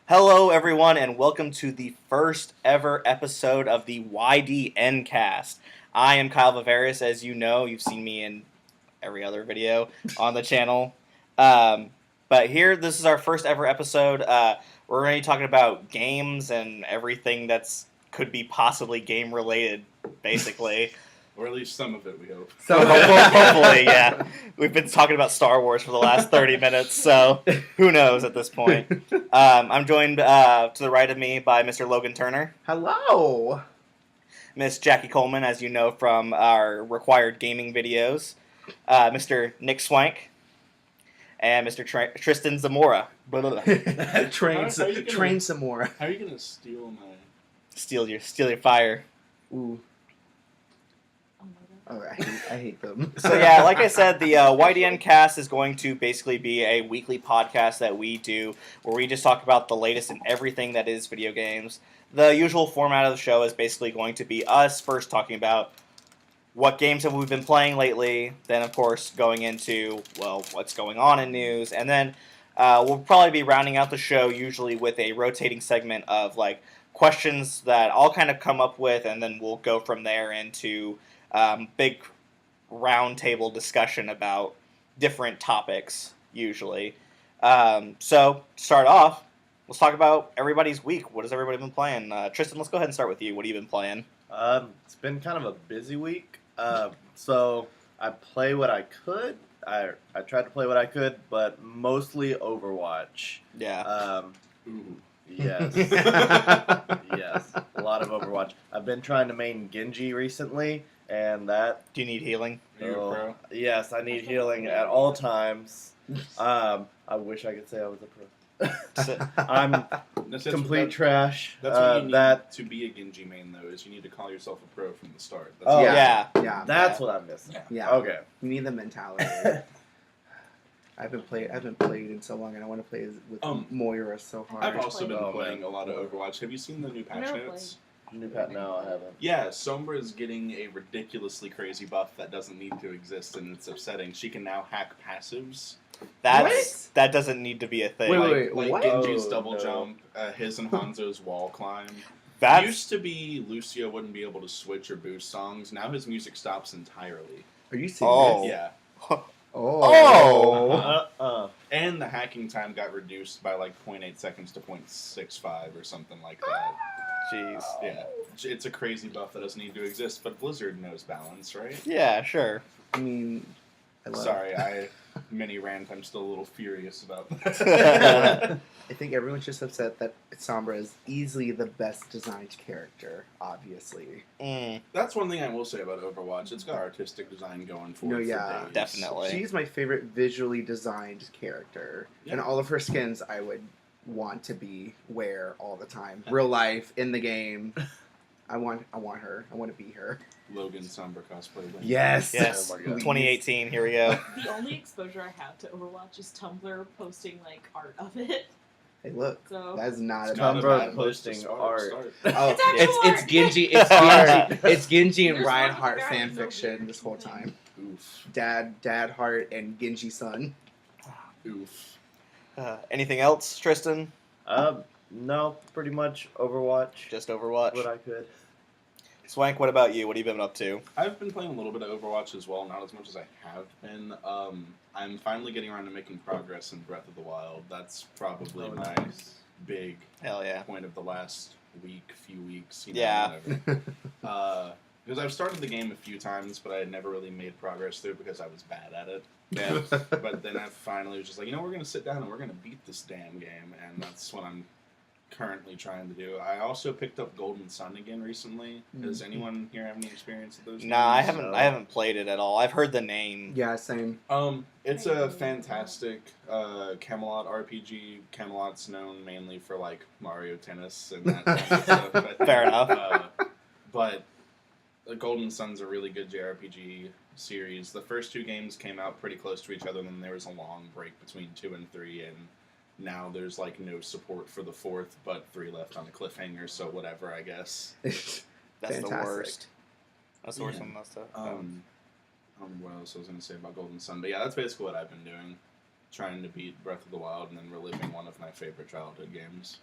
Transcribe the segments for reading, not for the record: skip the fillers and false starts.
Hello, everyone, and welcome to the first ever episode of the YDN cast. I am Kyle Viveris. As you know, you've seen me in every other video on the channel. But here, this is our first ever episode. We're going to be talking about games and everything that's could be possibly game related, basically. Or at least some of it, we hope. So hopefully, yeah. We've been talking about Star Wars for the last 30 minutes, so who knows at this point. I'm joined to the right of me by Mr. Logan Turner. Hello! Miss Jackie Coleman, as you know from our required gaming videos. Mr. Nick Swank. And Mr. Tristan Zamora. Train some more. How are you going to steal my... Steal your fire. Ooh. Oh, I hate them. So yeah, like I said, the YDN cast is going to basically be a weekly podcast that we do where we just talk about the latest in everything that is video games. The usual format of the show is basically going to be us first talking about what games have we been playing lately, then of course going into, well, what's going on in news, and then we'll probably be rounding out the show usually with a rotating segment of like questions that I'll kind of come up with, and then we'll go from there into big roundtable discussion about different topics, usually. So, to start off, let's talk about everybody's week. What has everybody been playing? Tristan, let's go ahead and start with you. What have you been playing? It's been kind of a busy week. So, I play what I could. I tried to play what I could, but mostly Overwatch. Yeah. Yes. Yes. A lot of Overwatch. I've been trying to main Genji recently, and that... Do you need healing? Are you a pro? Yes, I need healing at all times. I wish I could say I was a pro. I'm complete trash. That's what you need to be a Genji main, though, is you need to call yourself a pro from the start. That's Yeah. That's what I'm missing. Yeah. Okay. You need the mentality. I haven't played in so long, and I want to play with Moira so hard. I've also been playing a lot of Overwatch. Have you seen the new patch notes? No, I haven't. Yeah, Sombra is getting a ridiculously crazy buff that doesn't need to exist, and it's upsetting. She can now hack passives. That doesn't need to be a thing. Wait, like what? Genji's Oh, double no. jump, his and Hanzo's wall climb. That's Used to be Lucio wouldn't be able to switch or boost songs. Now his music stops entirely. Are you serious? Oh. Yeah. Oh. And the hacking time got reduced by like 0.8 seconds to 0.65 or something like that. Jeez. Yeah. It's a crazy buff that doesn't need to exist, but Blizzard knows balance, right? Yeah, sure. I mean, Sorry, mini rant. I'm still a little furious about I think everyone's just upset that Sombra is easily the best designed character, obviously. That's one thing I will say about Overwatch. It's got artistic design going for it. Yeah, for days. definitely. She's my favorite visually designed character. Yeah. And all of her skins I would want to wear all the time. Real life, in the game. I want her. I want to be her. Logan Sombra cosplay. Win. Yes. Yes. Oh my God. 2018. Here we go. The only exposure I have to Overwatch is Tumblr posting like art of it. Hey, look. So That's not It's a not a Tumblr bad place to posting start. art. Oh, It's actual it's art. Genji. It's Genji and There's Ryan one Hart very fan noble fiction this whole time. Oof. Dad Hart and Genji son. Oof. Anything else, Tristan? No, pretty much Overwatch. Just Overwatch. What I could. Swank, what about you? What have you been up to? I've been playing a little bit of Overwatch as well, not as much as I have been. I'm finally getting around to making progress in Breath of the Wild. That's probably Oh, my nice. big Hell yeah. point of the last few weeks. Yeah. Whatever. Because I've started the game a few times, but I had never really made progress through it because I was bad at it. Yeah. But then I finally was just like, we're going to sit down and we're going to beat this damn game, and that's what I'm currently trying to do. I also picked up Golden Sun again recently. Does anyone here have any experience with those? Nah, I games? haven't played it at all. I've heard the name. Yeah, same. It's a fantastic Camelot RPG. Camelot's known mainly for like Mario Tennis and that kind of stuff. But, Fair enough. But Golden Sun's a really good JRPG series. The first two games came out pretty close to each other, and then there was a long break between 2 and 3, and now there's like no support for the fourth, but 3 left on a cliffhanger, so whatever, I guess. That's Fantastic. the worst. That's the worst Yeah. one. That's the. What else I was going to say about Golden Sun? But yeah, that's basically what I've been doing. Trying to beat Breath of the Wild and then reliving one of my favorite childhood games.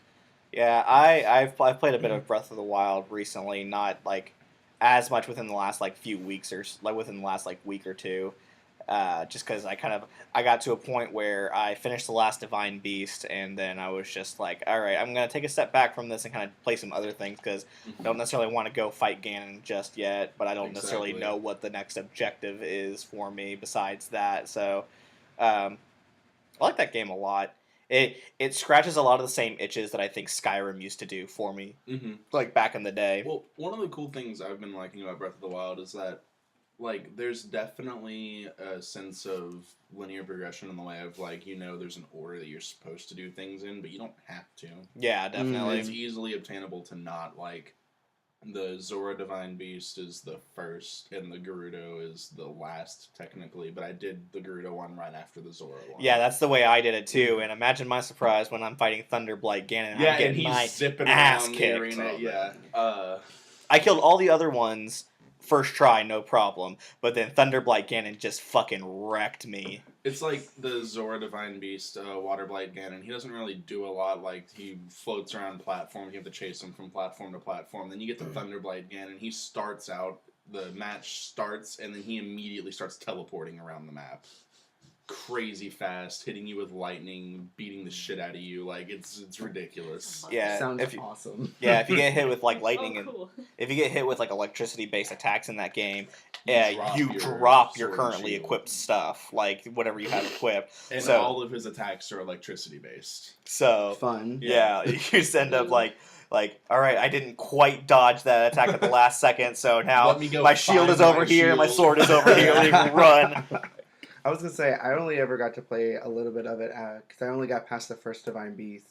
Yeah, I've played a bit of Breath of the Wild recently, not like as much within the last like few weeks like within the last like week or two. Just because I got to a point where I finished the last Divine Beast, and then I was just like, all right, I'm gonna take a step back from this and kind of play some other things because I don't necessarily want to go fight Ganon just yet, but I don't necessarily Exactly. know what the next objective is for me besides that. So, um, I like that game a lot. It scratches a lot of the same itches that I think Skyrim used to do for me, Mm-hmm. like back in the day. Well, one of the cool things I've been liking about Breath of the Wild is that, like, there's definitely a sense of linear progression in the way of, like, there's an order that you're supposed to do things in, but you don't have to. Yeah, definitely. It's easily obtainable to not, like, the Zora Divine Beast is the first, and the Gerudo is the last, technically, but I did the Gerudo one right after the Zora one. Yeah, that's the way I did it too. And imagine my surprise when I'm fighting Thunderblight Ganon and I'm and getting he's my zipping ass around kicked. the arena. Oh, Yeah. I killed all the other ones first try, no problem. But then Thunderblight Ganon just fucking wrecked me. It's like the Zora Divine Beast, Waterblight Ganon. He doesn't really do a lot. Like, he floats around platforms. You have to chase him from platform to platform. Then you get the Thunderblight Ganon. He starts out, the match starts, and then he immediately starts teleporting around the map. Crazy fast, hitting you with lightning, beating the shit out of you. Like, it's ridiculous. Yeah, Sounds if you, awesome. yeah, if you get hit with like lightning and cool. if you get hit with like electricity-based attacks in that game, you your drop your sword and currently shield. equipped stuff, like whatever you have equipped. And So- all of his attacks are electricity based. So Fun. yeah, you just end up like, all right, I didn't quite dodge that attack at the last second, so now Let me go my shield find is over my here, my shield. sword is over here, let me run. I was gonna say I only ever got to play a little bit of it because I only got past the first Divine Beast,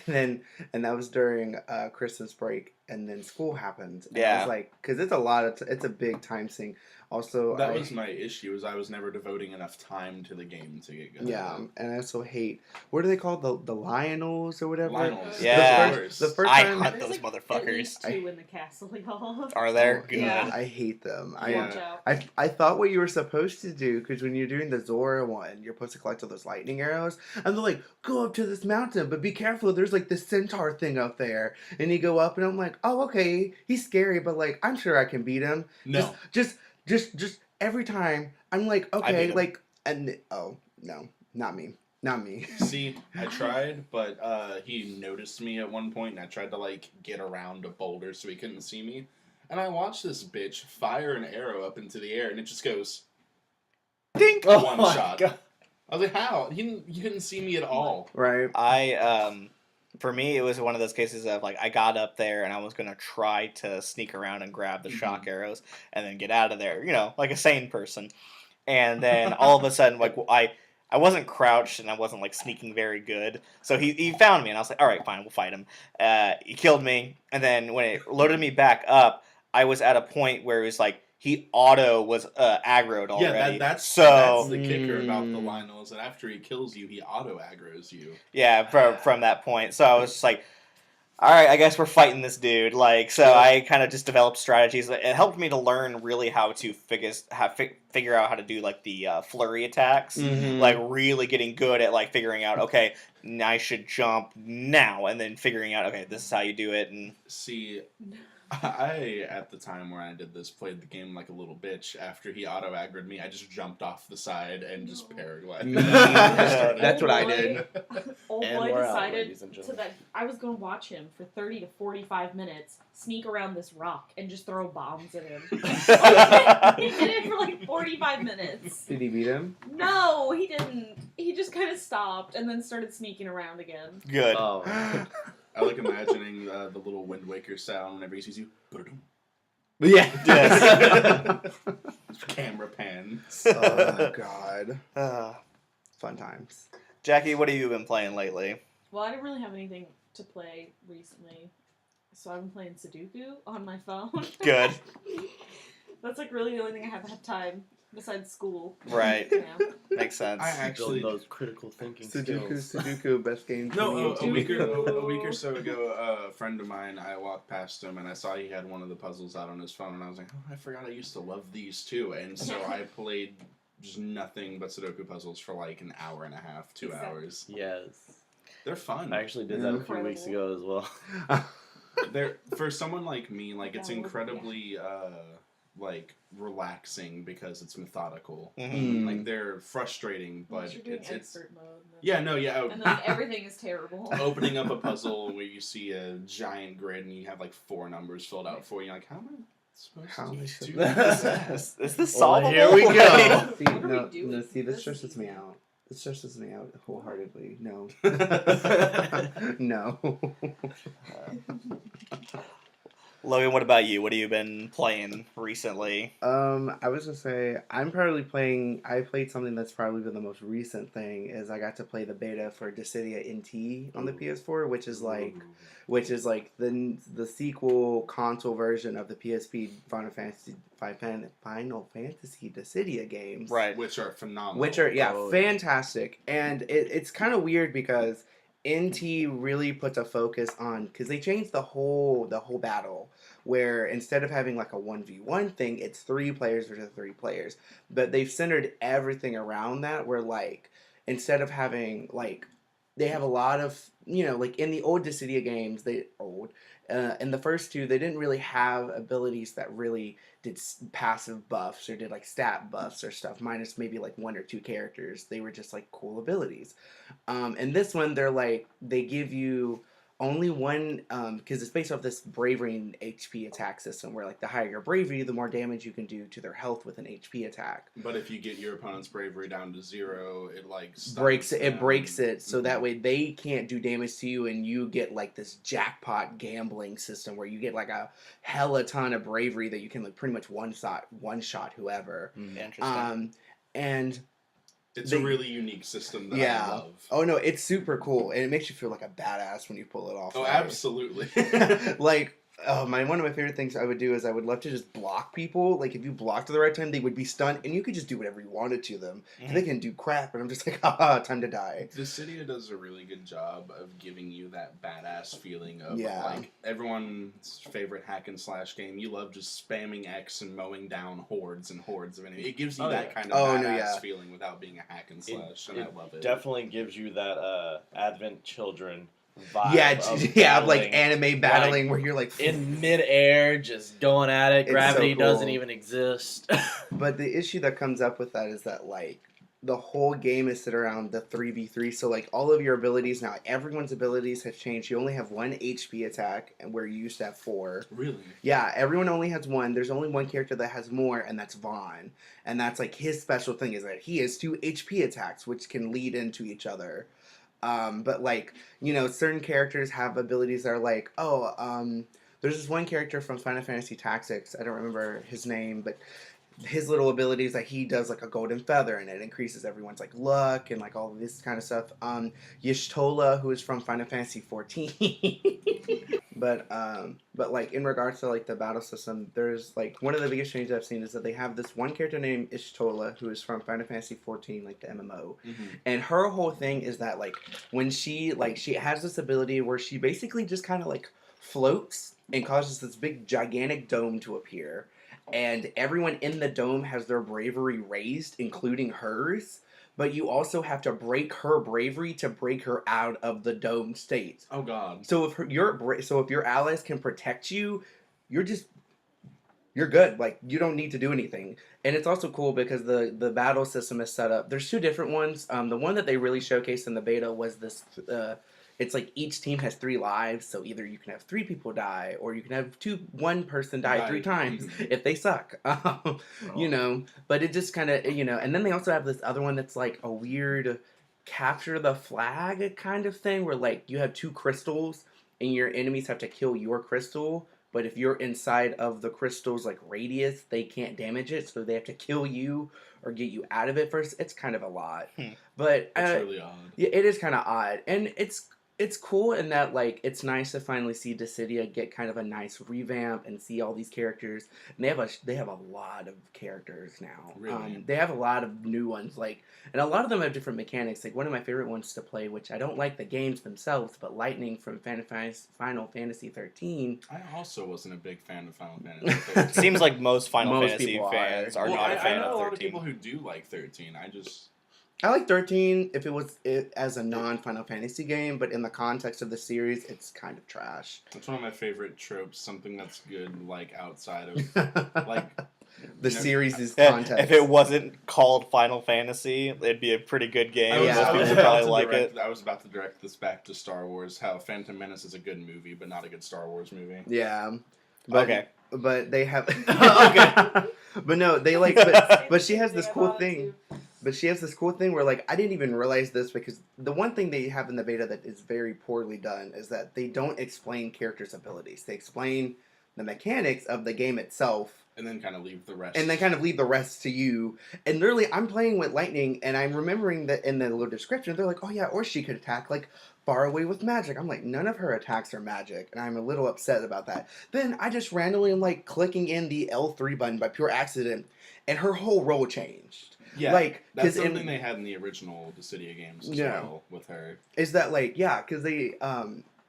and that was during Christmas break, and then school happened. And I Yeah. was like, because it's a lot of it's a big time sink. Also, That was my issue, is I was never devoting enough time to the game to get good yeah, at it. and I also hate what are they called, the Lionels or whatever. Lionels. Yeah. The first I time hunt There's, those like, At motherfuckers. least two in the castle, y'all. Are there? Oh, Good. Yeah. I hate them. Yeah. Watch out. I thought what you were supposed to do, because when you're doing the Zora one, you're supposed to collect all those lightning arrows. And they're like, go up to this mountain, but be careful, there's like this centaur thing up there. And you go up, and I'm like, oh, okay, he's scary, but like, I'm sure I can beat him. No. Just every time, I'm like, I okay, beat him. like, and, oh, no, not me. Not me. See, I tried, but he noticed me at one point, and I tried to, like, get around a boulder so he couldn't see me. And I watched this bitch fire an arrow up into the air, and it just goes Dink. one my shot. God. I was like, how? You couldn't see me at all. Right? For me, it was one of those cases of like I got up there and I was gonna try to sneak around and grab the shock arrows and then get out of there, like a sane person. And then all of a sudden, like I wasn't crouched and I wasn't like sneaking very good, so he found me and I was like, all right, fine, we'll fight him. He killed me, and then when it loaded me back up, I was at a point where it was like he was aggroed already. Yeah, that's so the kicker about the Lionel, is that after he kills you, he auto aggroes you. yeah, from that point. So I was just like, all right, I guess we're fighting this dude. Like, so I kind of just developed strategies. It helped me to learn really how to figure out how to do like the flurry attacks. Mhm. Like really getting good at like figuring out, okay, I should jump now, and then figuring out, okay, this is how you do it. And See, I, at the time where I did this, played the game like a little bitch. After he auto-aggroed me, I just jumped off the side and just paraglided. That's what I Old boy- did. Old And boy we're out, decided ladies and to gentlemen. that I was going to watch him for 30 to 45 minutes, sneak around this rock, and just throw bombs at him. He did it for like 45 minutes. Did he beat him? No, he didn't. He just kind of stopped and then started sneaking around again. good. Oh, I like imagining the little Wind Waker sound whenever he sees you. Yeah. Yes. Camera pans. Oh God. Uh, Fun times. Jackie, what have you been playing lately? Well, I didn't really have anything to play recently, so I've been playing Sudoku on my phone. Good. That's like really the only thing I have had time besides school. Right. Yeah. Makes sense. I actually build those critical thinking Sudoku, skills. Sudoku, best game. for No, me. a week or so ago, a friend of mine, I walked past him and I saw he had one of the puzzles out on his phone, and I was like, oh, I forgot I used to love these too. And so I played just nothing but Sudoku puzzles for like an hour and a half, 2 Exactly. hours. Yes. They're fun. I actually did that a few weeks ago as well. They're for someone like me, like it's Yeah, incredibly like relaxing because it's methodical. Mhm. Like they're frustrating, but Unless you're doing it's expert mode. yeah, no, yeah. And then like, everything is terrible. Opening up a puzzle where you see a giant grid and you have like 4 numbers filled out for you, you're like, how am I supposed How am I to supposed do to- this? Is this Well, solvable? here we go. See, What are we no, doing? no, see, this This stresses is me easy. out. It stresses me out wholeheartedly. No. No. Logan, what about you? What have you been playing recently? I was gonna say I played something that's probably been the most recent thing is I got to play the beta for Dissidia NT on the PS4, which is like the sequel console version of the PSP Final Fantasy Dissidia games. Right. Which are phenomenal. Which are Oh, yeah. fantastic. And it's kind of weird because NT really puts a focus on because they changed the whole battle where instead of having like a 1v1 thing, it's 3 players versus 3 players. But they've centered everything around that where like instead of having like they have a lot of like in the old Dissidia games in the first 2 they didn't really have abilities that really did passive buffs or did like stat buffs or stuff minus maybe like 1 or 2 characters. They were just like cool abilities. And this one they give you only one because it's based off this bravery and HP attack system where like the higher your bravery the more damage you can do to their health with an HP attack. But if you get your opponent's bravery down to 0, it like breaks stuns them. it so that way they can't do damage to you and you get like this jackpot gambling system where you get like a hella ton of bravery that you can like pretty much one shot whoever. Interesting. And It's a really unique system that yeah. I love. Oh no, it's super cool and it makes you feel like a badass when you pull it off. Oh, right? absolutely. Like one of my favorite things I would do is I would love to just block people. Like if you blocked at the right time, they would be stunned, and you could just do whatever you wanted to them. They can do crap, and I'm just like, time to die. Dissidia does a really good job of giving you that badass feeling of Yeah. like everyone's favorite hack and slash game. You love just spamming X and mowing down hordes and hordes of enemies. It gives you that kind of badass feeling without being a hack and slash, and I love it. Definitely gives you that Advent Children vibe. Yeah, like anime battling where you're like in midair, just going at it. It's Gravity so cool. doesn't even exist. But the issue that comes up with that is that like the whole game is set around the 3v3. So like all of your abilities now, everyone's abilities have changed. You only have 1 HP attack, and where you used to have 4. Really? Yeah, everyone only has 1. There's only 1 character that has more, and that's Vaughn. And that's like his special thing is that he has 2 HP attacks, which can lead into each other. But like, certain characters have abilities that are like, there's this one character from Final Fantasy Tactics, I don't remember his name, but his little ability is that he does like a golden feather and it increases everyone's like luck and like all of this kind of stuff. Y'shtola, who is from Final Fantasy 14. But like in regards to like the battle system, there's like one of the biggest changes I've seen is that they have this one character named Y'shtola who is from Final Fantasy 14, like the MMO. And her whole thing is that like when she has this ability where she basically just kind of like floats and causes this big gigantic dome to appear. And everyone in the dome has their bravery raised, including hers. But you also have to break her bravery to break her out of the dome state. Oh God! So if your allies can protect you, you're good. Like you don't need to do anything. And it's also cool because the battle system is set up. There's 2 different ones. The one that they really showcased in the beta was this. It's like each team has 3 lives, so either you can have 3 people die, or you can have one person die 3 times if they suck. But it just kind of, and then they also have this other one that's like a weird capture the flag kind of thing, where like you have 2 crystals, and your enemies have to kill your crystal, but if you're inside of the crystal's like radius, they can't damage it, so they have to kill you or get you out of it first. It's kind of a lot. But it's really odd. Yeah, it is kind of odd, and it's cool in that like it's nice to finally see Dissidia get kind of a nice revamp and see all these characters. And they have a lot of characters now. Really? They have a lot of new ones, and a lot of them have different mechanics. Like one of my favorite ones to play, which I don't like the games themselves, but Lightning from Final Fantasy 13. I also wasn't a big fan of Final Fantasy 13. Seems like most Final Most Fantasy people fans are Well, not a fan I know of a lot 13. of people who do like 13. I just I like 13 if it was as a non-Final Fantasy game, but in the context of the series, it's kind of trash. It's one of my favorite tropes. Something that's good, like outside of like The you know, series is Yeah, context. if it wasn't called Final Fantasy, it'd be a pretty good game. I was, Yeah. Most I was people about probably to like direct, it. I was about to direct this back to Star Wars. How Phantom Menace is a good movie, but not a good Star Wars movie. Yeah. But, Okay. But they have. Okay. But no, they like. But she has this cool thing. But she has this cool thing where, like, I didn't even realize this because the one thing they have in the beta that is very poorly done is that they don't explain characters' abilities. They explain the mechanics of the game itself, And then kind of leave the rest. and then kind of leave the rest to you. And literally, I'm playing with Lightning, and I'm remembering that in the little description, they're like, oh yeah, or she could attack, like, far away with magic. I'm like, none of her attacks are magic, and I'm a little upset about that. Then I just randomly am, like, clicking in the L3 button by pure accident, and her whole role changed. Yeah, Like, that's 'cause something in- they had in the original Dissidia games as Yeah. well with her. Is that, like, yeah, because they, but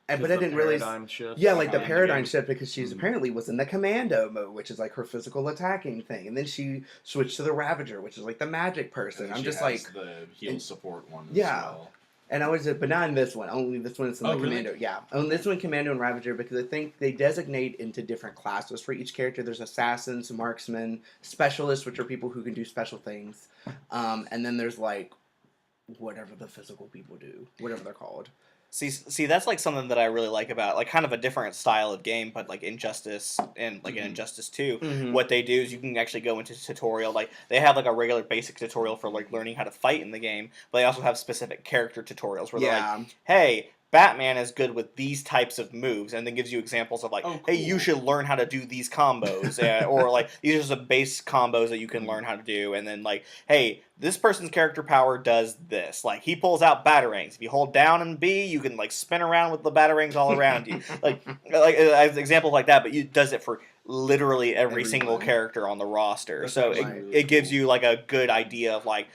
I didn't realize. Paradigm shift. Yeah, like the in the paradigm game. shift because she's Mhm. apparently was in the commando mode, which is like her physical attacking thing, and then she switched to the Ravager, which is like the magic person. And I'm she just has like, the heal support one. Yeah. As well. and I was, but not in this one. Only this one is in the Oh, really? commando. Yeah, on this one, commando and Ravager, because I think they designate into different classes for each character. There's assassins, marksmen, specialists, which are people who can do special things, and then there's like whatever the physical people do, whatever they're called. See, that's like something that I really like about like kind of a different style of game, but like Injustice and like in Mhm. Injustice 2, Mhm. what they do is you can actually go into tutorial. Like they have like a regular basic tutorial for like learning how to fight in the game, but they also have specific character tutorials where they're like, Yeah, hey, Batman is good with these types of moves, and then gives you examples of like, Oh, hey, you cool. should learn how to do these combos, or like these are some base combos that you can learn how to do, and then like, hey, this person's character power does this, like he pulls out batarangs. If you hold down and B, you can like spin around with the batarangs all around you, like examples like that. But you does it for literally every single Everyone. character on the roster, That's so actually it, really it gives cool. you like a good idea of like,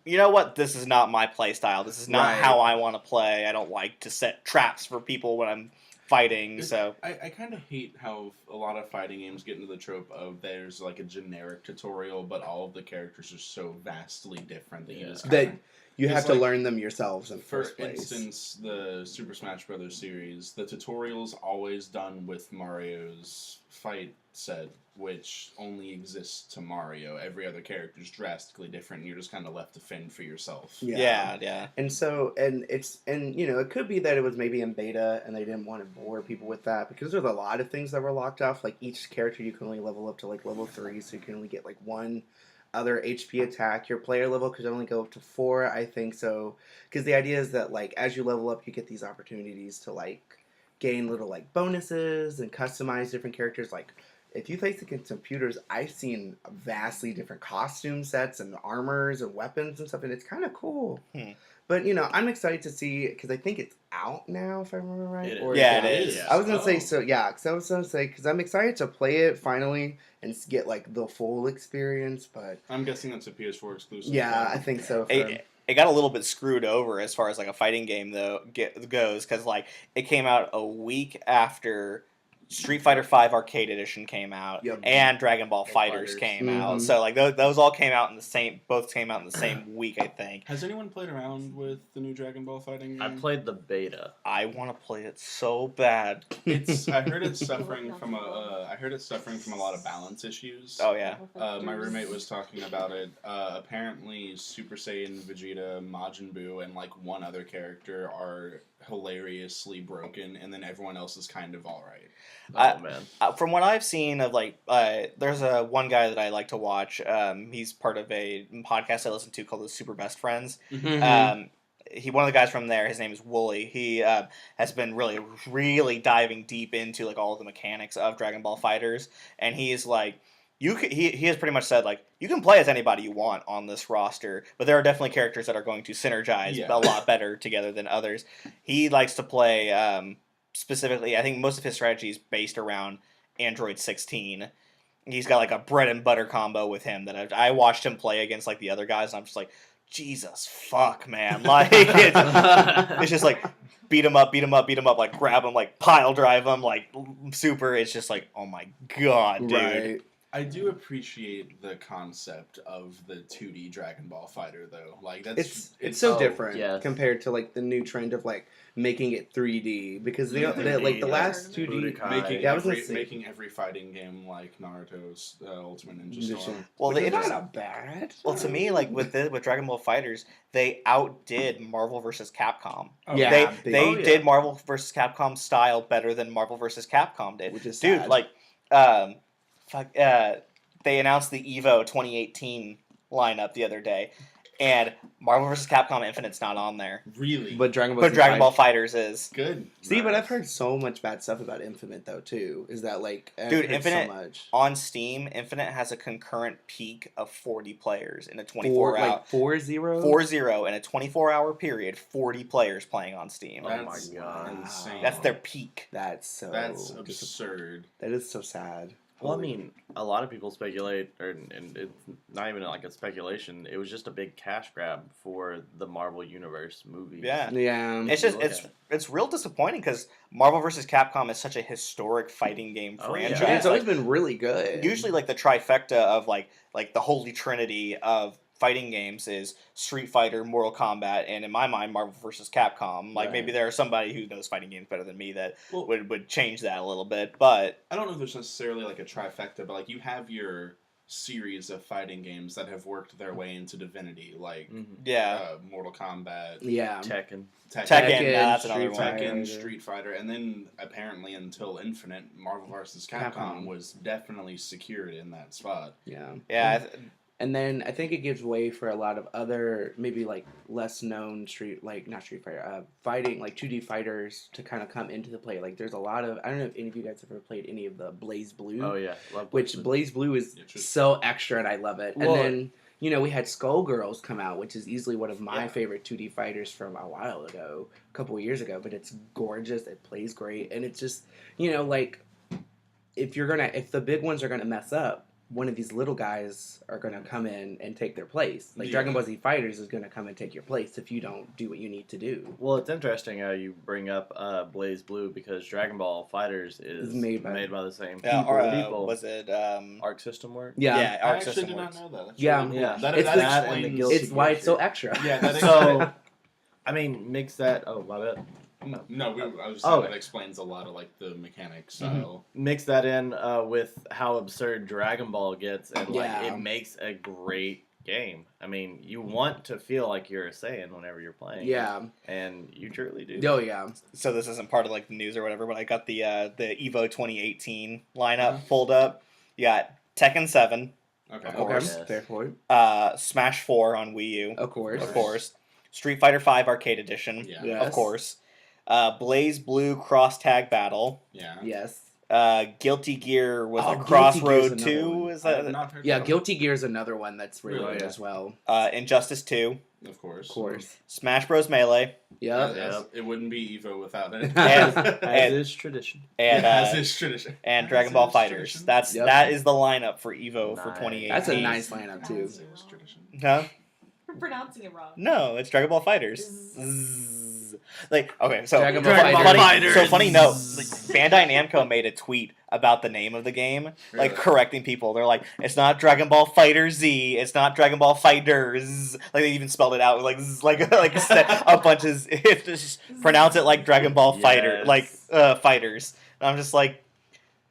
you know what, this is not my play style. This is not Right. how I want to play. I don't like to set traps for people when I'm fighting. So I kind of hate how a lot of fighting games get into the trope of there's like a generic tutorial, but all of the characters are so vastly different that you Yeah. just that kinda, you It's have to like- learn them yourselves in the for first place. instance, the Super Smash Brothers series, the tutorial's always done with Mario's fight set, which only exists to Mario. Every other character is drastically different, and you're just kind of left to fend for yourself. yeah. And so, and you know, it could be that it was maybe in beta and they didn't want to bore people with that because there's a lot of things that were locked off. Like each character you can only level up to like level 3, so you can only get like one other HP attack. Your player level could only go up to 4, I think so. Because the idea is that like as you level up, you get these opportunities to like gain little like bonuses and customize different characters. Like if you face against computers, I've seen vastly different costume sets and armors and weapons and stuff, and it's kind of cool. Hmm. But you know, I'm excited to see because I think it's out now, if I remember right. It is. Or Yeah, out? it is. I was gonna say Oh. so. Yeah, because I was gonna say because I'm excited to play it finally and get like the full experience. But I'm guessing that's a PS4 exclusive. yeah, I think so. For, It got a little bit screwed over as far as like a fighting game though goes, because like it came out a week after Street Fighter V Arcade Edition came out, Yep. and Dragon Ball And Fighters Fighters. came out. Mhm. So like those all came out in the same, both came out in the same week, I think. Has anyone played around with the new Dragon Ball fighting game? I played the beta. I want to play it so bad. It's. I heard it's suffering from I heard it's suffering from a lot of balance issues. Oh yeah, My roommate was talking about it. Apparently, Super Saiyan, Vegeta, Majin Buu, and like one other character are hilariously broken, and then everyone else is kind of alright. Oh man. from what I've seen of like, there's a one guy that I like to watch. He's part of a podcast I listen to called the Super Best Friends. Mhm. One of the guys from there, his name is Wooly. He has been really diving deep into like all of the mechanics of Dragon Ball Fighters, and he's like, he has pretty much said like you can play as anybody you want on this roster, but there are definitely characters that are going to synergize Yeah. a lot better together than others. He likes to play specifically. I think most of his strategy is based around Android 16. He's got like a bread and butter combo with him that I watched him play against like the other guys, and I'm just like, Jesus fuck, man! Like it's just like beat him up, like grab him, like pile drive him, like super. It's just like, oh my god, dude. right. I do appreciate the concept of the 2D Dragon Ball Fighter, though. Like It's so Oh, different yes. compared to like the new trend of like making it 3D because they like the Yeah. last 2D. Budokai. making Yeah, I was gonna every say- making every fighting game like Naruto's Ultimate Ninja Ninja Storm. Storm. Well, Which the is inter- not bad. Well, to me, like with Dragon Ball Fighters, they outdid Marvel vs. Capcom. Oh, Yeah, they big- they Oh, yeah. did Marvel vs. Capcom style better than Marvel vs. Capcom did. Which is Dude, sad. like, they announced the Evo 2018 lineup the other day, and Marvel vs. Capcom Infinite's not on there, Really? But Dragon Ball. but Z Dragon Ball Fighters- Fighters is. Good. See, but Nice. I've heard so much bad stuff about Infinite though too. Is that like I've Dude, heard Infinite- so much. On Steam, Infinite has a concurrent peak of 40 players in a 24 hour. 4-0? 4-0 in a 24-hour period, 40 players playing on Steam. Oh my That's God. insane. That's their peak. That's so. That's absurd. That is so sad. Well, I mean, a lot of people speculate, and it's not even like a speculation. It was just a big cash grab for the Marvel Universe movies. Yeah. Yeah. It's you just look it's at it. it's real disappointing because Marvel vs. Capcom is such a historic fighting game Oh, yeah. franchise. And it's always Like, been really good. usually like the trifecta of like the holy trinity of fighting games is Street Fighter, Mortal Kombat, and in my mind Marvel vs. Capcom. Like Right. maybe there are somebody who knows fighting games better than me that Well, would change that a little bit, but I don't know if there's necessarily like a trifecta, but like you have your series of fighting games that have worked their way into Divinity, like Mhm. yeah. Mortal Kombat, Yeah. Tekken. Tekken, that's another Street one. Fighter. Tekken, Street Fighter, and then apparently until Infinite, Marvel vs. Capcom Capcom. was definitely secured in that spot. Yeah. Yeah, And then I think it gives way for a lot of other maybe like less known not Street Fighter, fighting like 2D fighters to kind of come into the play. Like there's a lot of I don't know if any of you guys have ever played any of the Blaze Blue. Oh yeah, love Which Blazblue. Blaze Blue is Yeah, just- so extra and I love it. Well- And then we had Skullgirls come out, which is easily one of my Yeah. favorite 2D fighters from a while ago, a couple of years ago. But it's gorgeous, it plays great, and it's just like if the big ones are gonna mess up, one of these little guys are gonna come in and take their place. Like Yeah. Dragon Ball Z Fighters is gonna come and take your place if you don't do what you need to do. Well, it's interesting how you bring up Blaze Blue because Dragon Ball Fighters is It's made by- the same yeah, people. or was it Arc System work. Yeah, yeah, I Arc actually System did Works. not know that. That's Yeah. really cool. Yeah. That, It's that the- and the explains. Guilty it's why it's so Gear extra. Yeah, that So, I mean, mix that. Oh, my bad. No, I was Oh. saying that explains a lot of like the mechanics. Mm-hmm. So Mix that in with how absurd Dragon Ball gets, and like Yeah. it makes a great game. I mean, you want to feel like you're a Saiyan whenever you're playing. Yeah. and you truly do. Oh yeah. So this isn't part of like the news or whatever, but I got the Evo 2018 lineup pulled up. You got Tekken 7, okay, Of course. Okay. Yes. Fair point. Smash 4 on Wii U, Of course. of course, Street Fighter 5 Arcade Edition, Yeah. Yes. of course, Blaze Blue Cross Tag Battle, Yeah. Yes. Guilty Gear was Oh, a Guilty Crossroad Gear's 2, another one. is I have that not heard Yeah, that Guilty Gear is another one that's really Really? good Yeah. as well. Injustice 2, one, of course. Of course. Smash Bros Melee, Yep. Yes, it wouldn't be Evo without it. And- As and- is tradition. and as is tradition. and As Dragon Ball is Fighters. tradition. Yep. That is the lineup for Evo for Nice. 2018. That's a nice lineup too. As is tradition. Huh? You're pronouncing it wrong. No, it's Dragon Ball Fighters. Zzz. Like, okay, so Dragon Ball funny, Fighters. so funny note. Like, Bandai Namco made a tweet about the name of the game, like Really? correcting people. They're like, "It's not Dragon Ball Fighter Z. It's not Dragon Ball Fighters." Like they even spelled it out like zzz, like said a bunch of just pronounce it like Dragon Ball Fighter, Yes. like fighters. And I'm just like,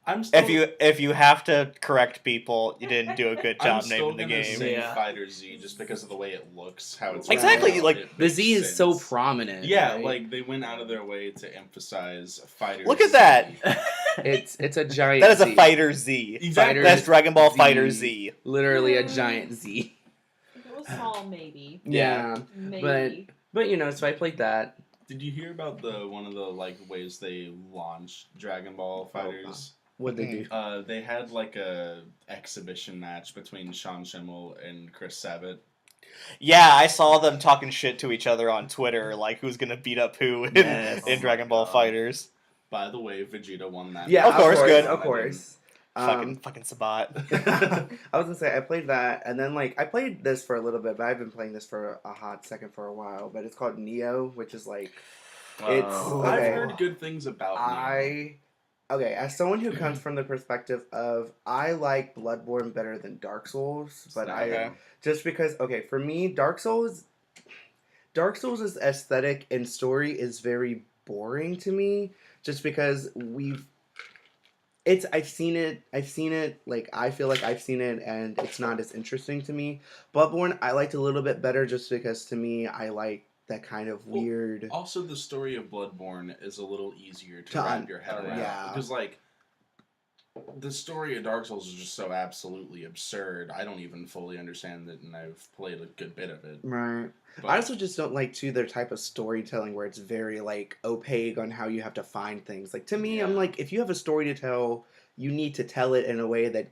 I'm still, if you have to correct people, you didn't do a good I'm job still naming the gonna game. say Yeah. Fighter Z just because of the way it looks, how it's Exactly, laid out, like, it The makes Z is so sense. prominent. Yeah, right? like they went out of their way to emphasize Fighter. Look at Z. that. it's a giant. That is a Z. Fighter Z. Exactly. That's Dragon Ball Z. Fighter Z. Literally a giant Z. If it was small, maybe. Yeah. Maybe. But so I played that. Did you hear about the one of the like ways they launched Dragon Ball Fighters? What'd they do? They had like a exhibition match between Sean Schimmel and Chris Sabat. Yeah, I saw them talking shit to each other on Twitter, like who's gonna beat up who in, Yes. in Dragon Ball God. Fighters. By the way, Vegeta won that. Yeah, Of course, good. Of course. Fucking Sabat. I was gonna say I played that, and then like I played this for a little bit, but I've been playing this for a hot second for a while. But it's called Neo, which is like It's- Oh. okay. I've heard good things about Neo. I Okay, as someone who comes from the perspective of I like Bloodborne better than Dark Souls, but Okay. just because for me Dark Souls' aesthetic and story is very boring to me just because I've seen it, like I feel like I've seen it and it's not as interesting to me. Bloodborne I liked a little bit better just because to me I like that kind of Well, weird Also, the story of Bloodborne is a little easier to To un- wrap your head around. yeah. Because, like, the story of Dark Souls is just so absolutely absurd. I don't even fully understand it, and I've played a good bit of it. Right. But I also just don't like too their type of storytelling where it's very like opaque on how you have to find things. Like to me, I'm Yeah. like, if you have a story to tell, you need to tell it in a way that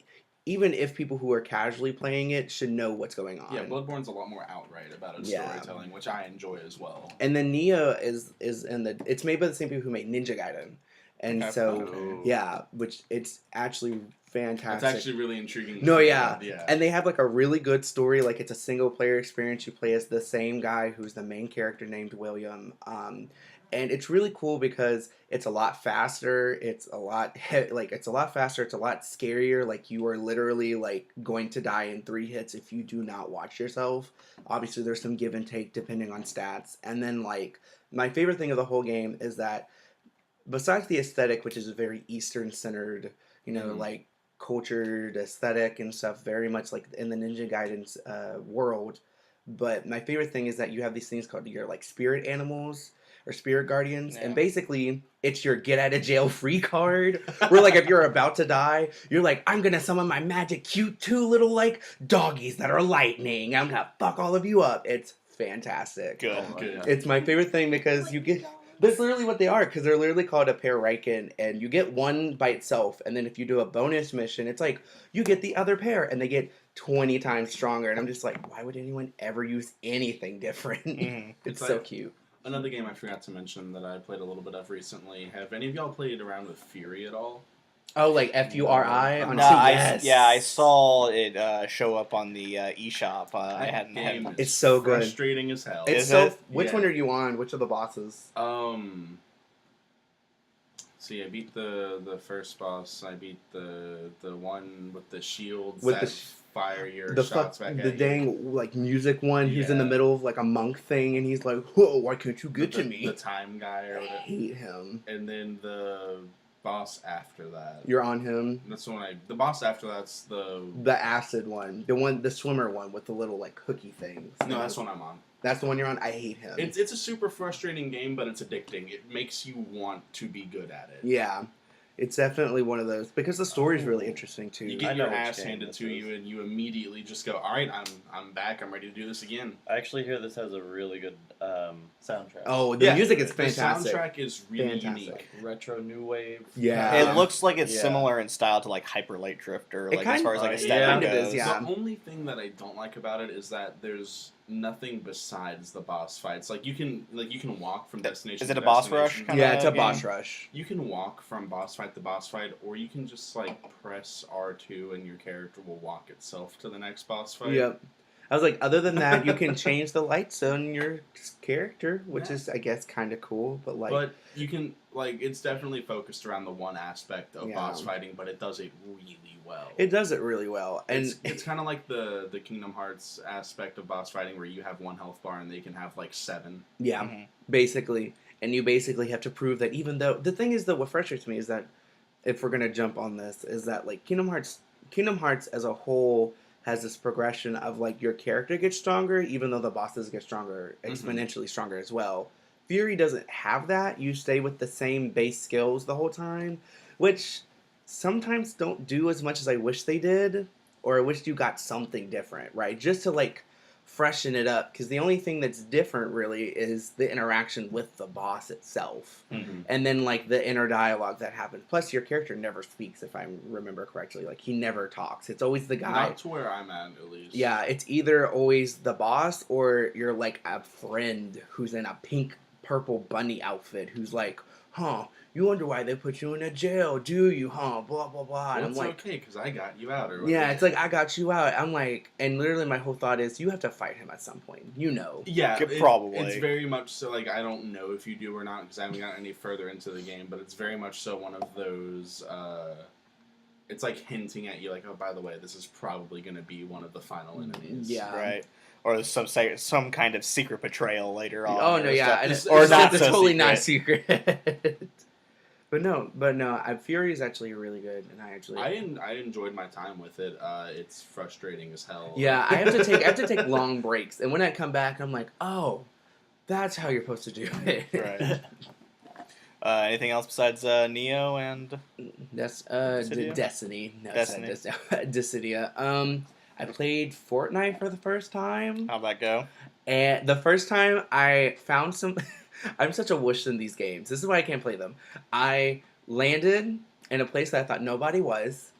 even if people who are casually playing it should know what's going on. yeah, Bloodborne's a lot more outright about its Yeah. storytelling, which I enjoy as well. And then Nia is in the it's made by the same people who made Ninja Gaiden. And Okay. so Okay. yeah, which it's actually fantastic. It's actually really intriguing. No, yeah. Yeah. And they have like a really good story. Like it's a single player experience. You play as the same guy who's the main character named William. And it's really cool because it's a lot faster. It's a lot it's a lot faster. It's a lot scarier. Like you are literally like going to die in 3 hits if you do not watch yourself. Obviously, there's some give and take depending on stats. And then like my favorite thing of the whole game is that besides the aesthetic, which is very Eastern centered, Mhm. like cultured aesthetic and stuff, very much like in the Ninja Gaiden's world. But my favorite thing is that you have these things called your like spirit animals or spirit guardians, Yeah. and basically it's your get out of jail free card. Where like if you're about to die, you're like, I'm gonna summon my magic cute 2 little like doggies that are lightning. I'm gonna fuck all of you up. It's fantastic. Good. Oh my Good. God. It's my favorite thing because you get. That's literally what they are, because they're literally called a pair Riken, and you get one by itself, and then if you do a bonus mission, it's like, you get the other pair, and they get 20 times stronger, and I'm just like, why would anyone ever use anything different? Mhm. It's It's so like- cute. Another game I forgot to mention that I played a little bit of recently. Have any of y'all played around with Fury at all? Oh, like Furi on No, yes. I saw it show up on the eShop. I That hadn't. game hadn't is It's so good. frustrating as hell. It's Is so. it? Which Yeah. one are you on? Which of the bosses? See, I beat the first boss. I beat the one with the shields With that the sh- fire your The shots back the at you. dang like music one. He's in the Yeah. middle of like a monk thing, and he's like, "Whoa, why can't you get the, to me?" The time guy or I whatever. hate him. And then the boss after that. You're on him. That's the one the boss after that's the The acid one, the swimmer one with the little like cookie things. no, that's the one I'm on. That's the one you're on. I hate him. It's a super frustrating game, but it's addicting. It makes you want to be good at it. Yeah, it's definitely one of those because the story's really interesting too. You I get know your which ass game handed this to is. you, and you immediately just go, "All right, I'm back. I'm ready to do this again." I actually hear this has a really good soundtrack. Oh, the Yeah, music is fantastic. The soundtrack is really Fantastic. unique. Retro new wave. Yeah. It looks like it's Yeah. similar in style to like Hyper Light Drifter, It like kind as far as like of- aesthetic kind of goes. is, yeah. The only thing that I don't like about it is that there's nothing besides the boss fights. Like you can walk from destination. Is it to a boss destination. rush kinda Yeah, it's a game? boss rush. You can walk from boss fight to boss fight, or you can just like press R2 and your character will walk itself to the next boss fight. Yep. I was like, other than that, you can change the lights on your character, which Yeah. is, I guess, kind of cool. But like, But you can it's definitely focused around the one aspect of Yeah. boss fighting, but it does it really well. it does it really well, and It's kind of like the Kingdom Hearts aspect of boss fighting, where you have one health bar and they can have like 7. yeah, Mhm. basically, and you basically have to prove that even though the thing is that what frustrates me is that if we're gonna jump on this is that like Kingdom Hearts as a whole has this progression of like your character gets stronger even though the bosses get stronger, exponentially stronger as well. Fury doesn't have that. You stay with the same base skills the whole time, which sometimes don't do as much as I wish they did, or I wish you got something different, right? Just to like freshen it up, because the only thing that's different really is the interaction with the boss itself. Mhm. And then like the inner dialogue that happens. Plus your character never speaks, if I remember correctly. Like he never talks. It's always the guy. Not to where I'm at least. Yeah, it's either always the boss or you're like a friend who's in a pink purple bunny outfit who's like, huh, you wonder why they put you in a jail, do you, huh? Blah, blah, blah. And Well, I'm it's like, okay, because I got you out. Or yeah, whatever. it's like, I got you out. I'm like, and literally my whole thought is, you have to fight him at some point. You know. Yeah, Probably. It's very much so, like, I don't know if you do or not, because I haven't gotten any further into the game, but it's very much so one of those, it's like hinting at you, like, oh, by the way, this is probably going to be one of the final enemies. Yeah. Right. Or some kind of secret betrayal later on. Oh, no, or yeah. stuff. And Or it's not it's so totally secret. not secret. But no, Fury is actually really good, and I enjoyed my time with it. It's frustrating as hell. yeah, I have to take long breaks, and when I come back, I'm like, oh, that's how you're supposed to do it. Right. Anything else besides Neo and That's Dissidia? Destiny. No, Destiny. it's not Dissidia. I played Fortnite for the first time, how'd that go? and the first time I found some. I'm such a wuss in these games. This is why I can't play them. I landed in a place that I thought nobody was.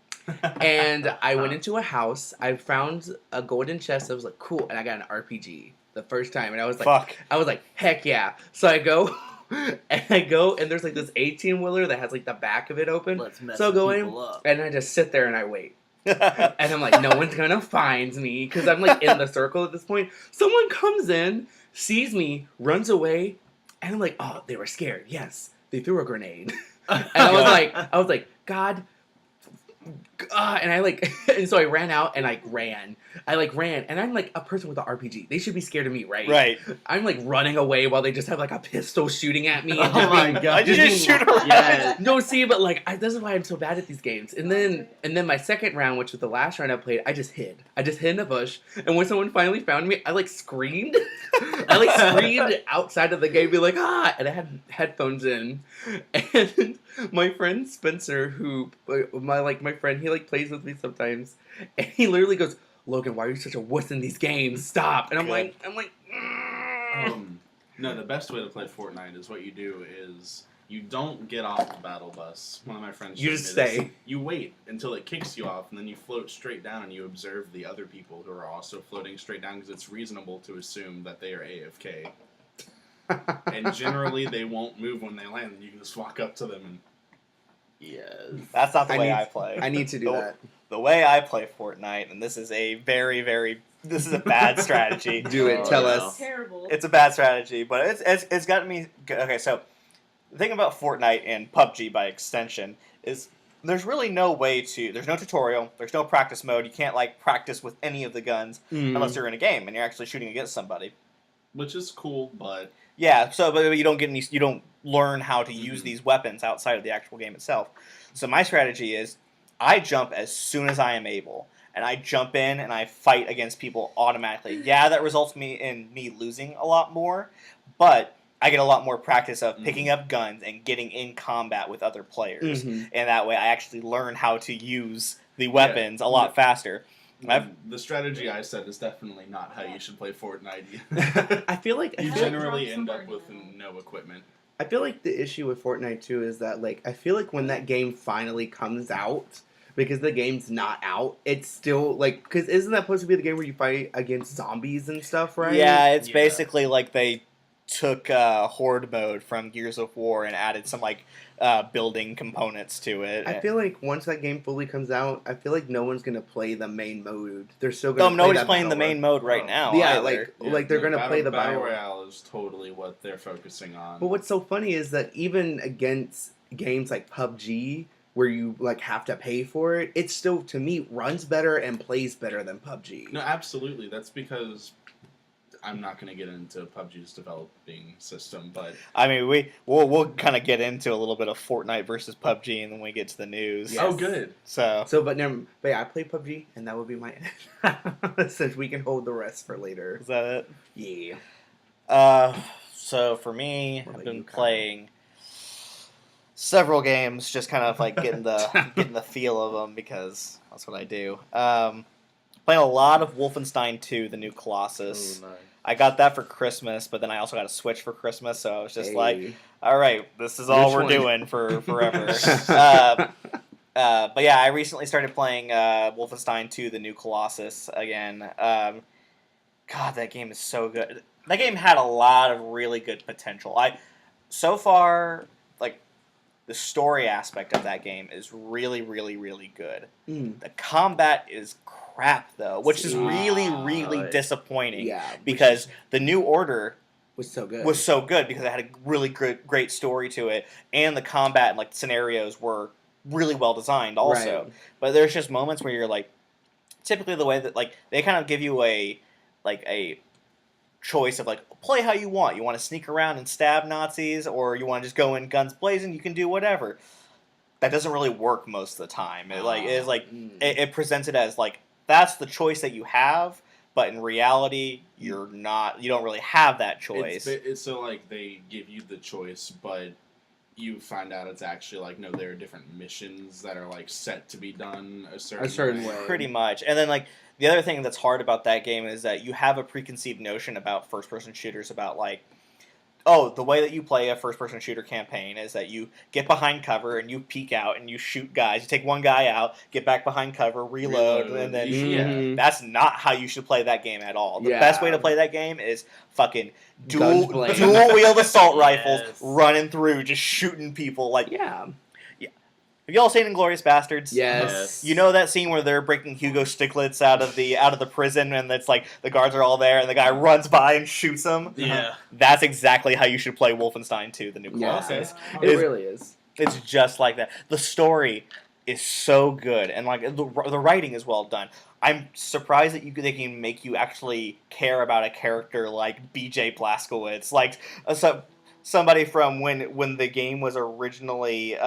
And I went into a house. I found a golden chest. I was like, cool. And I got an RPG the first time. And I was like, Fuck. heck yeah. So I go, and there's like this 18-wheeler that has like the back of it open. Let's mess So some go in, people up. and I just sit there and I wait. And I'm like, no one's gonna find me because I'm like in the circle at this point. Someone comes in, sees me, runs away, and I'm like, oh, they were scared. Yes, they threw a grenade. And I was like, God. And I like, and so I ran out and I ran, and I'm like a person with an RPG. They should be scared of me, right? Right. I'm like running away while they just have like a pistol shooting at me. And Oh my being- God. I just shoot her. Yeah. No, see, but like, this is why I'm so bad at these games. And then my second round, which was the last round I played, I just hid in a bush. And when someone finally found me, I like screamed. I like screamed outside of the game, be like, ah! And I had headphones in. And my friend Spencer, who my friend, he like plays with me sometimes, and he literally goes, Logan, why are you such a wuss in these games? Stop! And I'm like, No, the best way to play Fortnite is what you do is you don't get off the battle bus. One of my friends You showed just me this. stay. You wait until it kicks you off, and then you float straight down and you observe the other people who are also floating straight down because it's reasonable to assume that they are AFK. And generally, they won't move when they land, and you can just walk up to them and... Yes. That's not the I way need- I play. I need to do that. The way I play Fortnite, and this is a this is a bad strategy. Do it. Oh, Tell no. us. Terrible. It's a bad strategy, but it's gotten me. Okay, so the thing about Fortnite and PUBG by extension is there's really no way to. There's no tutorial. There's no practice mode. You can't like practice with any of the guns unless you're in a game and you're actually shooting against somebody. Which is cool, but... Yeah, so but you don't get any. You don't learn how to use these weapons outside of the actual game itself. So my strategy is I jump as soon as I am able. And I jump in and I fight against people automatically. Yeah, that results in me losing a lot more, but I get a lot more practice of picking up guns and getting in combat with other players. Mhm. And that way I actually learn how to use the weapons a lot faster. The strategy I said is definitely not how you should play Fortnite. I feel like You I generally dropped end some up with burning. no equipment. I feel like the issue with Fortnite too is that like I feel like when that game finally comes out, because the game's not out, it's still like because isn't that supposed to be the game where you fight against zombies and stuff, right? Yeah, it's Yeah. basically like they took Horde mode from Gears of War and added some like building components to it. I feel like once that game fully comes out, I feel like no one's gonna play the main mode. They're still gonna. nobody's that playing the battle main mode right Oh. now. Yeah, either. like they're gonna play the battle battle. royale is totally what they're focusing on. But what's so funny is that even against games like PUBG, where you like have to pay for it, it still to me runs better and plays better than PUBG. No, absolutely. That's because I'm not going to get into PUBG's developing system, but I mean, we'll kind of get into a little bit of Fortnite versus PUBG, and then we get to the news. Yes. oh, good. So But yeah, I play PUBG, and that will be my since we can hold the rest for later. is that it? Yeah. So for me, What I've about been you, Kyle? playing several games, just kind of like getting the feel of them because that's what I do. Playing a lot of Wolfenstein 2, the new Colossus. Oh, nice. I got that for Christmas, but then I also got a Switch for Christmas, so I was just like, Hey. all right, this is all Which we're one? doing for forever. But yeah, I recently started playing Wolfenstein 2, the new Colossus again. God, that game is so good. that game had a lot of really good potential. So far, like, the story aspect of that game is really, really, really good. The combat is crap, though, which is really, really disappointing. Yeah, because the New Order was so good. Because it had a really great story to it, and the combat and like scenarios were really well designed also. Right. But there's just moments where you're like, typically the way that like they kind of give you a choice of like, play how you want. You want to sneak around and stab Nazis, or you want to just go in guns blazing. You can do whatever. That doesn't really work most of the time. It presents it as like, that's the choice that you have, but in reality, you don't really have that choice. It's so like they give you the choice, but you find out it's actually like, no, there are different missions that are like set to be done a certain way. Pretty much. And then like the other thing that's hard about that game is that you have a preconceived notion about first-person shooters about like, oh, the way that you play a first-person shooter campaign is that you get behind cover and you peek out and you shoot guys. You take one guy out, get back behind cover, reload, and then that's not how you should play that game at all. The best way to play that game is fucking dual wield assault rifles, running through, just shooting people like Have y'all seen Inglourious Bastards? Yes. You know that scene where they're breaking Hugo Stiglitz out of the prison, and it's like the guards are all there, and the guy runs by and shoots him? Yeah. That's exactly how you should play Wolfenstein 2, The New Colossus. It really is. It's just like that. The story is so good, and like the writing is well done. I'm surprised that they can make you actually care about a character like BJ Blazkowicz, like somebody from when the game was originally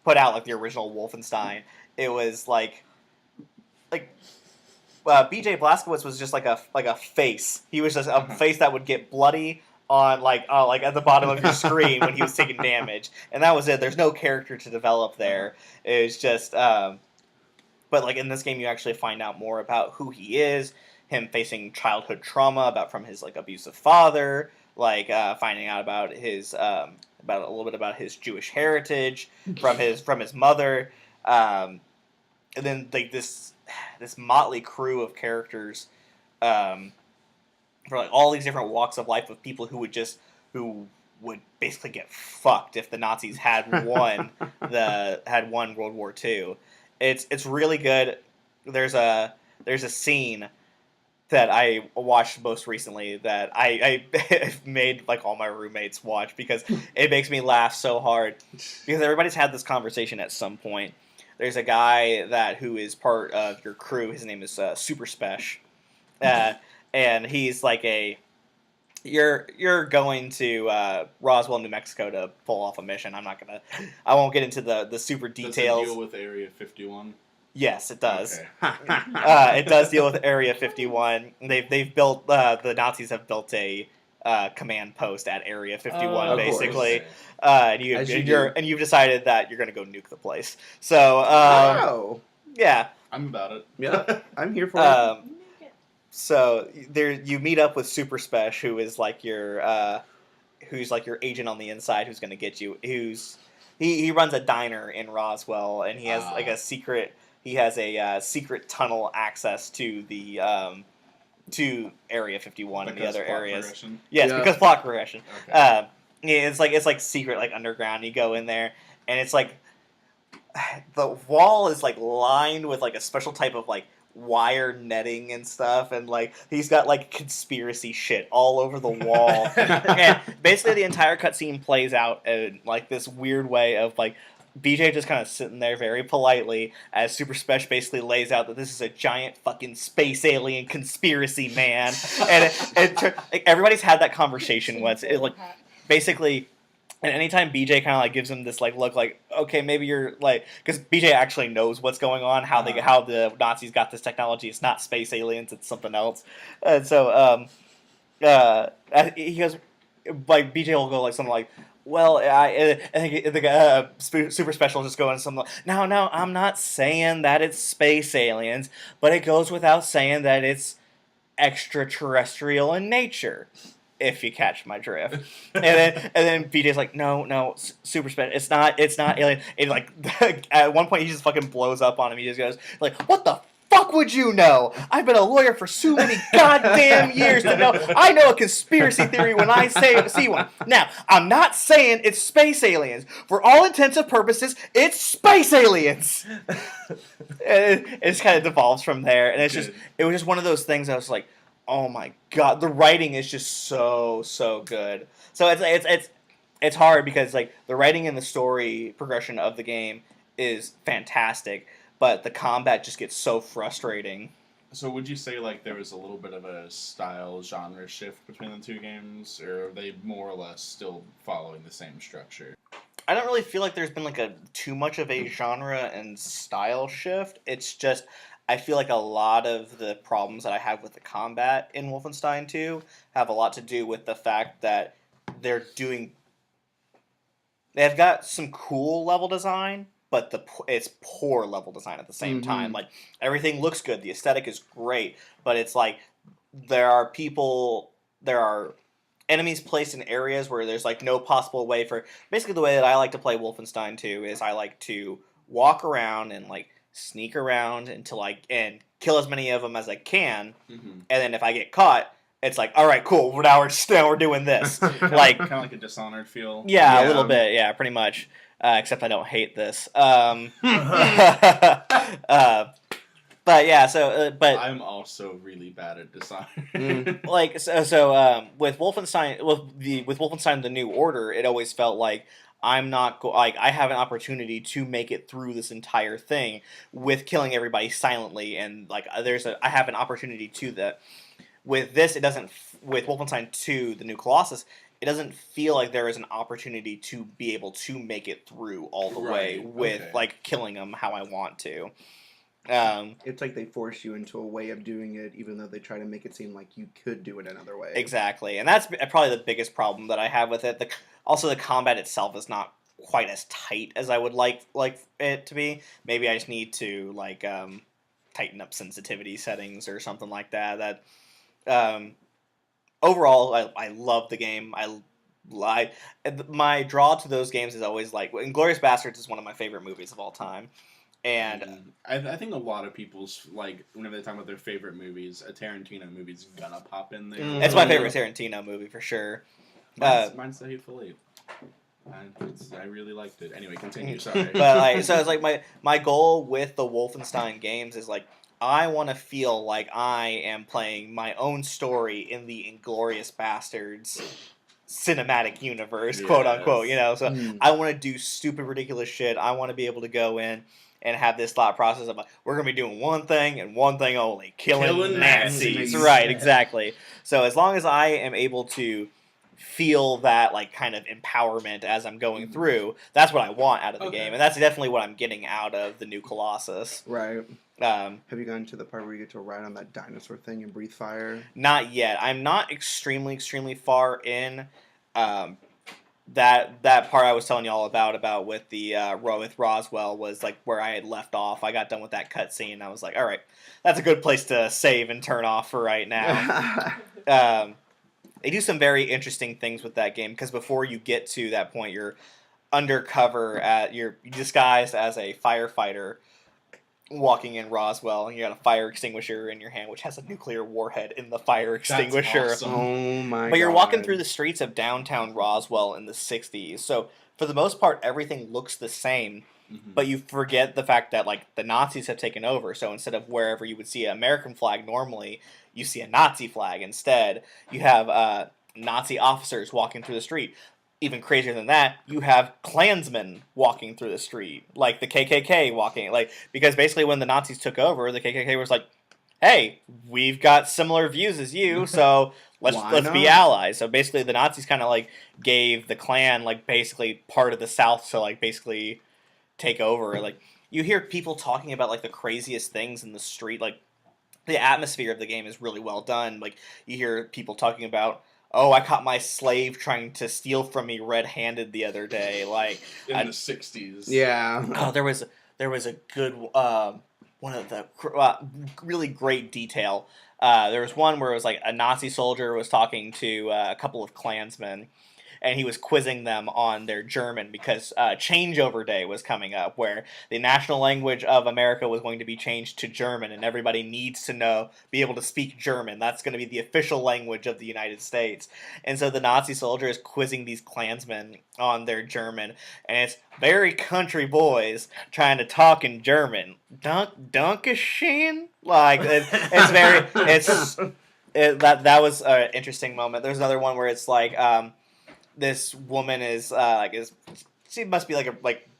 put out, like the original Wolfenstein. It was like BJ Blazkowicz was just like a face. He was just a face that would get bloody on like at the bottom of your screen when he was taking damage, and that was it. There's no character to develop there. It was just but like in this game you actually find out more about who he is, him facing childhood trauma from his like abusive father, like finding out about his about a little bit about his Jewish heritage from his mother, and then like this motley crew of characters for like all these different walks of life of people who would basically get fucked if the Nazis had won World War II. It's really good. There's a scene that I watched most recently that I made like all my roommates watch because it makes me laugh so hard, because everybody's had this conversation at some point. There's a guy who is part of your crew. His name is Super Spesh. And he's like you're going to Roswell, New Mexico to pull off a mission. I won't get into the super details. Does it deal with Area 51? Yes, it does. Okay. It does deal with Area 51. They've built the Nazis have built a command post at Area 51 basically. And you've decided that you're going to go nuke the place. So yeah, I'm about it. Yeah, I'm here for it. So there, you meet up with Super Spesh, who is like your agent on the inside, who's going to get you. He runs a diner in Roswell, and he has like a secret. He has a secret tunnel access to the to Area 51 and the other areas. Progression. Yes, Yeah. because plot progression. Okay. It's like secret, like underground. You go in there, and it's like the wall is like lined with like a special type of like wire netting and stuff, and like he's got like conspiracy shit all over the wall. And basically the entire cutscene plays out in like this weird way of like BJ just kind of sitting there very politely as Super Spesh basically lays out that this is a giant fucking space alien conspiracy, man. And like, everybody's had that conversation once. It like basically. And anytime BJ kind of like gives him this like look, like, okay, maybe you're like, because BJ actually knows what's going on, how the Nazis got this technology. It's not space aliens, it's something else. And so he goes, like BJ will go like something like, well, I think the Super Special just going something like, no, I'm not saying that it's space aliens, but it goes without saying that it's extraterrestrial in nature. If you catch my drift. And then BJ's like, no, Super Special. It's not alien. And like at one point he just fucking blows up on him. He just goes like, what the fuck fuck would you know? I've been a lawyer for so many goddamn years to know. I know a conspiracy theory when I see one. Now, I'm not saying it's space aliens. For all intents and purposes, it's space aliens. It just kind of devolves from there, and it was just one of those things. I was like, oh my god, the writing is just so good. So it's hard because like the writing and the story progression of the game is fantastic, but the combat just gets so frustrating. So would you say like there was a little bit of a style genre shift between the two games, or are they more or less still following the same structure? I don't really feel like there's been like too much of a genre and style shift. It's just I feel like a lot of the problems that I have with the combat in Wolfenstein 2 have a lot to do with the fact that they've got some cool level design, but it's poor level design at the same time. Like everything looks good, the aesthetic is great, but it's like there are enemies placed in areas where there's like no possible way for. Basically, the way that I like to play Wolfenstein 2 is I like to walk around and like sneak around until and kill as many of them as I can, and then if I get caught, it's like, all right, cool. Now we're doing this. Like kind of like a Dishonored feel. Yeah, a little bit. Yeah, pretty much. Except I don't hate this. But yeah, but I'm also really bad at Dishonored. like with Wolfenstein, with Wolfenstein: The New Order, it always felt like I'm not I have an opportunity to make it through this entire thing with killing everybody silently, and like I have an opportunity to that. With this, it doesn't. With Wolfenstein 2: The New Colossus, it doesn't feel like there is an opportunity to be able to make it through all the way with like killing them how I want to. It's like they force you into a way of doing it, even though they try to make it seem like you could do it another way. Exactly, and that's probably the biggest problem that I have with it. Also, the combat itself is not quite as tight as I would like it to be. Maybe I just need to tighten up sensitivity settings or something like that. Overall, I love the game. My draw to those games is always like Inglourious Basterds is one of my favorite movies of all time. And I think a lot of people's, like, whenever they talk about their favorite movies, a Tarantino movie's gonna pop in there. It's my favorite Tarantino movie for sure. Mine's The Hateful Eight. I really liked it. Anyway, continue. Sorry. But so it's like my goal with the Wolfenstein games is like I want to feel like I am playing my own story in the Inglourious Basterds cinematic universe, quote unquote. So I want to do stupid, ridiculous shit. I want to be able to go in and have this thought process of like, we're going to be doing one thing and one thing only, killing Nazis. Right, exactly. So as long as I am able to feel that like kind of empowerment as I'm going through, that's what I want out of the game, and that's definitely what I'm getting out of the new Colossus. Right. Have you gotten to the part where you get to ride on that dinosaur thing and breathe fire? Not yet. I'm not extremely far in. That part I was telling you all about with the with Roswell was like where I had left off. I got done with that cutscene, and I was like, all right, that's a good place to save and turn off for right now. They do some very interesting things with that game because before you get to that point, you're undercover you're disguised as a firefighter walking in Roswell, and you got a fire extinguisher in your hand, which has a nuclear warhead in the fire extinguisher. That's awesome. Oh my god. But you're walking through the streets of downtown Roswell in the 60s, so for the most part, everything looks the same, but you forget the fact that like the Nazis have taken over, so instead of wherever you would see an American flag normally, you see a Nazi flag instead. You have Nazi officers walking through the street. Even crazier than that, you have Klansmen walking through the street, like the KKK walking, because basically when the Nazis took over, the KKK was like, "Hey, we've got similar views as you, so let's be allies." So basically, the Nazis kind of like gave the Klan like basically part of the South to like basically take over. Like you hear people talking about like the craziest things in the street, like the atmosphere of the game is really well done. Like you hear people talking about, oh, I caught my slave trying to steal from me red-handed the other day. Like in the 60s. Yeah. Oh, there was a good one of the really great detail. There was one where it was like a Nazi soldier was talking to a couple of Klansmen, and he was quizzing them on their German because changeover day was coming up, where the national language of America was going to be changed to German, and everybody needs to be able to speak German. That's going to be the official language of the United States. And so the Nazi soldier is quizzing these Klansmen on their German, and it's very country boys trying to talk in German. Dankeschön? Like, that was an interesting moment. There's another one where it's like, this woman is she must be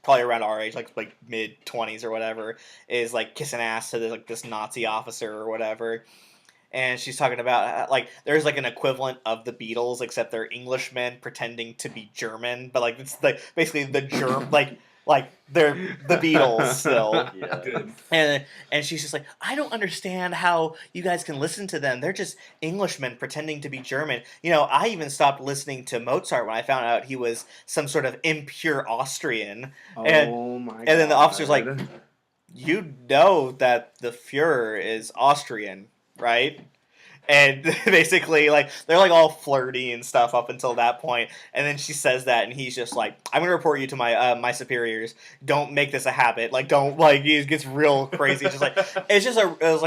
probably around our age, like mid 20s or whatever, is like kissing ass to this Nazi officer or whatever, and she's talking about there's like an equivalent of the Beatles, except they're Englishmen pretending to be German, but it's basically the germ like they're the Beatles still. Yeah. Good. And she's just like, I don't understand how you guys can listen to them. They're just Englishmen pretending to be German. I even stopped listening to Mozart when I found out he was some sort of impure Austrian. Oh my god. And then the officer's like, you know that the Fuhrer is Austrian, right? And basically, they're all flirty and stuff up until that point, and then she says that, and he's just like, "I'm gonna report you to my superiors. Don't make this a habit. Don't." He gets real crazy. It was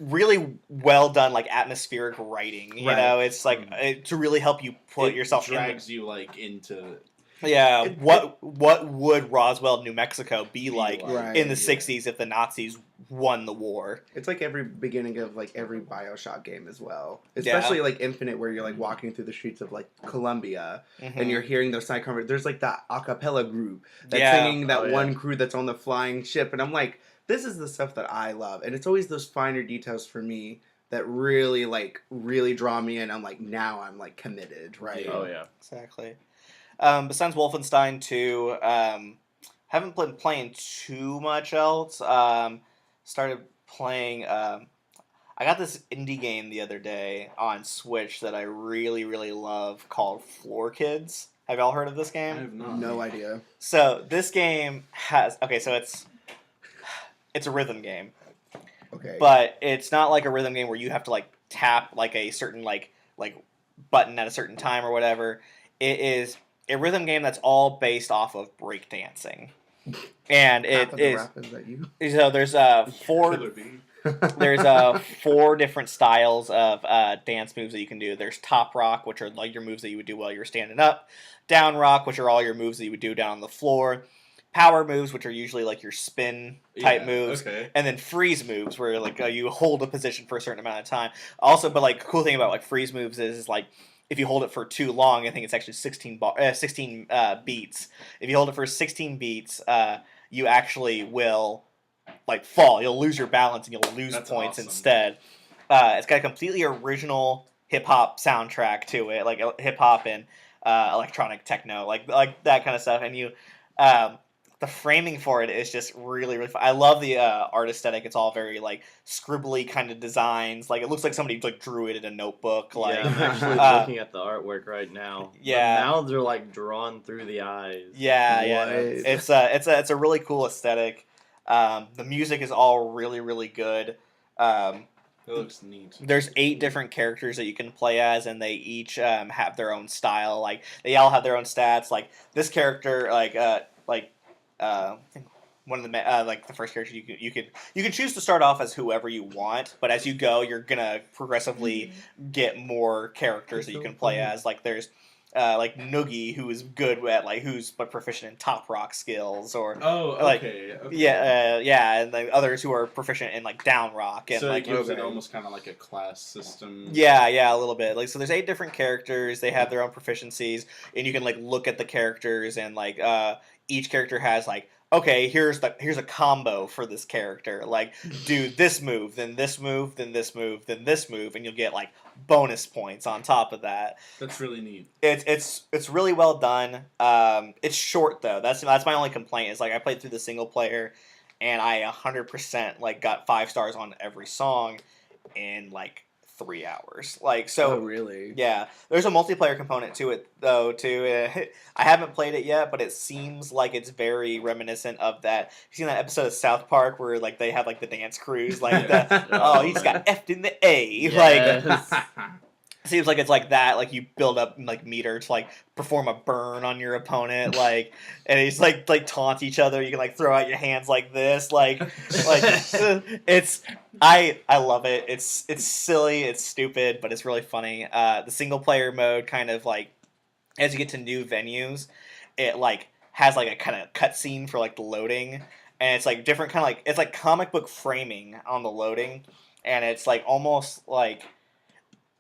really well done, atmospheric writing. You know, it's to really help you put yourself drags you into. Yeah, what would Roswell, New Mexico be like in the 60s if the Nazis won the war? It's like every beginning of every BioShock game as well. Especially Infinite, where you're walking through the streets of Columbia and you're hearing those side conversations. There's that a cappella group that's singing that one crew that's on the flying ship, and I'm like, this is the stuff that I love. And it's always those finer details for me that really really draw me in. I'm like, now I'm committed, right? Oh yeah. Exactly. Besides Wolfenstein 2, haven't been playing too much else. Started playing. I got this indie game the other day on Switch that I really, really love called Floor Kids. Have y'all heard of this I game? have not. No idea. So this game has so it's a rhythm game, Okay. but it's not like a rhythm game where you have to tap a certain button at a certain time or whatever. It is a rhythm game that's all based off of breakdancing. And it is. Is that you? So there's four. Killer Bee. There's 4 different styles of dance moves that you can do. There's top rock, which are your moves that you would do while you're standing up. Down rock, which are all your moves that you would do down on the floor. Power moves, which are usually your spin type moves. Okay. And then freeze moves, where you hold a position for a certain amount of time. Also, but cool thing about freeze moves is if you hold it for too long, I think it's actually 16 beats. If you hold it for 16 beats, you actually will fall. You'll lose your balance and you'll lose That's points awesome. instead. It's got a completely original hip hop soundtrack to it, hip hop and electronic techno, that kind of stuff. And the framing for it is just really, really fun. I love the art aesthetic. It's all very scribbly kind of designs. It looks like somebody drew it in a notebook. Yeah, I'm actually looking at the artwork right now. Yeah. But now they're drawn through the eyes. Yeah. What? It's a really cool aesthetic. The music is all really, really good. That looks neat. There's 8 different characters that you can play as, and they each have their own style. They all have their own stats. This character, I think one of the the first character you can choose to start off as whoever you want, but as you go, you're gonna progressively get more characters that you can play as. There's Noogie, who is good at who's proficient in top rock skills, or okay. yeah, and others who are proficient in down rock, and so it gives it almost kind of a class system. Yeah, a little bit. So there's 8 different characters. They have their own proficiencies, and you can look at the characters, and each character has okay, here's a combo for this character. Do this move, then this move, then this move, then this move, and you'll get bonus points on top of that. That's really neat. It's really well done. It's short though. That's my only complaint. Is I played through the single player, and I 100% got 5 stars on every song in 3 hours. Oh, really? Yeah, there's a multiplayer component to it though too. I haven't played it yet, but it seems like it's very reminiscent of that. You seen that episode of South Park where they have the dance crews that? Oh, he just got effed in the A. Yes. seems like it's like that. Like you build up like meter to like perform a burn on your opponent, like, and he's like taunt each other. You can like throw out your hands like this, like it's. I love it. It's silly, it's stupid, but it's really funny. The single player mode kind of like as you get to new venues, it like has like a kind of cutscene for like the loading, and it's like different kind of like it's like comic book framing on the loading, and it's like almost like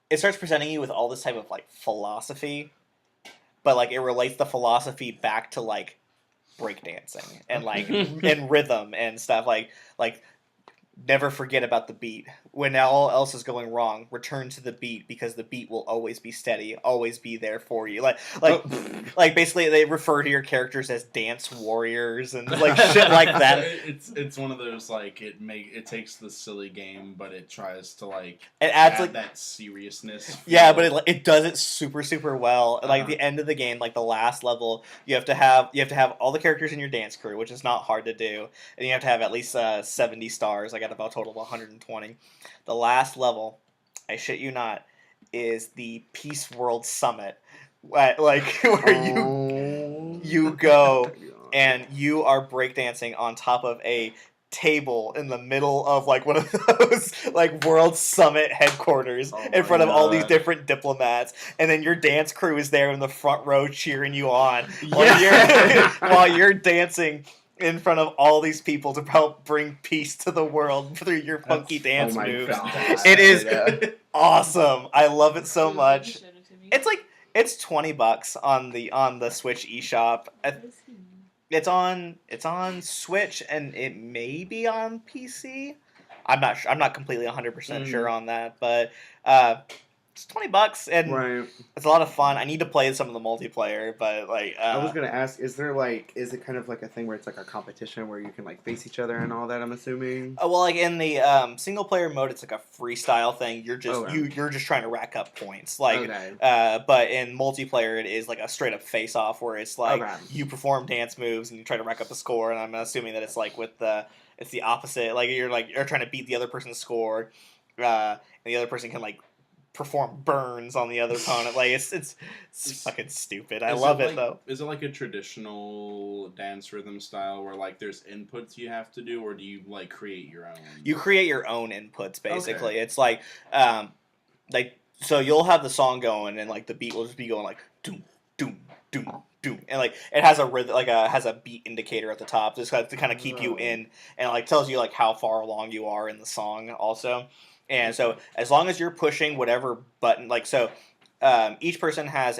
it starts presenting you with all this type of like philosophy, but like it relates the philosophy back to like breakdancing and like and rhythm and stuff like never forget about the beat. When all else is going wrong, return to the beat because the beat will always be steady, always be there for you. Like basically they refer to your characters as dance warriors and like shit like that. It's one of those like it takes the silly game, but it tries to like it adds add like that seriousness. Yeah, but it does it super well. Like Uh-huh. the end of the game, like the last level, you have to have all the characters in your dance crew, which is not hard to do, and you have to have at least 70 stars. I got about a total of 120. The last level, I shit you not, is the Peace World Summit, like where you go and you are breakdancing on top of a table in the middle of like one of those like World Summit headquarters in front of all these different diplomats, and then your dance crew is there in the front row cheering you on while you're dancing in front of all these people to help bring peace to the world through your funky dance moves. It is awesome. I love it so much. It's $20 on the Switch eShop. It's on Switch and it may be on PC. I'm not sure. I'm not completely 100% sure on that, but it's $20 and it's a lot of fun. I need to play some of the multiplayer, but like I was gonna ask, is it kind of like a thing where it's like a competition where you can like face each other and all that? I'm assuming. Well, like in the single player mode, it's like a freestyle thing. You're just you're just trying to rack up points. Like, but in multiplayer, it is like a straight up face off where it's like you perform dance moves and you try to rack up a score. And I'm assuming that it's like it's the opposite. Like you're trying to beat the other person's score, and the other person can like perform burns on the other opponent. Like it's fucking stupid. I love it though. Is it like a traditional dance rhythm style where like there's inputs you have to do, or do you like create your own? You create your own inputs basically. Okay. It's like so you'll have the song going and like the beat will just be going like doom doom doom doom, and like it has a rhythm, like has a beat indicator at the top just to kind of keep you in, and like tells you like how far along you are in the song also. And so as long as you're pushing whatever button, like so, each person has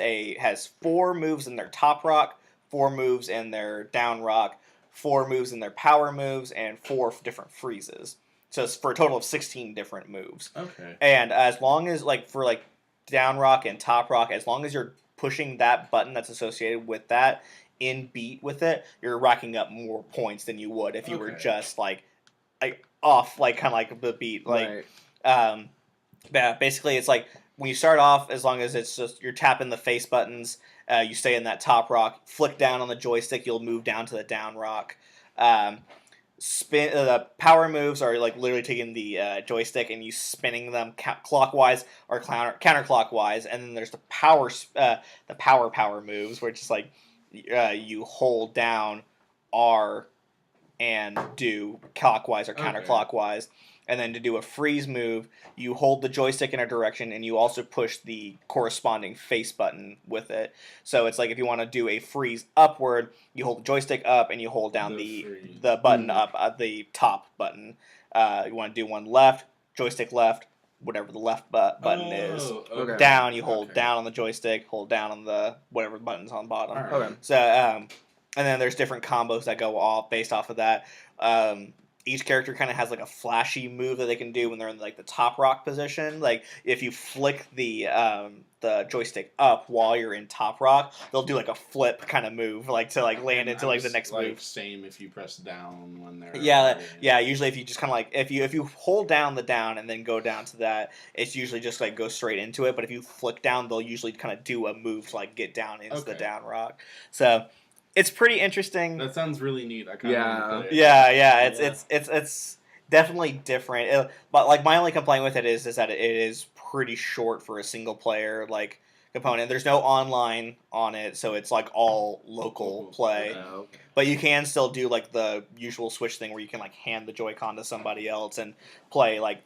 4 moves in their top rock, 4 moves in their down rock, 4 moves in their power moves, and 4 different freezes. So it's for a total of 16 different moves. Okay. And as long as like for like down rock and top rock, as long as you're pushing that button that's associated with that in beat with it, you're racking up more points than you would if you were just like off like kind of like the beat like. Yeah, basically it's like when you start off, as long as it's just you're tapping the face buttons, you stay in that top rock. Flick down on the joystick, you'll move down to the down rock. Spin the power moves are like literally taking the joystick and you spinning them clockwise or counterclockwise, and then there's the power moves where it's just like you hold down R and do clockwise or counterclockwise. And then to do a freeze move, you hold the joystick in a direction and you also push the corresponding face button with it. So it's like if you want to do a freeze upward, you hold the joystick up and you hold down the button up, the top button. You want to do one left, joystick left, whatever the left button is. Okay. Down, you hold down on the joystick, hold down on the whatever button's on the bottom. Right. So, and then there's different combos that go off based off of that. Each character kind of has like a flashy move that they can do when they're in like the top rock position. Like if you flick the joystick up while you're in top rock, they'll do like a flip kind of move, like to like land into like the next move. Same if you press down when they're yeah. Usually if you just kind of like if you hold down the down and then go down to that, it's usually just like go straight into it. But if you flick down, they'll usually kind of do a move to like get down into the down rock. So. It's pretty interesting. That sounds really neat. I kind of want to play it. Yeah. It's definitely different. But like my only complaint with it is that it is pretty short for a single player like component. There's no online on it, so it's like all local play. Okay. But you can still do like the usual Switch thing where you can like hand the Joy-Con to somebody else and play like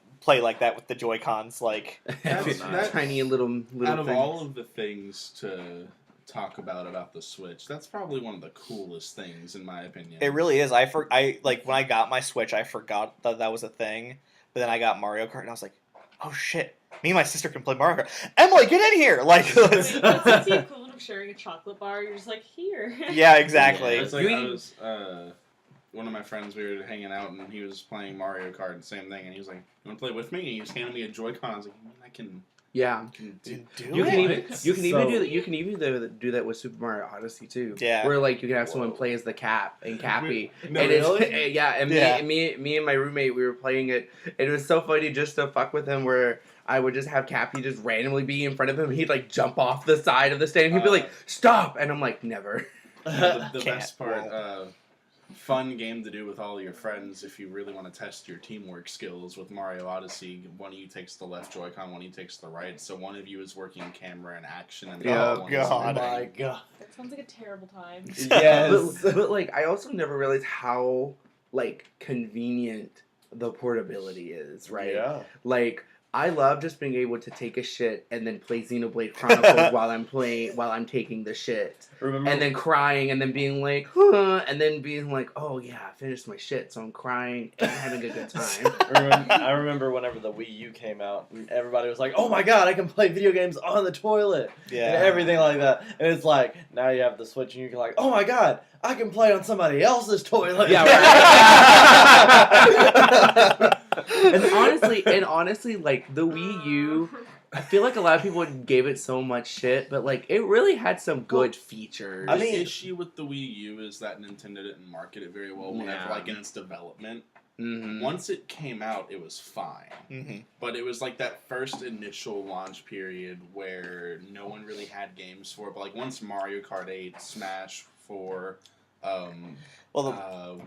that with the Joy-Cons. Like, That's- tiny little Out of things. all of the things to talk about the Switch, that's probably one of the coolest things in my opinion. it really is. I like when I got my Switch, I forgot that was a thing. But then I got Mario Kart, and I was like, oh shit, me and my sister can play Mario Kart. Emily, get in here! Like, let's... That's the equivalent of sharing a chocolate bar. You're just like, here. Yeah, exactly. It's like I was one of my friends. We were hanging out, and he was playing Mario Kart, and same thing. And he was like, "You want to play with me?" And he just handed me a Joy-Con. I was like, "I can Yeah. do." You can even What? you can even So- do that. You can even do that with Super Mario Odyssey too. Yeah. Where like you can have someone Whoa. play as the Cap and Cappy. No, and really? it's yeah, and Yeah. me and my roommate, we were playing it. And it was so funny just to fuck with him where I would just have Cappy just randomly be in front of him. He'd like jump off the side of the stand. He'd be like, "Stop!" And I'm like, "Never." The Can't. best part, fun game to do with all your friends if you really want to test your teamwork skills with Mario Odyssey. One of you takes the left Joy-Con, one of you takes the right. So one of you is working camera and action, and the Yeah. other Oh, one is God. Oh moving. my god. That sounds like a terrible time. Yes. but like I also never realized how like convenient the portability is, right? Yeah. Like I love just being able to take a shit and then play Xenoblade Chronicles while I'm taking the shit. Remember? And then crying and then being like, huh, and then being like, oh yeah, I finished my shit, so I'm crying and having a good time. I remember whenever the Wii U came out, everybody was like, "Oh my god, I can play video games on the toilet," Yeah. and everything like that. And it's like now you have the Switch, and you're like, "Oh my god, I can play on somebody else's toilet." Yeah, right. and honestly, like the Wii U, I feel like a lot of people gave it so much shit, but like it really had some good features. I The mean- issue with the Wii U is that Nintendo didn't market it very well whenever, Yeah. like in its development. Mhm. Once it came out, it was fine. hmm But it was like that first initial launch period where no one really had games for it. But like once Mario Kart 8, Smash 4, Well, the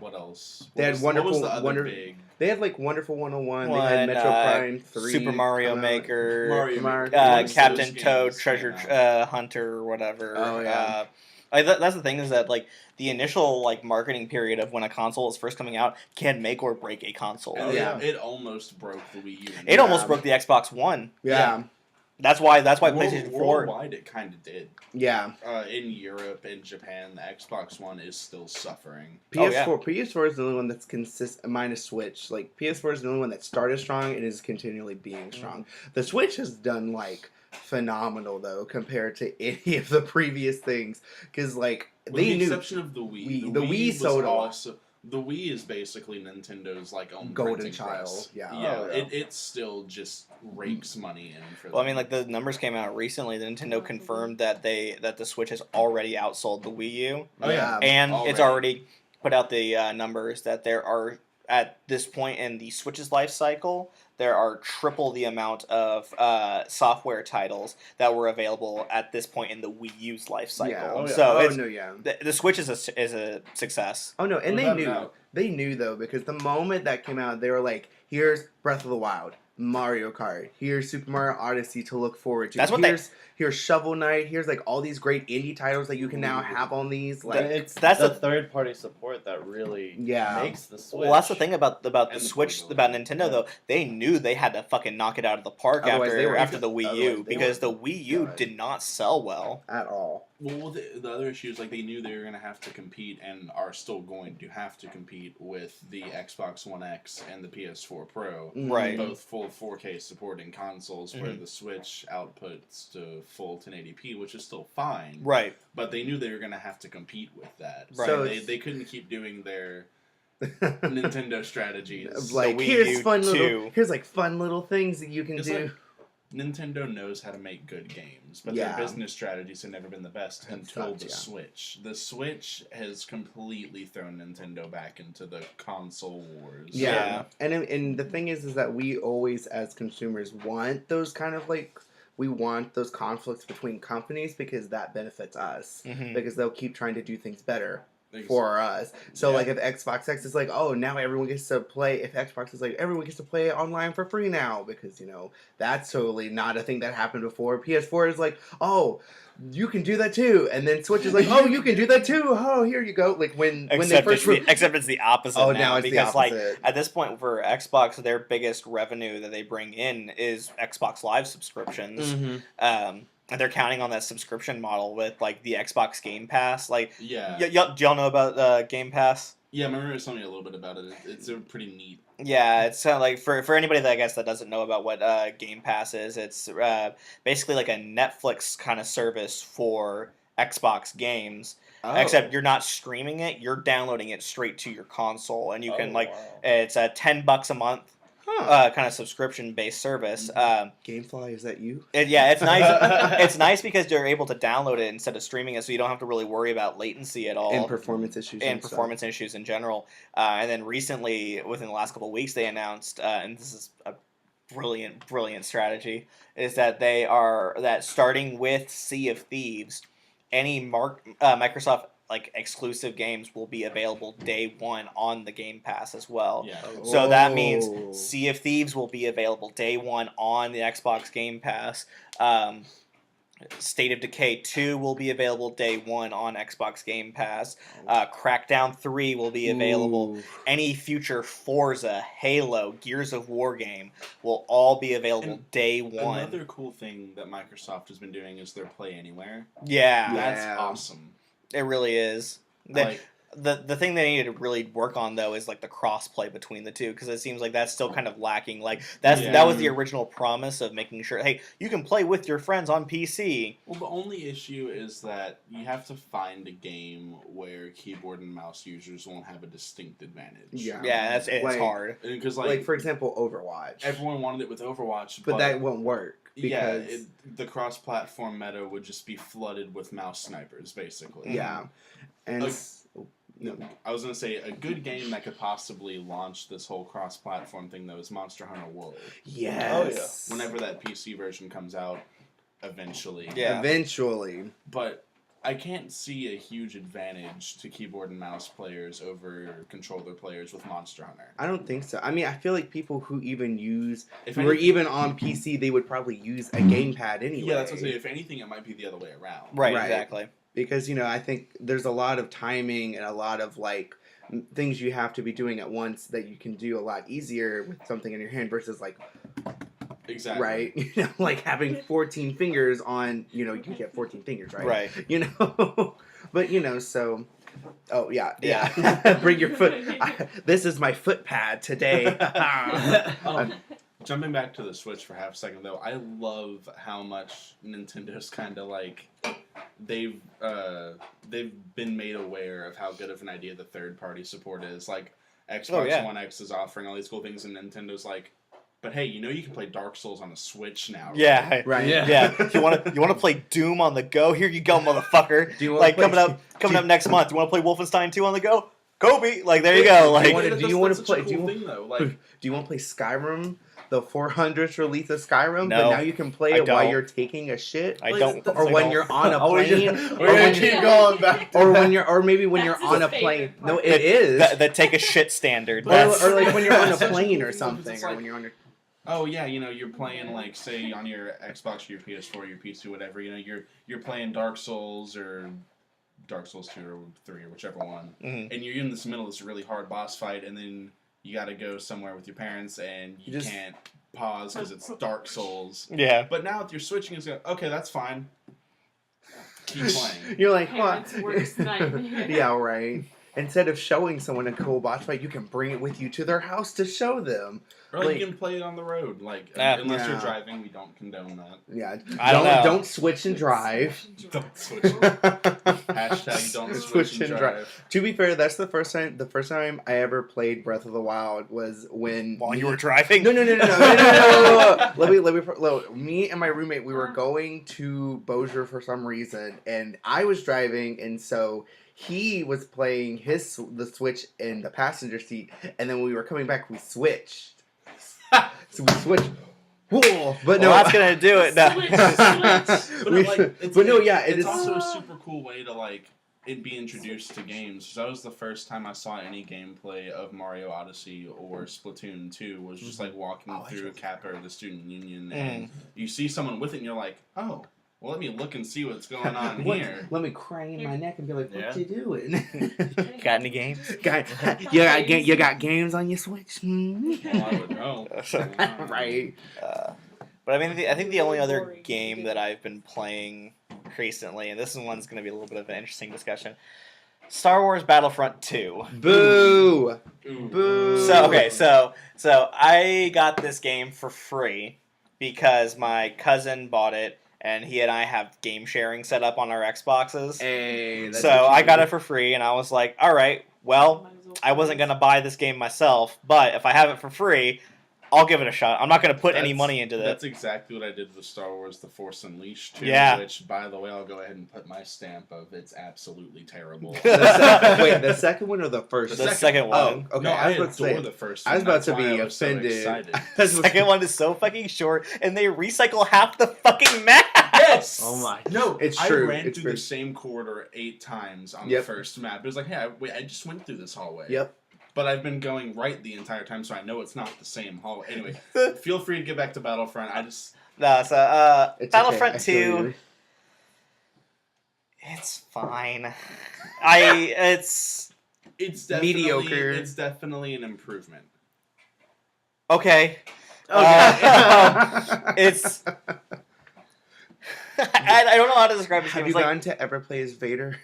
what else? They had what was Wonderful- the other Wonder- big They had like Wonderful 101. They One, had Metro Prime 3. Super Mario come out. Maker, Mario Once Captain those Toad, games Treasure came out. Hunter, or whatever. Oh, yeah. That's the thing is that like the initial like marketing period of when a console is first coming out can make or break a console. And yeah. it almost broke the Wii U. It almost broke the Xbox One. Yeah. That's why PlayStation 4. Worldwide, it kind of did. Yeah. In Europe and Japan, the Xbox One is still suffering. Oh, yeah. PS4 is the only one that's minus Switch. Like PS4 is the only one that started strong and is continually being strong. The Switch has done like phenomenal though compared to any of the previous things because like With they the knew exception of the Wii. The Wii was sold a lot. also. The Wii is basically Nintendo's like own Golden printing child, press. yeah. Yeah, Oh, yeah. it still just rakes money in for. Well, I them. mean, like the numbers came out recently. The Nintendo confirmed that the Switch has already outsold the Wii U, Oh yeah. and it's already put out the numbers that there are at this point in the Switch's life cycle, there are triple the amount of software titles that were available at this point in the Wii U's life cycle. Yeah. Oh, yeah. So oh it's, no, yeah. the Switch is a success. Oh no, and Without they knew. doubt. They knew though because the moment that came out, they were like, "Here's Breath of the Wild, Mario Kart. Here's Super Mario Odyssey to look forward to. That's what here's Shovel Knight. Here's like all these great indie titles that you can now have on these. Like, it's that's the the- third-party support that really Yeah. makes the Switch. Well, that's the thing about the And the Switch, portability. about Nintendo though. They knew they had to fucking knock it out of the park Otherwise they were- after the Wii otherwise U they because were the Wii U done. did not sell well. at all. Well, the other issue is like they knew they were going to have to compete and are still going to have to compete with the Xbox One X and the PS4 Pro. Right. Both full 4K supporting consoles where Mhm. the Switch outputs to full 1080p, which is still fine. Right. But they knew they were going to have to compete with that. Right. So So they, it's- they couldn't keep doing their Nintendo strategies. Like Wii here's U fun little too. here's like fun little things that you can It's do. like- Nintendo knows how to make good games, but Yeah. their business strategies have never been the best It until sucks, the yeah. Switch. The Switch has completely thrown Nintendo back into the console wars. Yeah. And the thing is that we always as consumers want those kind of like we want those conflicts between companies because that benefits us Mhm. because they'll keep trying to do things better. for us. So Yeah. like if Xbox X is like, oh, now everyone gets to play. If Xbox is like, everyone gets to play it online for free now, because that's totally not a thing that happened before. PS4 is like, oh, you can do that too, and then Switch is like, oh, you can do that too. Oh, here you go. Like when they Except first except it's the opposite oh, now, now it's because the opposite. at this point for Xbox, their biggest revenue that they bring in is Xbox Live subscriptions. Mhm. And they're counting on that subscription model with like the Xbox Game Pass. Like, Yeah. do y'all know about Game Pass? Yeah, I remember you telling me a little bit about it. It's a pretty neat. Yeah, it's like for anybody that I guess that doesn't know about what Game Pass is, it's basically like a Netflix kind of service for Xbox games. Oh. Except you're not streaming it; you're downloading it straight to your console, and you can it's $10 a month. Huh. Kind of subscription-based service. Gamefly, is that you? Yeah, it's nice. It's nice because you're able to download it instead of streaming it, so you don't have to really worry about latency at all And performance issues. and performance issues in general. And then recently, within the last couple of weeks, they announced, and this is a brilliant strategy, is that that starting with Sea of Thieves, any Microsoft like exclusive games will be available day one on the Game Pass as well. Yeah. So that Oh. means Sea of Thieves will be available day one on the Xbox Game Pass. State of Decay 2 will be available day one on Xbox Game Pass. Crackdown 3 will be available. Ooh. Any future Forza, Halo, Gears of War game will all be available And day one. Another cool thing that Microsoft has been doing is their Play Anywhere. Yeah, That's Yeah. awesome. it really is. The thing they need to really work on though is like the cross-play between the two, because it seems like that's still kind of lacking. Like that was the original promise of making sure, hey, you can play with your friends on PC. Well, the only issue is that you have to find a game where keyboard and mouse users won't have a distinct advantage. Yeah. Yeah, it's Like- hard. Because Like for example, Overwatch. everyone wanted it with Overwatch, but that won't work because the cross-platform meta would just be flooded with mouse snipers, basically. yeah, and Like- no. I was gonna say a good game that could possibly launch this whole cross-platform thing though is Monster Hunter World. Yes. Whenever that PC version comes out, eventually. Yeah. Eventually. But I can't see a huge advantage to keyboard and mouse players over controller players with Monster Hunter. I don't think so. I mean, I feel like people who even If who are anything- even on PC, they would probably use a gamepad anyway. Yeah, that's what I'm saying. If anything, it might be the other way around. Right, Right. exactly. Because I think there's a lot of timing and a lot of like things you have to be doing at once that you can do a lot easier with something in your hand versus like Exactly. right, like having 14 fingers on. You can get 14 fingers, right? Right. But so. Oh yeah. Bring your foot. This is my foot pad today. Jumping back to the Switch for half a second though, I love how much Nintendo's kind of like they've been made aware of how good of an idea the third party support is. Like Xbox One X is offering all these cool things, and Nintendo's like, but hey, you can play Dark Souls on a Switch now. Right? Yeah. Right. Yeah. You want to play Doom on the go? Here you go, motherfucker. Do you Like wanna coming up next month. You want to play Wolfenstein 2 on the go? Kobe. Like there you go. Like do you wanna that's play- such a cool thing though? Like, Do you want to play Skyrim? The 400th release of Skyrim, No, but now you can play I it while don't. you're taking a shit, I Like, don't. that's- or I when don't. you're on a We're plane, gonna or when keep you're, going back to or that. when you're, or maybe when That's you're his on a favorite plane. part. No, it is. that take a shit standard. Or, That's or like when you're on a Such a plane cool or thing, something, it's or like- when you're on your. oh yeah, you're playing like say on your Xbox, your PS4, your PC, whatever. You're playing Dark Souls or Dark Souls 2 or 3 or whichever one, Mhm. and you're in this middle of this really hard boss fight, and then you got to go somewhere with your parents, and you just- can't pause because it's Dark Souls. Yeah. But now with your switching, it's like, okay, that's fine. Keep playing. You're like, Parents' what? worst nightmare. Yeah, right. Instead of showing someone a cool boss fight, you can bring it with you to their house to show them. Or like, Like- you can play it on the road. Like Yeah. unless you're Yeah. driving, we don't condone that. Yeah, I don't know. don't switch and drive. Don't switch. Hashtag Hashtag don't switch and drive. To be fair, that's the first time. The first time I ever played Breath of the Wild was when While you were driving. No. Me and my roommate, we were going to Bossier for some reason, and I was driving, and so he was playing the Switch in the passenger seat, and then when we were coming back, we switched. So we switched. Whoa, but no, Well, that's gonna do it. No. Switch. But, We- like, but no, yeah, it's it is. also a super cool way to like be introduced to games. So that was the first time I saw any gameplay of Mario Odyssey or Splatoon 2. Was just like walking through Kappa or the Student Union, and you see someone with it, and you're like, oh. Well, let me look and see what's going on here. Let me crane my neck and be like, "What Yeah. you doing? Got any games? you got games on your Switch? Well, I would know. Right. But I mean, I think the only other game that I've been playing recently, and this one's going to be a little bit of an interesting discussion, Star Wars Battlefront 2. Boo! Ooh. Boo! So I got this game for free because my cousin bought it, and he and I have game sharing set up on our Xboxes. Hey, that's So what you I got do. it for free, and I was like, all right, well, I wasn't going to buy this game myself, but if I have it for free, I'll give it a shot. I'm not going to put any money into this. That's exactly what I did with Star Wars The Force Unleashed 2, Yeah. which, by the way, I'll go ahead and put my stamp of it's absolutely terrible. Wait, the second one or the first? The second one. Oh, okay. No, I I was about to adore say. the first I was one. about to That's why be I was so offended. excited. The second one is so fucking short, and they recycle half the fucking map. Yes! Oh my. No, It's I true, ran it's through true. the same corridor 8 times on Yep. the first map. It was like, hey, I just went through this hallway. Yep. But I've been going right the entire time, so I know it's not the same hallway. Anyway, feel free to get back to Battlefront. I just... No, so It's Battlefront okay. I feel 2, you. it's fine. It's It's definitely, Mediocre. It's definitely an improvement. okay. Okay. It's I don't know how to describe this game. Have It's you like, gone to ever play as Vader?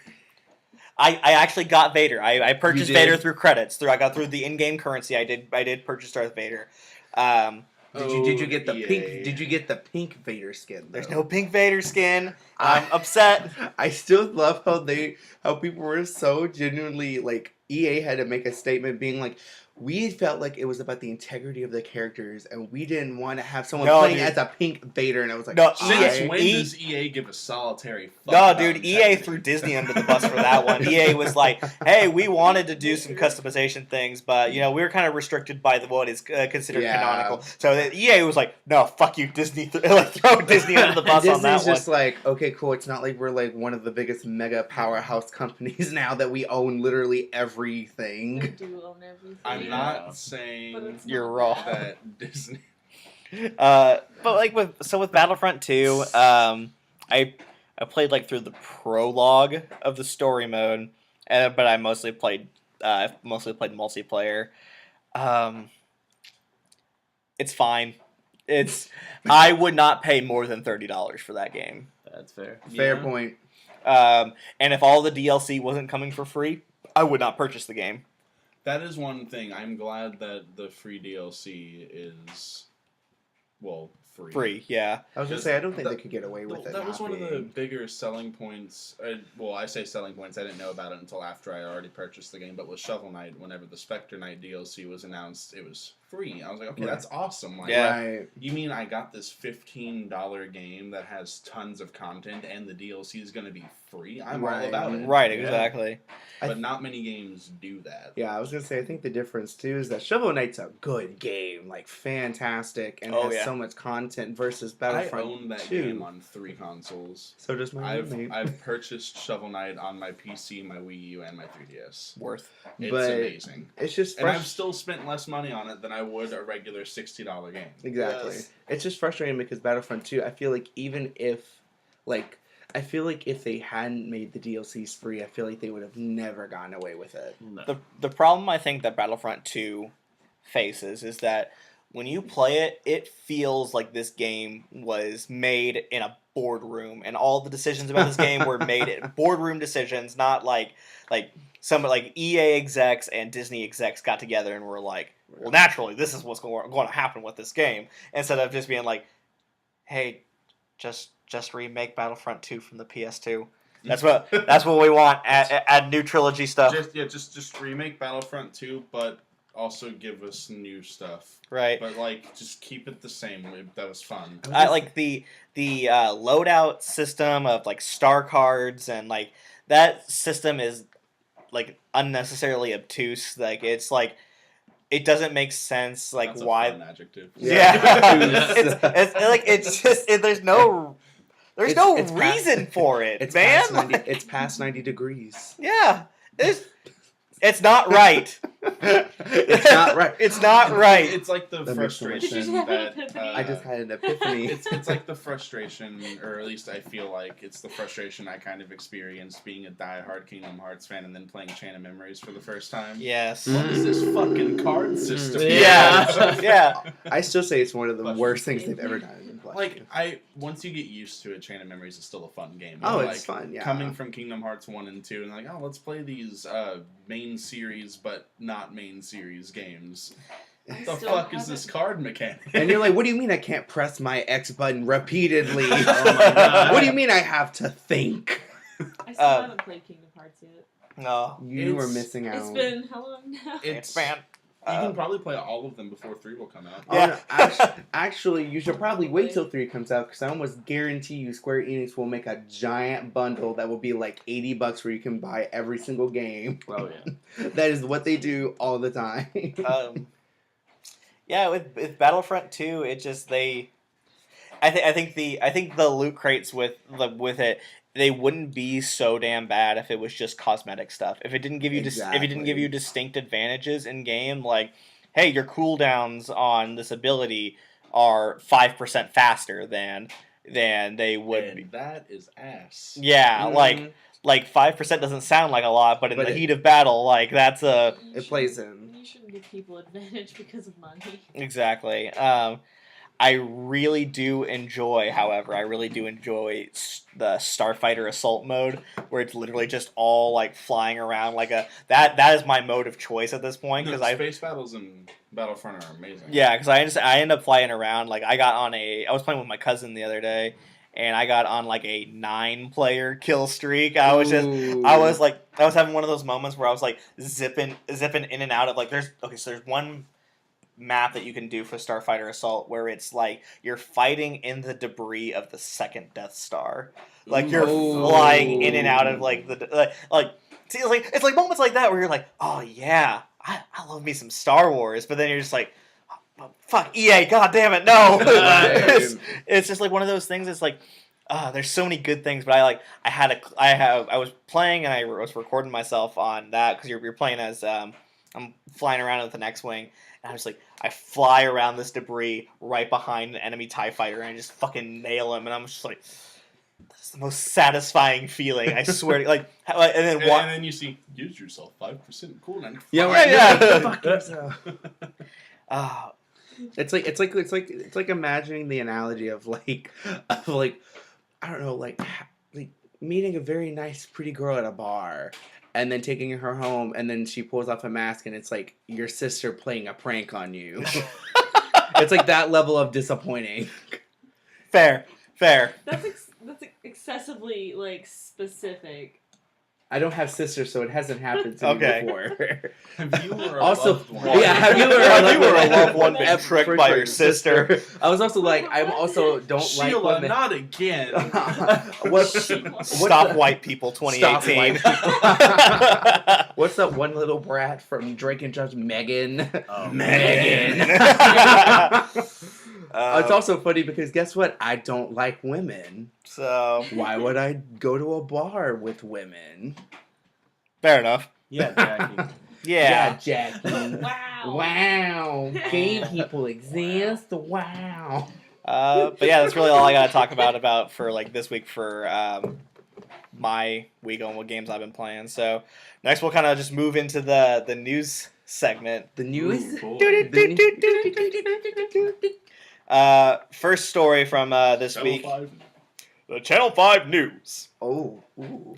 I actually got Vader. I purchased You did? Vader through credits. I got through the in-game currency. I did purchase Darth Vader. Did you get the EA. pink? Did you get the pink Vader skin? Though? There's no pink Vader skin. I'm upset. I still love how people were so genuinely like EA had to make a statement being like, we felt like it was about the integrity of the characters and we didn't want to have someone No, playing dude. as a pink Vader, and I was like, No, Since EA when E- does EA give a solitary fuck No, about dude, EA integrity? threw Disney under the bus for that one. EA was like, "Hey, we wanted to do some customization things, but we were kind of restricted by what is considered Yeah. canonical." So that EA was like, "No, fuck you, Disney." Throw Disney under the bus Disney's on that just one. like, okay, cool. It's not like we're like one of the biggest mega powerhouse companies now that we own literally They everything. do own everything. I'm Yeah. not But saying it's You're not wrong. bad. that Disney. But like with Battlefront 2, I played like through the prologue of the story mode, but I mostly played multiplayer. It's fine. I would not pay more than $30 for that game. That's fair. Fair Yeah. point. And if all the DLC wasn't coming for free, I would not purchase the game. That is one thing. I'm glad that the free DLC is, well, free. Free, yeah. I was gonna Just say I don't think that- they could get away with it. That was not one of the being- bigger selling points. Well, I say selling points. I didn't know about it until after I already purchased the game. But with Shovel Knight, whenever the Spectre Knight DLC was announced, it was free. I was like, okay, Right. that's awesome. Like, Yeah. Right. you mean I got this $15 game that has tons of content and the DLC is going to be free? I'm all Right. about it. Right, Yeah. exactly. But not many games do that. Yeah, I was gonna say I think the difference too is that Shovel Knight's a good game, like fantastic, and Oh, has yeah. so much content versus I Battlefront own that 2. game on 3 consoles. So does my roommate. I've purchased Shovel Knight on my PC, my Wii U, and my 3DS. Worth. It's But amazing. It's just And I've frust- still spent less money on it than I would a regular $60 game. exactly. Yes. It's just frustrating because Battlefront 2, I feel like even if if they hadn't made the DLCs free, I feel like they would have never gotten away with it. No. The problem I think that Battlefront 2 faces is that when you play it, it feels like this game was made in a boardroom, and all the decisions about this game were made in boardroom decisions, not like some like EA execs and Disney execs got together and were like, well, naturally, this is what's going to happen with this game, instead of just being like, hey, just remake Battlefront 2 from the PS2. That's what we want. Add new trilogy stuff. Just remake Battlefront 2, but also give us new stuff. Right. But just keep it the same. That was fun. I like the loadout system of like star cards, and like that system is like unnecessarily obtuse. Like it's like it doesn't make sense. Like That's why? a fun adjective. Yeah, Yeah. it's like it's just there's no There's It's- no it's reason past- for it, It's man. past 90, it's past 90 degrees. Yeah, it's not right. It's not right. It's not right. It's like the That makes so much frustration sense. Did you have an that epiphany? I just had an epiphany. it's like the frustration, or at least I feel like it's the frustration I kind of experienced being a diehard Kingdom Hearts fan and then playing Chain of Memories for the first time. Yes. Mm. What is this fucking card system? Yeah. Yeah. I still say it's one of the But- worst things they've ever done in Black. Like once you get used to it, Chain of Memories is still a fun game. Oh, Like, it's fun, yeah. Coming from Kingdom Hearts 1 and 2 and like, oh, let's play these main series but not main series games. I What the still fuck is this haven't- card mechanic? And you're like, what do you mean I can't press my X button repeatedly? Oh my God. What do you mean I have to think? I still haven't played Kingdom Hearts yet. No. You were It's- missing out. It's been how long now? It's fan. You can probably play all of them before 3 will come out. Oh, Yeah. no, actually, you should probably wait till 3 comes out because I almost guarantee you Square Enix will make a giant bundle that will be like $80 where you can buy every single game. Oh yeah. That is what they do all the time. Yeah, with Battlefront 2, it just I think the loot crates with it, they wouldn't be so damn bad if it was just cosmetic stuff. If it didn't give you if it didn't give you distinct advantages in game, like, hey, your cooldowns on this ability are 5% faster than they would be. And that is ass. Yeah, Mhm. like 5% doesn't sound like a lot, but in But the it- heat of battle, like that's a It plays in. You shouldn't give people advantage because of money. exactly. I really do enjoy, however, the Starfighter Assault mode, where it's literally just all like flying around like that is my mode of choice at this point No, because I space battles in Battlefront are amazing. yeah because I end up flying around. Like I was playing with my cousin the other day, and I got on like a 9-player kill streak. I was having one of those moments where I was like zipping in and out of like there's one map that you can do for Starfighter Assault where it's like you're fighting in the debris of the second Death Star. Like you're Ooh. flying in and out of like the see, it's like moments like that where you're like, oh yeah, I love me some Star Wars, but then you're just like, oh, fuck EA, god damn it, no. It's just like one of those things. It's like, there's so many good things, but I was playing and I was recording myself on that because you're playing as I'm flying around with an X-wing. And I was like, I fly around this debris right behind an enemy TIE fighter and I just fucking nail him. And I'm just like, that's the most satisfying feeling. I swear to and then you see, use yourself 5% cooldown. Yeah, Yeah. Fuck yourself. uh, It's like imagining the analogy of like I don't know, like meeting a very nice pretty girl at a bar and then taking her home and then she pulls off a mask and it's like your sister playing a prank on you. It's like that level of disappointing. fair. That's excessively like specific. I don't have sisters, so it hasn't happened to me Okay. before. Have you or a Also, loved one? yeah, have you or Have you or a loved one been been tricked by your sister? I was also like, I'm also don't like Sheila, women. not again. Stop white people 2018. What's that one little brat from Drake and Josh? Megan. Oh, Megan. Uh, It's also funny because guess what? I don't like women. so Why would I go to a bar with women? fair enough. Yeah, Jackie. Yeah. Jackie. Wow. Wow. Gay people exist. Wow. But yeah, that's really all I gotta talk about for like this week for my week on what games I've been playing. So next we'll kind of just move into the news segment. The news. Ooh, boy. First story from this Channel week. 5. The Channel 5 News. Oh. Ooh.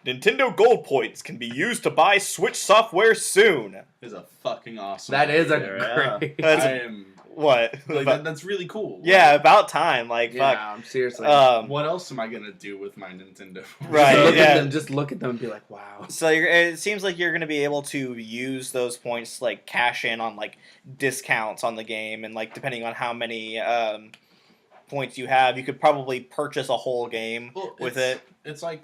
Nintendo Gold Points can be used to buy Switch software soon. Is a fucking awesome. That is a Yeah. great. That's I am. What? Like, that's really cool. Yeah, about time. Like, Yeah, I'm seriously. fuck. What else am I gonna do with my Nintendo? Right, Just look at them and be like, wow. So it seems like you're going to be able to use those points to, like, cash in on, like, discounts on the game. And, like, depending on how many points you have, you could probably purchase a whole game Well, with it. It's like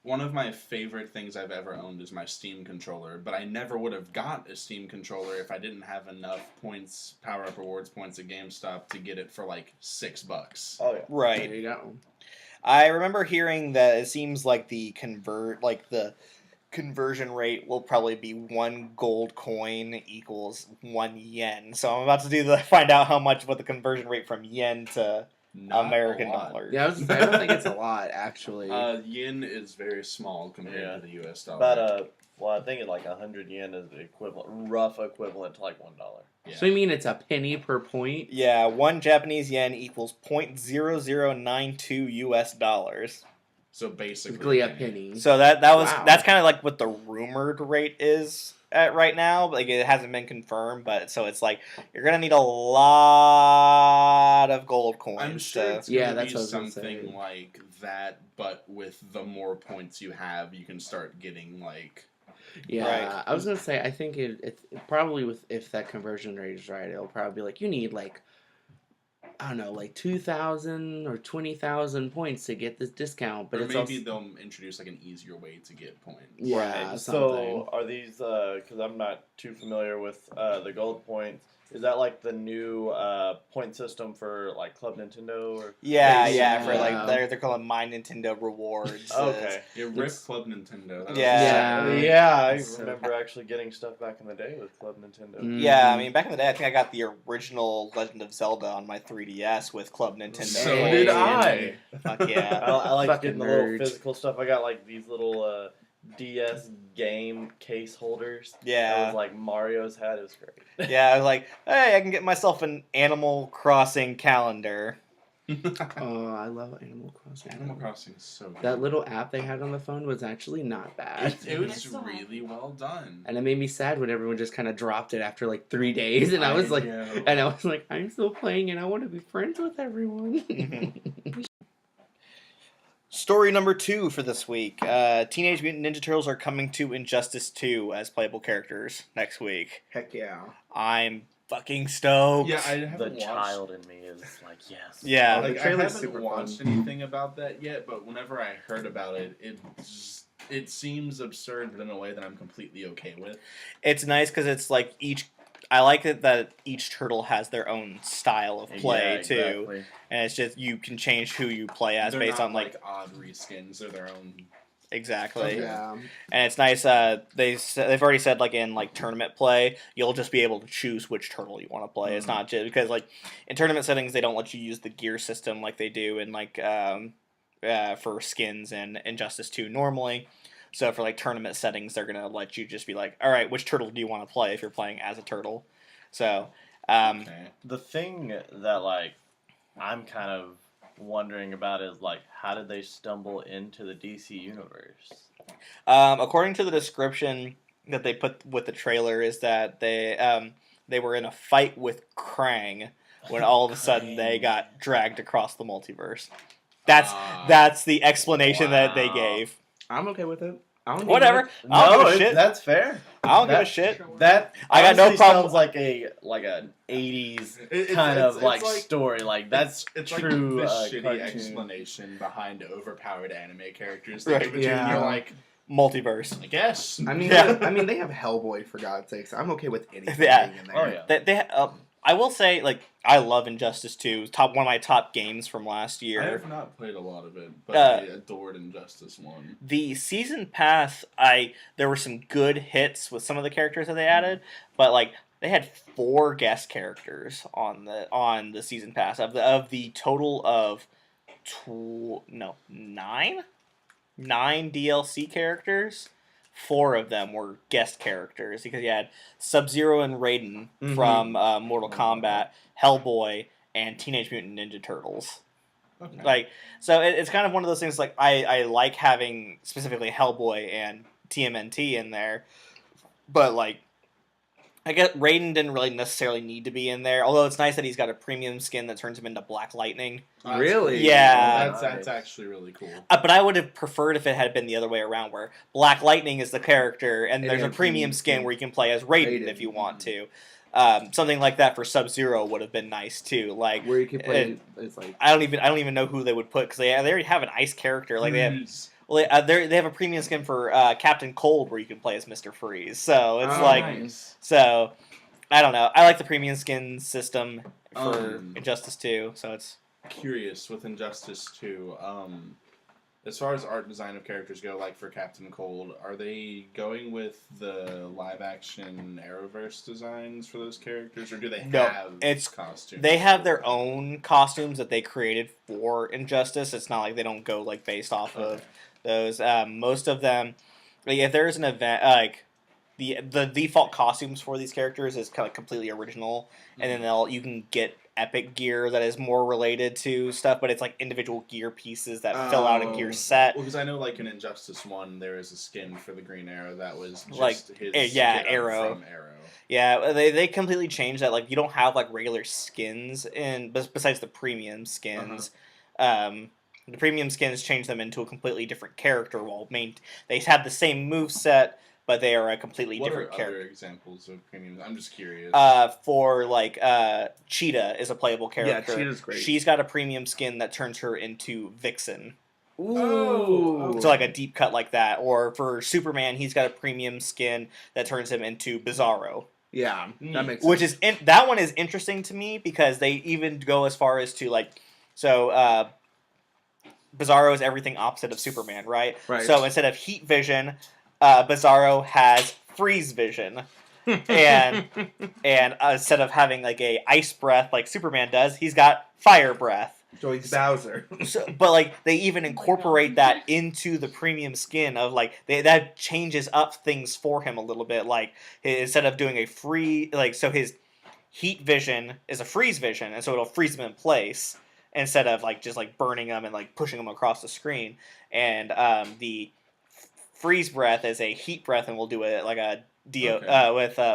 One of my favorite things I've ever owned is my Steam controller, but I never would have got a Steam controller if I didn't have enough points, power-up rewards points at GameStop to get it for like $6. Oh yeah. Right. There you go. I remember hearing that it seems like the conversion rate will probably be 1 gold coin equals 1 yen. So I'm about to find out how much what the conversion rate from yen to Not American a lot. dollars. Yeah, I don't think it's a lot actually. Yen is very small compared Yeah. to the US dollar. About well, I think like 100 yen is the equivalent, rough equivalent to like $1. Yeah. So you mean it's a penny per point? Yeah, 1 Japanese yen equals 0.0092 US dollars. So basically Basically a penny. So that's Wow. kind of like what the rumored rate is at right now. Like it hasn't been confirmed, but so it's like you're gonna need a lot of gold coins. I'm sure it's Yeah, going to that's be what I was gonna something say. like that, but with the more points you have, you can start getting like... Yeah, Right. I was gonna say I think it probably with if that conversion rate is right, it'll probably be like you need like I don't know, like 2,000 or 20,000 points to get this discount, but or it's maybe also, they'll introduce like an easier way to get points. yeah, Right. something. So are these? Because I'm not too familiar with the gold points. Is that like the new point system for like Club Nintendo? Or Yeah, Yeah. for like they're calling My Nintendo Rewards. okay. Yeah, rip It's- Club Nintendo. That was Yeah. just- Yeah, I So- remember actually getting stuff back in the day with Club Nintendo. Yeah, I Mhm. mean, back in the day, I think I got the original Legend of Zelda on my 3DS with Club Nintendo. So Hey. did I. Fuck yeah. I like Fucking getting the little nerds. physical stuff. I got like these little DS game case holders. That Yeah. was like Mario's had. It was great. Yeah, I was like, hey, I can get myself an Animal Crossing calendar. Oh, I love Animal Crossing. Animal Crossing is so good. That little app they had on the phone was actually not bad. It I was still have really well done. And it made me sad when everyone just kind of dropped it after like 3 days, and I was like, know. and I was like, I'm still playing, and I want to be friends with everyone. Story number 2 for this week. Teenage Mutant Ninja Turtles are coming to Injustice 2 as playable characters next week. Heck yeah! I'm fucking stoked. Yeah, I The haven't watched... child in me is like, yes. Yeah. The Like, I trailer's haven't super watched fun. anything about that yet, but whenever I heard about it, it seems absurd, but in a way that I'm completely okay with. It's nice because it's like I like it that each turtle has their own style of play Yeah, too, exactly. and it's just you can change who you play as They're based not on like odd reskins. They're their own. exactly. Yeah. And it's nice. They've already said like in like tournament play, you'll just be able to choose which turtle you want to play. It's not just because like in tournament settings they don't let you use the gear system like they do in like for skins in Injustice 2 normally. So for like tournament settings, they're gonna let you just be like, all right, which turtle do you want to play if you're playing as a turtle? So Okay. The thing that like I'm kind of wondering about is like how did they stumble into the DC universe? according to the description that they put with the trailer, is that they were in a fight with Krang when all of a sudden they Krang. got dragged across the multiverse. That's the explanation that they Wow. gave. I'm okay with it. I don't Whatever. Even I don't give a No, shit. that's fair. I don't give a that- shit. That I got no honestly problem- Sounds like an '80s It's- kind it's- of like it's like- story. Like that's It's true. like the shitty cartoon. explanation behind overpowered anime characters. Right. They give it to you and Yeah. you're like, Multiverse. I guess. I mean, Yeah. they have Hellboy for God's sakes. I'm okay with anything Yeah. being in there. Oh yeah. They I will say like I love Injustice 2. One of my top games from last I year. have not played a lot of it, but Uh, I adored Injustice 1. The season pass, there were some good hits with some of the characters that they added, but like they had 4 guest characters on the season pass of the total of 9 DLC characters. 4 of them were guest characters because you had Sub-Zero and Raiden Mhm. from Mortal Kombat, Hellboy, and Teenage Mutant Ninja Turtles. Okay. Like, so it's kind of one of those things. Like, I like having specifically Hellboy and TMNT in there, but like, I guess Raiden didn't really necessarily need to be in there. Although it's nice that he's got a premium skin that turns him into Black Lightning. Oh, that's Really? cool. Yeah. That's actually really cool. But I would have preferred if it had been the other way around, where Black Lightning is the character, and And there's a then premium skin where you can play as Raiden Raiden. if you want to. Something like that for Sub-Zero would have been nice too. Like, Where you can play, it's like I don't even know who they would put because they already have an ice character. Like they have. Well, they have a premium skin for Captain Cold where you can play as Mr. Freeze. So it's Oh, like, nice. so I don't know. I like the premium skin system for Injustice 2. So it's Curious with Injustice 2. As far as art design of characters go, like for Captain Cold, are they going with the live action Arrowverse designs for those characters, or do they No, have costumes? they have their own costumes that they created for Injustice. It's not like they don't go like based off of those. Most of them, like, if there is an event like the default costumes for these characters is kind of completely original, and then you can get epic gear that is more related to stuff, but it's like individual gear pieces that fill out a gear set. Well, because I know, like in Injustice 1, there is a skin for the Green Arrow that was just Like, his yeah, get-up Arrow. from Arrow. Yeah, they completely changed that. Like, you don't have like regular skins besides the premium skins. The premium skins change them into a completely different character. While they have the same move set, but they are a completely different character. What are other examples of premium? I'm just curious. For like Cheetah is a playable character. Yeah, Cheetah's great. She's got a premium skin that turns her into Vixen. Ooh. So like a deep cut like that. Or for Superman, he's got a premium skin that turns him into Bizarro. Yeah, that makes sense. Which is that one is interesting to me because they even go as far as to like Bizarro is everything opposite of Superman, right? Right. So instead of heat vision, Bizarro has freeze vision. and instead of having like a ice breath like Superman does, he's got fire breath. So he's Bowser. But like they even incorporate that into the premium skin of like that changes up things for him a little bit. Like instead of doing a so his heat vision is a freeze vision, and so it'll freeze him in place instead of like just like burning him and like pushing him across the screen. And the freeze breath is a heat breath, and we'll do it like a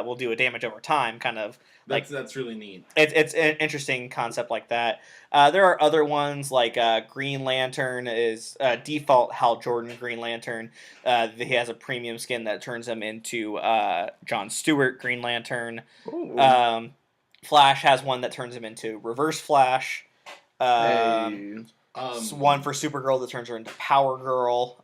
we'll do a damage over time kind of. That's really neat. It's an interesting concept like that. There are other ones like Green Lantern is default Hal Jordan Green Lantern. He has a premium skin that turns him into John Stewart Green Lantern. Flash has one that turns him into Reverse Flash. One for Supergirl that turns her into Power Girl.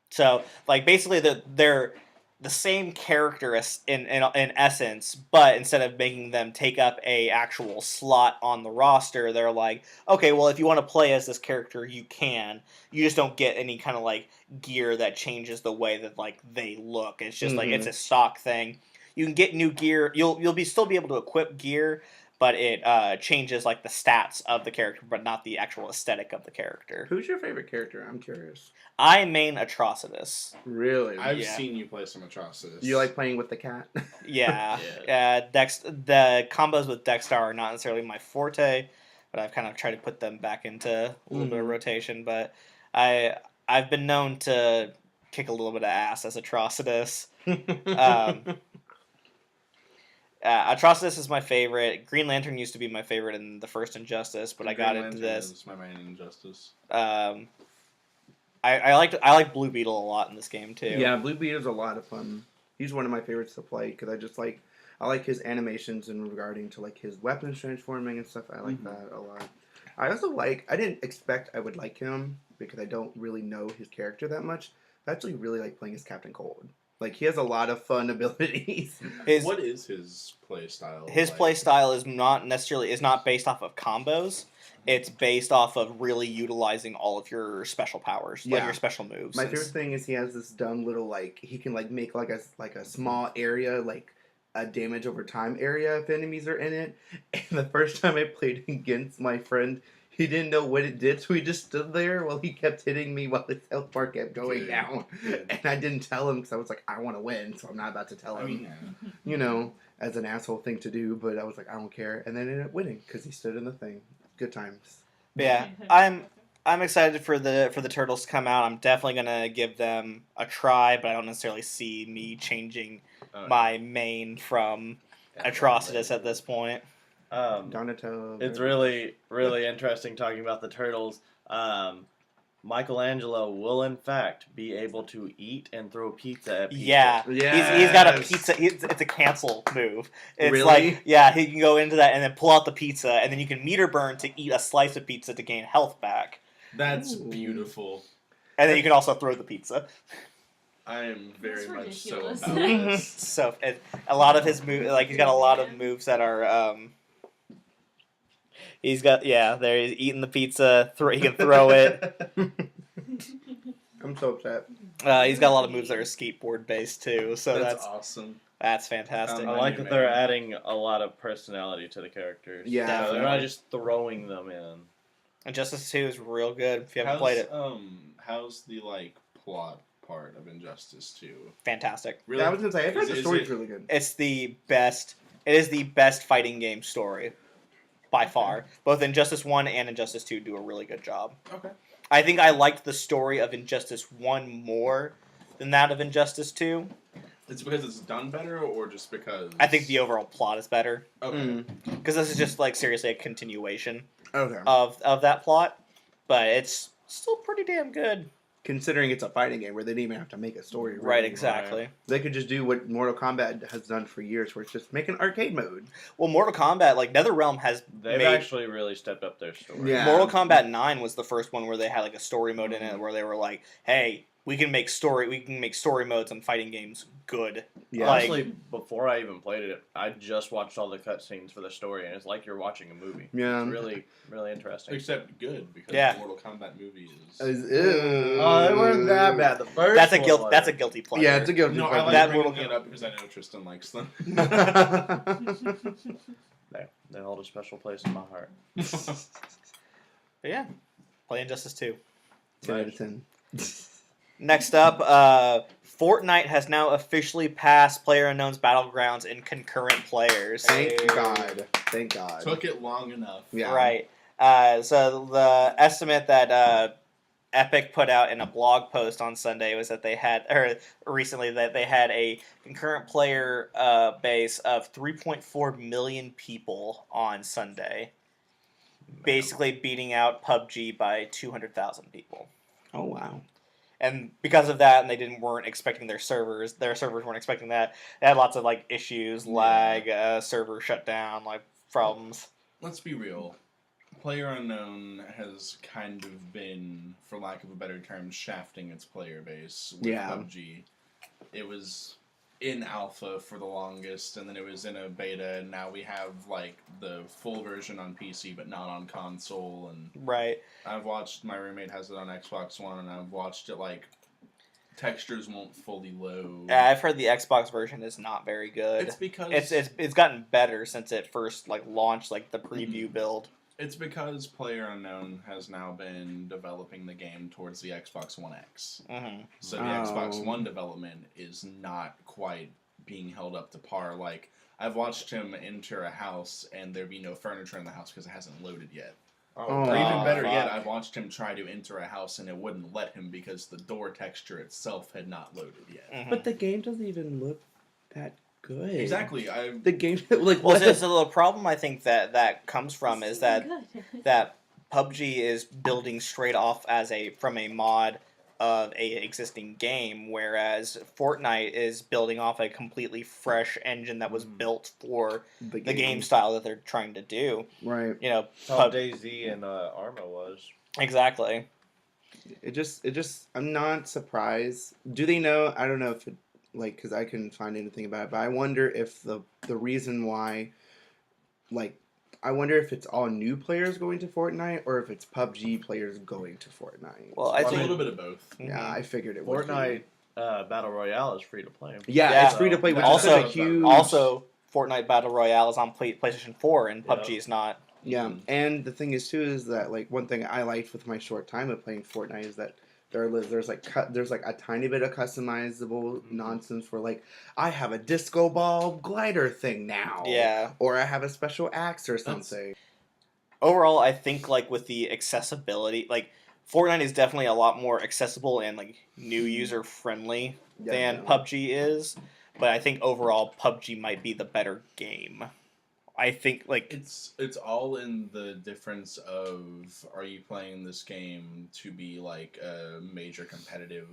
So like basically they're the same character in essence, but instead of making them take up a actual slot on the roster, they're like, okay, well, if you want to play as this character, you can. You just don't get any kind of like gear that changes the way that like they look. It's just like it's a stock thing. You can get new gear. You'll still be able to equip gear, but it changes like the stats of the character, but not the actual aesthetic of the character. Who's your favorite character? I'm curious. I main Atrocitus. Really? I've seen you play some Atrocitus. You like playing with the cat? Yeah. The combos with Dexter are not necessarily my forte, but I've kind of tried to put them back into a little bit of rotation. But I've been known to kick a little bit of ass as Atrocitus. Atrocitus is my favorite. Green Lantern used to be my favorite in the first Injustice, but I got into this. Is my main Injustice. I like Blue Beetle a lot in this game too. Yeah, Blue Beetle's a lot of fun. He's one of my favorites to play because I like his animations in regarding to like his weapons transforming and stuff. I like that a lot. I also I didn't expect I would like him because I don't really know his character that much. I actually really like playing as Captain Cold. Like he has a lot of fun abilities. What is his play style? His play style is not based off of combos. It's based off of really utilizing all of your special powers, like your special moves. My favorite thing is he has this dumb little like he can like make like a small area like a damage over time area if enemies are in it. And the first time I played against my friend, he didn't know what it did, so he just stood there while he kept hitting me while his health bar kept going down. And I didn't tell him because I was like, I want to win, so I'm not about to tell him. You know, as an asshole thing to do, but I was like, I don't care. And then I ended up winning because he stood in the thing. Good times. Yeah, I'm excited for the Turtles to come out. I'm definitely gonna give them a try, but I don't necessarily see me changing my main from Atrocitus at this point. Donatello. It's really, really interesting talking about the Turtles. Michelangelo will, in fact, be able to eat and throw pizza at people. Yeah. He's got a pizza. It's a cancel move. It's really? He can go into that and then pull out the pizza, and then you can meter burn to eat a slice of pizza to gain health back. That's Ooh. beautiful. And then you can also throw the pizza. I am very That's much so ridiculous. about this. So a lot of his moves, like he's got a lot of moves that are. He's got there. He's eating the pizza. He can throw it. I'm so upset. He's got a lot of moves that are skateboard based too. So That's awesome. that's fantastic. I like that they're adding a lot of personality to the characters. Yeah. So they're not just throwing them in. Injustice 2 is real good. If you haven't played it, How's the plot part of Injustice 2? fantastic. Really? Yeah, I was gonna say, I heard the Is story's it- really good. It's the best. It is the best fighting game story by far. Both Injustice 1 and Injustice 2 do a really good job. Okay. I think I liked the story of Injustice 1 more than that of Injustice 2. It's because it's done better, or just because? I think the overall plot is better. Okay. Because this is just, seriously a continuation Okay. of that plot. But it's still pretty damn good. Considering it's a fighting game where they didn't even have to make a story. Right, really. exactly. They could just do what Mortal Kombat has done for years, where it's just make an arcade mode. Well, Mortal Kombat, NetherRealm has They've made... actually really stepped up their story. Yeah. Mortal Kombat 9 was the first one where they had a story mode in it where they were like, hey, we can make story modes on fighting games good. Yeah. Like- Honestly, before I even played it, I just watched all the cutscenes for the story, and it's like you're watching a movie. Yeah. It's really, really interesting. Except good, because Yeah. the Mortal Kombat movie is. Ew. Oh, they weren't that bad. The first That's a one guilt. was. That's a guilty pleasure. Yeah, it's a guilty No, I pleasure. like That bringing Mortal it up because I know Tristan likes them. They hold a special place in my heart. But yeah, play Injustice 2. 10 out of 10. Next up, Fortnite has now officially passed PlayerUnknown's Battlegrounds in concurrent players. Thank God. Thank God. Took it long enough. Yeah. Right. So the estimate that Epic put out in a blog post on Sunday was that they had, or recently, that they had a concurrent player base of 3.4 million people on Sunday, basically beating out PUBG by 200,000 people. Oh, wow. And because of that, and they weren't expecting their servers weren't expecting that. They had lots of issues, lag, server shutdown, problems. Let's be real. PlayerUnknown has kind of been, for lack of a better term, shafting its player base with Yeah. PUBG. It was in alpha for the longest, and then it was in a beta, and now we have the full version on PC, but not on console. And Right. I've watched, my roommate has it on Xbox One, and I've watched it textures won't fully load. I've heard the Xbox version is not very good. It's because It's gotten better since it first launched the preview build. It's because PlayerUnknown has now been developing the game towards the Xbox One X. Mm-hmm. So the Xbox One development is not quite being held up to par. I've watched him enter a house and there be no furniture in the house because it hasn't loaded yet. Oh, Or even better fuck. yet, I've watched him try to enter a house and it wouldn't let him because the door texture itself had not loaded yet. Mhm. But the game doesn't even look that good. Exactly. The game, what? Well, so the problem I think that comes from is that PUBG is building straight off from a mod of a existing game, whereas Fortnite is building off a completely fresh engine that was built for the game style that they're trying to do. Right. That's how DayZ and Arma was. Exactly. It just, I'm not surprised. Do they know? I don't know if it, because I couldn't find anything about it, but I wonder if the reason why, I wonder if it's all new players going to Fortnite or if it's PUBG players going to Fortnite. Well, I It's a think little bit of both. Yeah, I figured it would. Fortnite Battle Royale is free to play. Yeah, Yeah. it's free to play, which Also- is such a huge. Also, Fortnite Battle Royale is on PlayStation 4 and Yeah. PUBG is not. Yeah, Mhm. and the thing is too is that one thing I liked with my short time of playing Fortnite is that there's there's a tiny bit of customizable nonsense for I have a disco ball glider thing now. Yeah. Or I have a special axe or something. Overall, I think with the accessibility, Fortnite is definitely a lot more accessible and new user friendly than PUBG is. But I think overall PUBG might be the better game. I think It's all in the difference of, are you playing this game to be a major competitive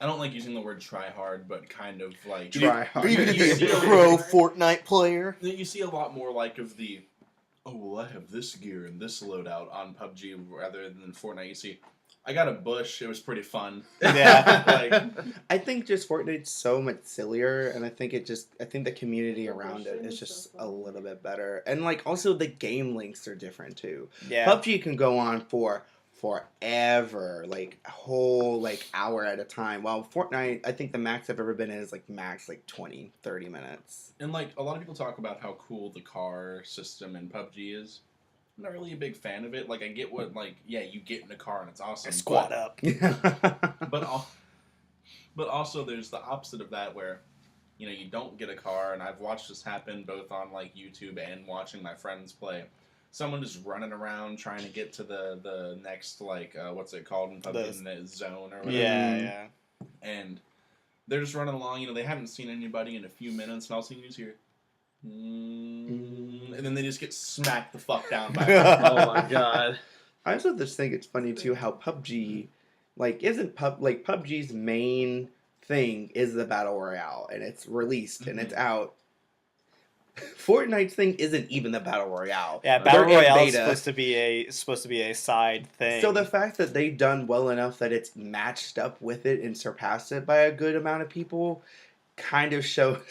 I don't like using the word try hard, but kind of Try hard. you see a pro Fortnite player. You see a lot more of the oh, well, I have this gear and this loadout on PUBG rather than Fortnite. You see, I got a bush. It was pretty fun. Yeah. Like, I think just Fortnite's so much sillier, and I think the community The around it bush is is so just a fun. little bit better, and like also the game links are different too. Yeah. PUBG can go on for forever, like a whole like hour at a time. While Fortnite, I think the max I've ever been in is like max like 20, 30 minutes. and like a lot of people talk about how cool the car system in PUBG is. I'm not really a big fan of it. Like, I get what, like, yeah, you get in a car and it's awesome. Squat but, up. But also, there's the opposite of that where, you know, you don't get a car, and I've watched this happen both on like YouTube and watching my friends play. Someone is running around trying to get to the next like what's it called in PUBG, in the zone or whatever. Yeah. And they're just running along. You know, they haven't seen anybody in a few minutes, and all of a sudden you just hear, and then they just get smacked the fuck down by. Oh my god. I also just think it's funny too how PUBG, like, isn't PUBG's main thing is the battle royale, and it's released and it's out. Fortnite's thing isn't even the battle royale. Yeah, They're battle in royale is beta. supposed to be a side thing. So the fact that they've done well enough that it's matched up with it and surpassed it by a good amount of people kind of shows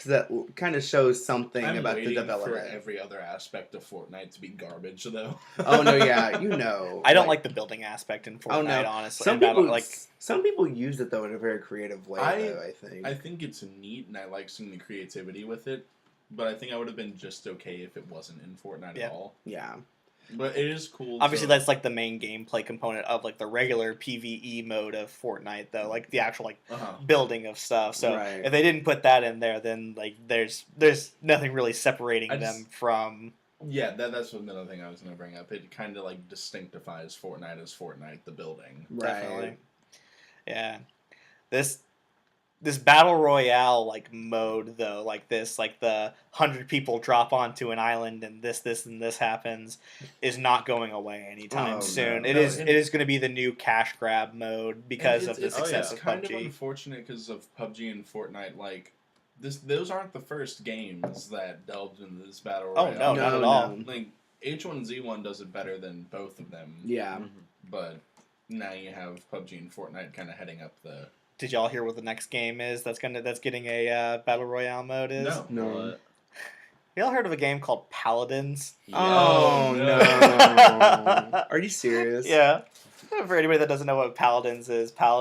something I'm about the waiting for development. every other aspect of Fortnite to be garbage, though. Oh no, yeah, you know. I don't like the building aspect in Fortnite, Oh, no. honestly. Some and battle- people like some people use it though in a very creative way. I think. I think it's neat, and I like seeing the creativity with it. But I think I would have been just okay if it wasn't in Fortnite Yeah. at all. Yeah. But it is cool. obviously to- that's like the main gameplay component of like the regular PvE mode of Fortnite though, like the actual like Uh-huh. building of stuff. So Right. if they didn't put that in there, then like there's nothing really separating I them just- from. Yeah, that's another thing I was going to bring up. It kind of like distinctifies Fortnite as Fortnite, the building. Definitely. Right. Yeah. This battle royale like mode though, like this, like the 100 people drop onto an island and this happens, is not going away anytime Oh, soon. no. It No, is and- it is going to be the new cash grab mode because of the it's success it's of kind PUBG. of unfortunate because of PUBG and Fortnite. Like those aren't the first games that delved into this battle Oh, royale. no, not at all. Like H1Z1 does it better than both of them. Yeah. But now you have PUBG and Fortnite kind of heading up the. Did y'all hear what the next game is that's getting a battle royale mode is? No. No. Y'all heard of a game called Paladins? Oh no. no. Are you serious? Yeah. For anybody that doesn't know what Paladins is Poor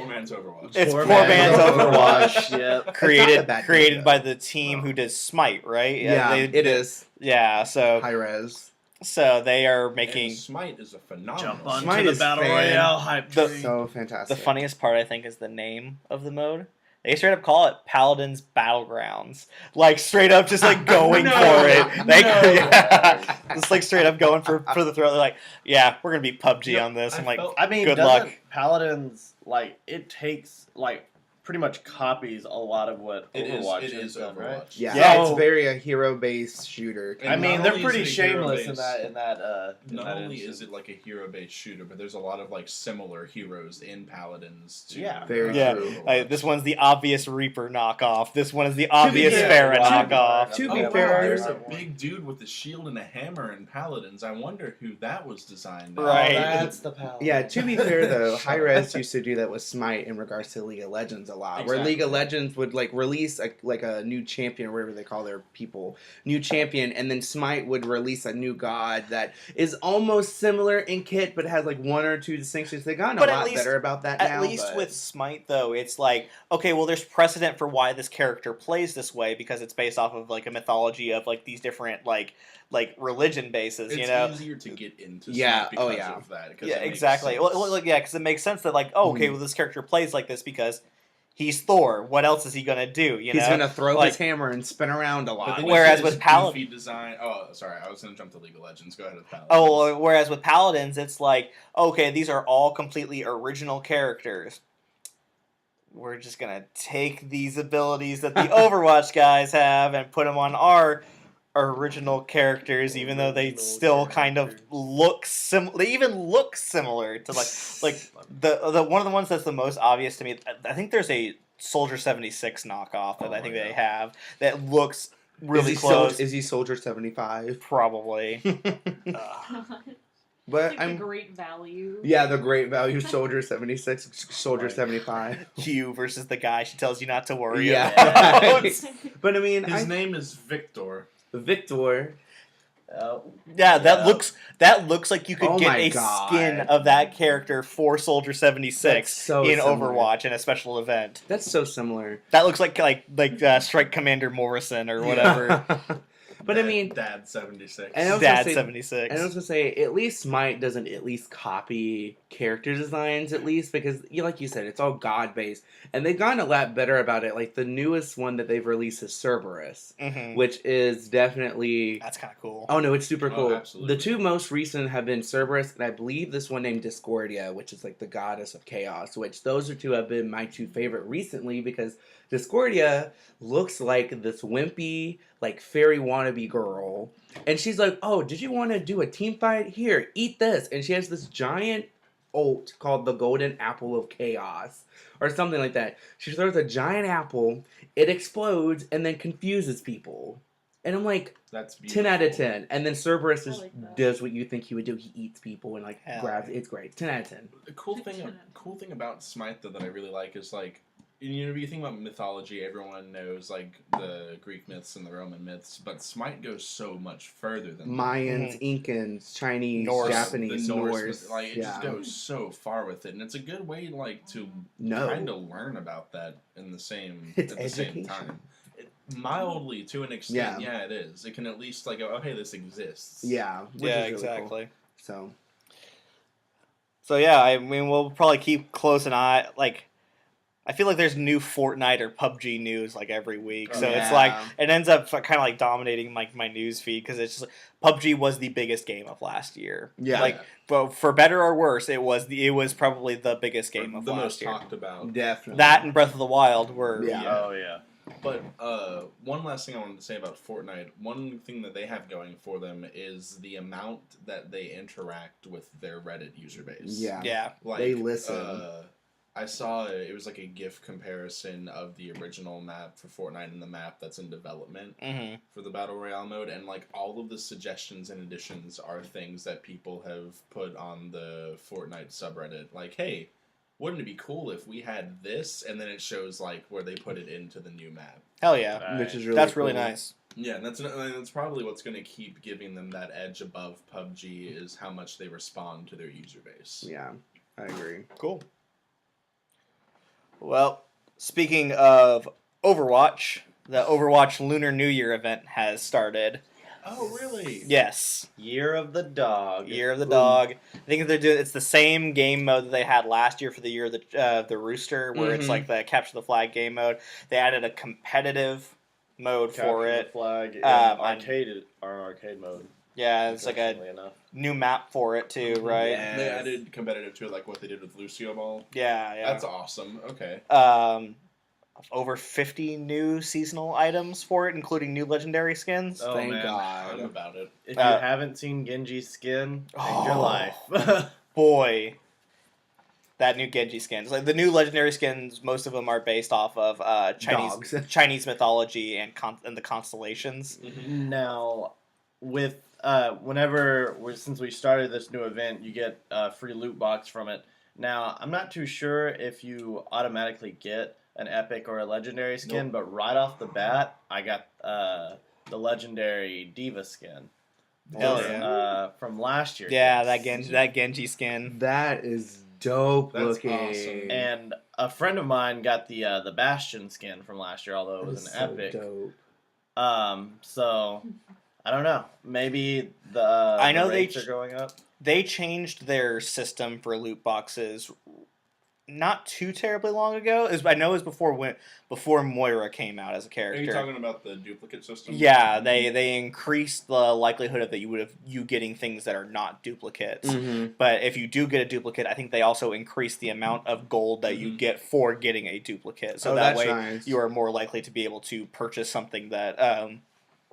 man's Overwatch. It's Poor poor man's man's Overwatch. Yep. created not a bad created game, by though. the team who did Smite, right? Yeah, it is. Yeah, so High res. they are making And Smite is a phenomenal. Jump onto Smite the is battle fan- royale hype the- train. So fantastic. the funniest part I think is the name of the mode. They straight up call it Paladins Battlegrounds. Like straight up just like going No, for it. Like no. yeah. Just like straight up going for the throat. They're like, yeah, we're gonna beat PUBG No, on this. I I'm like, felt- I mean, Good doesn't luck. Paladins, like, it takes, like, pretty much copies a lot of what It is- Overwatch it has is done, Overwatch. right? Yeah, Yeah, it's so- very a hero-based shooter. And I mean, not they're only pretty is it shameless in hero-based- that. Not only instance. is it like a hero-based shooter, but there's a lot of like similar heroes in Paladins too. Yeah. Very yeah. true. This one's the obvious Reaper knockoff. This one is the obvious fair, Pharah wow. knockoff. To Oh, be wow, fair- there's a big dude with a shield and a hammer in Paladins. I wonder who that was designed. Right. Oh, that's the Paladin. Yeah, to be fair though, High Res used to do that with Smite in regards to League of Legends a lot. Where League of Exactly. Legends would like release a new champion, or whatever they call their people, new champion, and then Smite would release a new god that is almost similar in kit, but has like one or two distinctions. They've gotten But a at lot least- better about that At now. least but- with Smite, though, it's like, okay, well, there's precedent for why this character plays this way because it's based off of like a mythology of like these different like religion bases, It's you know? easier to get into. Yeah, Smite because oh, yeah. of that. 'cause Yeah, it makes exactly. sense. Well, yeah, because it makes sense that like, oh, okay, Mhm. well, this character plays like this because he's Thor. What else is he gonna do? You he's know? gonna throw Like- his hammer and spin around a But lot. then Whereas you with see his Paladin- goofy design. Oh, sorry, I was gonna jump to League of Legends. Go ahead with Paladins. Oh, well, whereas with Paladins, it's like, okay, these are all completely original characters. We're just gonna take these abilities that the Overwatch guys have and put them on our original characters, even though they Original still kind of characters. look They even look similar to like the one of the ones that's the most obvious to me. I think there's a Soldier 76 knockoff that Oh, I think yeah. they have that looks really is close. Is he Soldier 75? Probably. But Like I'm the great value. yeah, the Great Value Soldier 76, Soldier Like- 75. Q versus the guy she tells you not to worry Yeah. about. But I mean, His name is Victor. Victor. Yeah, that looks like you could Oh get my a God. skin of that character for Soldier 76 That's so in similar. Overwatch in a special event. That's so similar. That looks like Strike Commander Morrison or whatever. But I mean, Dad 76. And I was gonna Dad say- 76. and I was gonna say, at least Smite doesn't at least copy character designs, at least, because, like you said, it's all God based. And they've gotten a lot better about it. Like, the newest one that they've released is Cerberus, Mhm. which is definitely. That's kind of cool. Oh no, it's super Oh, cool. absolutely. The two most recent have been Cerberus, and I believe this one named Discordia, which is like the goddess of chaos, which those are two have been my two favorite recently because Discordia looks like this wimpy, like fairy wannabe girl. And she's like, oh, did you want to do a team fight? Here, eat this. And she has this giant ult called the Golden Apple of Chaos. Or something like that. She throws a giant apple, it explodes, and then confuses people. And I'm like, That's beautiful. 10 out of 10. And then Cerberus I is, like that. does what you think he would do. He eats people and like Hell grabs. yeah. It's great. 10 out of 10. The cool thing about Smite though that I really like is like, you know, if you think about mythology, everyone knows like the Greek myths and the Roman myths, but Smite goes so much further than that. Mayans, Incans, Chinese, Norse. Japanese, the Norse, Norse. like it yeah. just goes so far with it, and it's a good way like to No. kind of learn about that in the same It's at the same education. time. Mildly to an extent, Yeah. yeah, it is. It can at least like go, oh hey, this exists. Yeah. Which Yeah, is really exactly. Cool. So. So yeah, I mean, we'll probably keep close an eye. Like, I feel like there's new Fortnite or PUBG news like every week. So it's like it ends up kind of like dominating like my news feed because it's just PUBG was the biggest game of last year. Yeah. Like, but for better or worse, it was probably the biggest game of the last most year. talked about. Definitely. That and Breath of the Wild were Yeah. Oh yeah. But one last thing I wanted to say about Fortnite, one thing that they have going for them is the amount that they interact with their Reddit user base. Yeah. yeah. Like, They listen. I saw it was like a GIF comparison of the original map for Fortnite and the map that's in development Mm-hmm. for the Battle Royale mode, and like all of the suggestions and additions are things that people have put on the Fortnite subreddit. Like, hey, wouldn't it be cool if we had this? And then it shows like where they put it into the new map. Hell yeah. Which is really That's really cool. nice. Yeah, and that's probably what's going to keep giving them that edge above PUBG is how much they respond to their user base. Yeah. I agree. Cool. Well, speaking of Overwatch, the Overwatch Lunar New Year event has started. Oh, really? Yes, Year of the Dog. Year of the Dog. I think they're doing. It's the same game mode that they had last year for the Year of the Rooster, where it's Mhm. like the capture the flag game mode. They added a competitive mode Capture for the it. flag in and- arcade mode. Yeah, it's like a interestingly enough. new map for it too, right? Yeah. They added competitive to it, like what they did with Lucio Ball. Yeah, yeah. That's awesome. Okay. Over 50 new seasonal items for it, including new legendary skins. Oh, Thank man. God. I'm about it. If you haven't seen Genji's skin, change your Oh. life. Boy, that new Genji skins. Like the new legendary skins, most of them are based off of Dogs. Chinese mythology and the constellations. Now, with since we started this new event, you get a free loot box from it. Now, I'm not too sure if you automatically get an epic or a legendary skin, Nope. but right off the bat, I got the legendary Diva skin. Hell Just, yeah. from last year. Yeah, yes. that Genji skin. That is dope That's looking. awesome. And a friend of mine got the Bastion skin from last year, although it That was is an so epic. dope. So I don't know. Maybe the I know the they rates are going up. They changed their system for loot boxes not too terribly long ago. I know it was before Moira came out as a Are character. you talking about the duplicate system? Yeah, they increased the likelihood of you getting things that are not duplicates. Mm-hmm. But if you do get a duplicate, I think they also increase the amount of gold that you Mhm. get for getting a duplicate. So Oh, that that's way nice. you are more likely to be able to purchase something that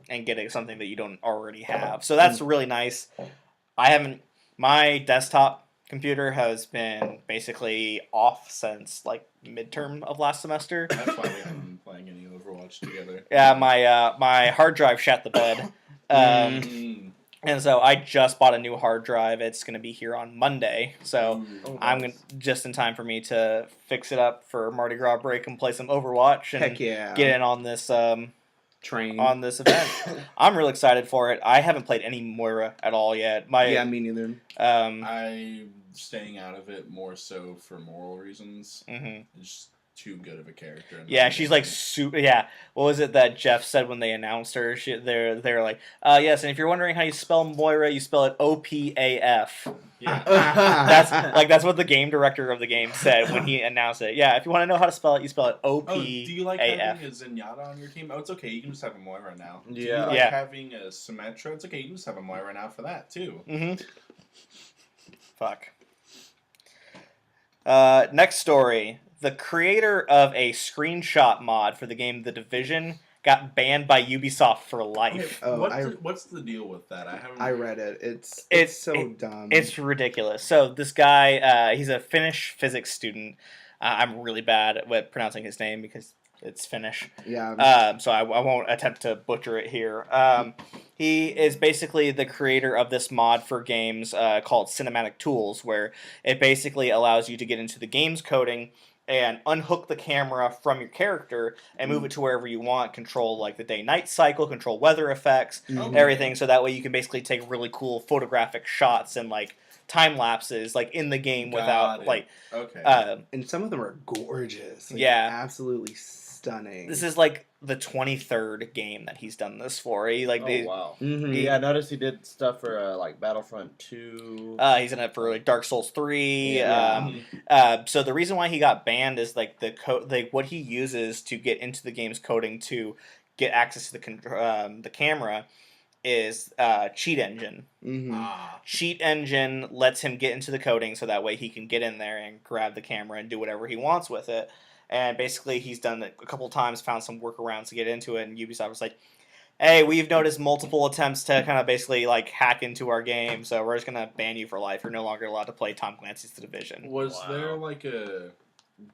and get something that you don't already have. So that's really nice. My desktop computer has been basically off since like midterm of last semester. That's why we haven't been playing any Overwatch college together. Yeah, my hard drive shat the bed. Mm. And so I just bought a new hard drive. It's going to be here on Monday. So Ooh. I'm gonna, just in time for me to fix it up for Mardi Gras break and play some Overwatch and Heck yeah. get in on this Train. on this event. I'm real excited for it. I haven't played any Moira at all yet. Yeah, me neither. I'm staying out of it more so for moral reasons. mhm. It's too good of a character. in my Yeah, she's like opinion. super. Yeah, what was it that Jeff said when they announced her? They're like, yes, and if you're wondering how you spell Moira, you spell it OPAF. Yeah. That's what the game director of the game said when he announced it. Yeah, if you want to know how to spell it, you spell it OPAF. Oh, do you like having a Zenyatta on your team? Oh, it's okay. You can just have a Moira now. Do you like Yeah. having a Symmetra? It's okay. You can just have a Moira now for that too. Mm-hmm. Fuck. Next story. The creator of a screenshot mod for the game The Division got banned by Ubisoft for life. Oh, What's the deal with that? I read it. It's dumb. It's ridiculous. So this guy, he's a Finnish physics student. I'm really bad at pronouncing his name because it's Finnish. Yeah. So I won't attempt to butcher it here. He is basically the creator of this mod for games called Cinematic Tools, where it basically allows you to get into the game's coding and unhook the camera from your character and move it to wherever you want, control like the day-night cycle, control weather effects, Mhm. everything, so that way you can basically take really cool photographic shots and like time lapses like in the game without it. like Okay. And some of them are gorgeous. Like, Yeah. absolutely stunning. this is like the 23rd game that he's done this for. He like Oh wow. Mhm. Yeah, I noticed he did stuff for like Battlefront 2. he's in it for like Dark Souls 3. Yeah. So the reason why he got banned is like the code, like what he uses to get into the game's coding to get access to the camera is Cheat Engine. Mhm. Cheat Engine lets him get into the coding so that way he can get in there and grab the camera and do whatever he wants with it. And basically he's done it a couple times, found some workarounds to get into it, and Ubisoft was like, hey, we've noticed multiple attempts to kind of basically like hack into our game, so we're just going to ban you for life. You're no longer allowed to play Tom Clancy's The Division. Was Wow. there like a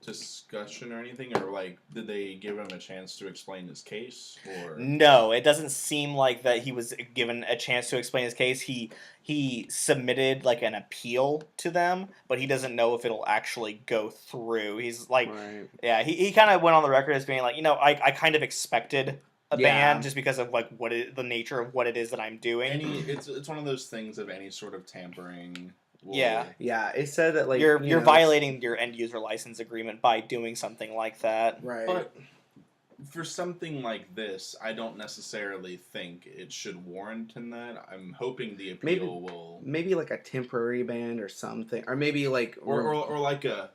discussion or anything, or like did they give him a chance to explain his case? Or No, it doesn't seem like that he was given a chance to explain his case. He submitted like an appeal to them, but he doesn't know if it'll actually go through. He's like, Right. yeah, he kind of went on the record as being like, I kind of expected a Yeah. ban just because of like the nature of what it is that I'm doing. it's one of those things of any sort of tampering. will- Yeah. Yeah, it said that like you're know, violating your end user license agreement by doing something like that. Right. But for something like this, I don't necessarily think it should warrant in that. I'm hoping the appeal Maybe- will, Maybe like a temporary ban or something, or maybe like or like a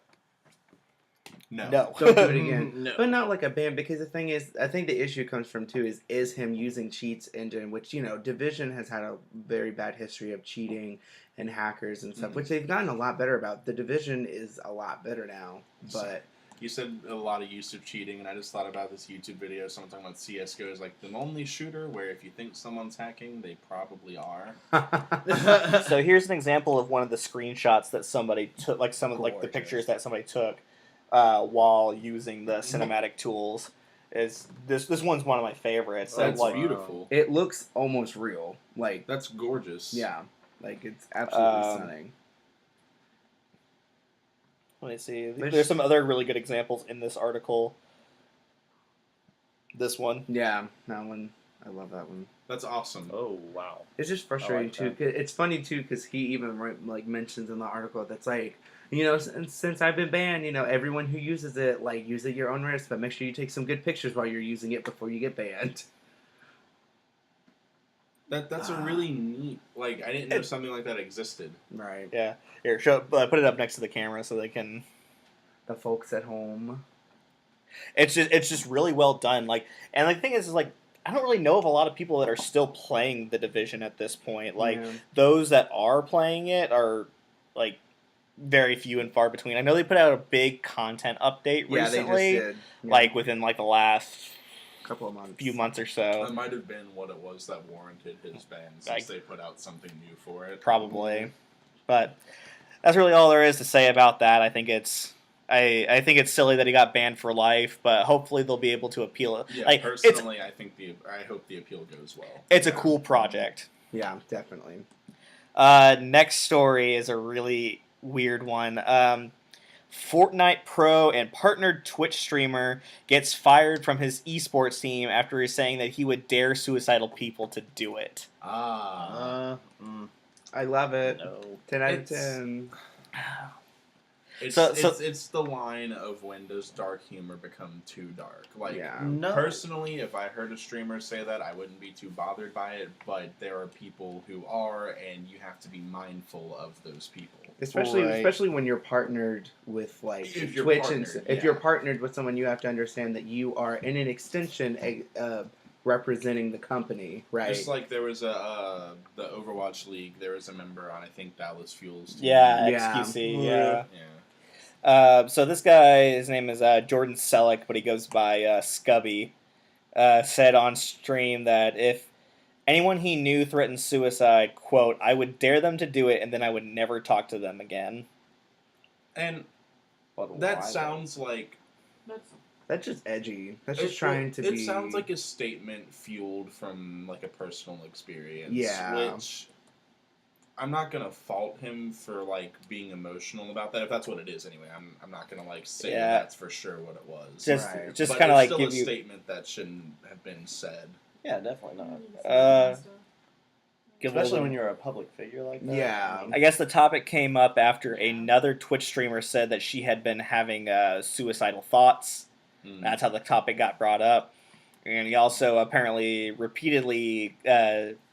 no. don't do it again. No. But not like a ban, because the thing is, I think the issue comes from too is him using Cheats Engine, which Division has had a very bad history of cheating and hackers and stuff, Mhm. which they've gotten a lot better about. The Division is a lot better now, but You said a lot of use of cheating, and I just thought about this YouTube video. Someone talking about CS:GO is like the only shooter where if you think someone's hacking, they probably are. So here's an example of one of the screenshots that somebody took, like some of like the Gorgeous. pictures that somebody took while using the cinematic tools. Is this one's one of my favorites. That's like, beautiful. it looks almost real. Like That's gorgeous. yeah, like it's absolutely Um, stunning. let me see. There's- There's some other really good examples in this article. This one. Yeah, that one. I love that one. That's awesome. Oh wow. It's just frustrating too. that. 'Cause it's funny too because he even like mentions in the article that's like, since I've been banned, everyone who uses it, like, use it at your own risk, but make sure you take some good pictures while you're using it before you get banned. That's a really neat. Like I didn't know something like that existed. Right. Yeah. Here, put it up next to the camera so they can. The folks at home. It's just really well done. Like, and the thing is like, I don't really know of a lot of people that are still playing the Division at this point. Like, Yeah. those that are playing it are like very few and far between. I know they put out a big content update Yeah, recently, they just did. Yeah. like within like the last couple of months. few months or That so, might have been what it was that warranted his ban, since Like- they put out something new for it. probably. But that's really all there is to say about that. I think it's I think it's silly that he got banned for life, but hopefully they'll be able to appeal it. Yeah, Like personally, I hope the appeal goes well. it's a cool project. Yeah, definitely. Next story is a really weird one. Fortnite pro and partnered Twitch streamer gets fired from his esports team after saying that he would dare suicidal people to do it. Ah. I love it. No. 10 out of It's- 10. It's the line of when does dark humor become too dark. Like, Yeah. No. personally, if I heard a streamer say that, I wouldn't be too bothered by it, but there are people who are, and you have to be mindful of those people. Especially when you're partnered with like If you're Twitch partnered, and if yeah. you're partnered with someone, you have to understand that you are in an extension representing the company, right? Just like there was the Overwatch League, there was a member on, I think, Dallas Fuel's team. Yeah, Yeah. XQC. Yeah. Yeah. So this guy, his name is Jordan Selleck, but he goes by Scubby. Said on stream that if anyone he knew threatened suicide, quote, I would dare them to do it, and then I would never talk to them again. And But that why, sounds like... That's just edgy. That's just trying to It be. sounds like a statement fueled from like a personal experience. Yeah. Which I'm not gonna fault him for like being emotional about that. If that's what it is, anyway, I'm not gonna like say Yeah. that's for sure what it was. Just Right. just But kind of it's like still give a you. statement that shouldn't have been said. Yeah, definitely not. Give a Especially little- when you're a public figure like that. Yeah. I guess the topic came up after another Twitch streamer said that she had been having suicidal thoughts. Mm. That's how the topic got brought up. And he also apparently repeatedly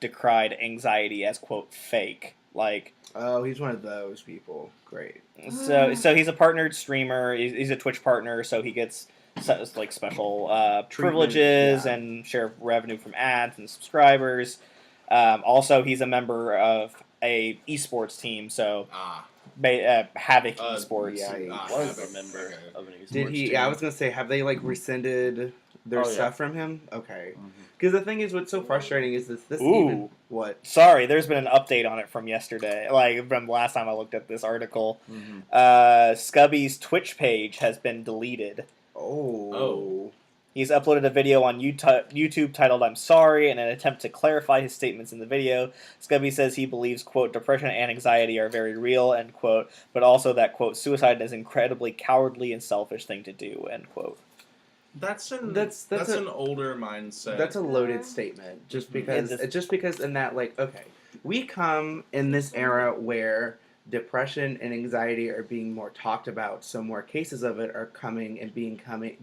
decried anxiety as, quote, fake. Like, Oh, he's one of those people. Great. so he's a partnered streamer. He's a Twitch partner, so he gets like special privileges yeah. and share revenue from ads and subscribers. Also, he's a member of a esports team, so Havoc Esports. yeah, he Was Havoc, a member okay. of an esports Did he? team. Yeah, I was gonna say, have they like rescinded their Oh, yeah. stuff from him? Okay. Mhm. Because the thing is, what's so frustrating is this Ooh. even what? Sorry, there's been an update on it from yesterday, like from last time I looked at this article. Mhm. Scubby's Twitch page has been deleted. Oh. He's uploaded a video on YouTube titled I'm Sorry in an attempt to clarify his statements in the video. Scubby says he believes, quote, depression and anxiety are very real, end quote, but also that, quote, suicide is an incredibly cowardly and selfish thing to do, end quote. That's That's an older mindset. That's a loaded statement. Just because in that, like, okay, we come in this era where depression and anxiety are being more talked about, so more cases of it are coming and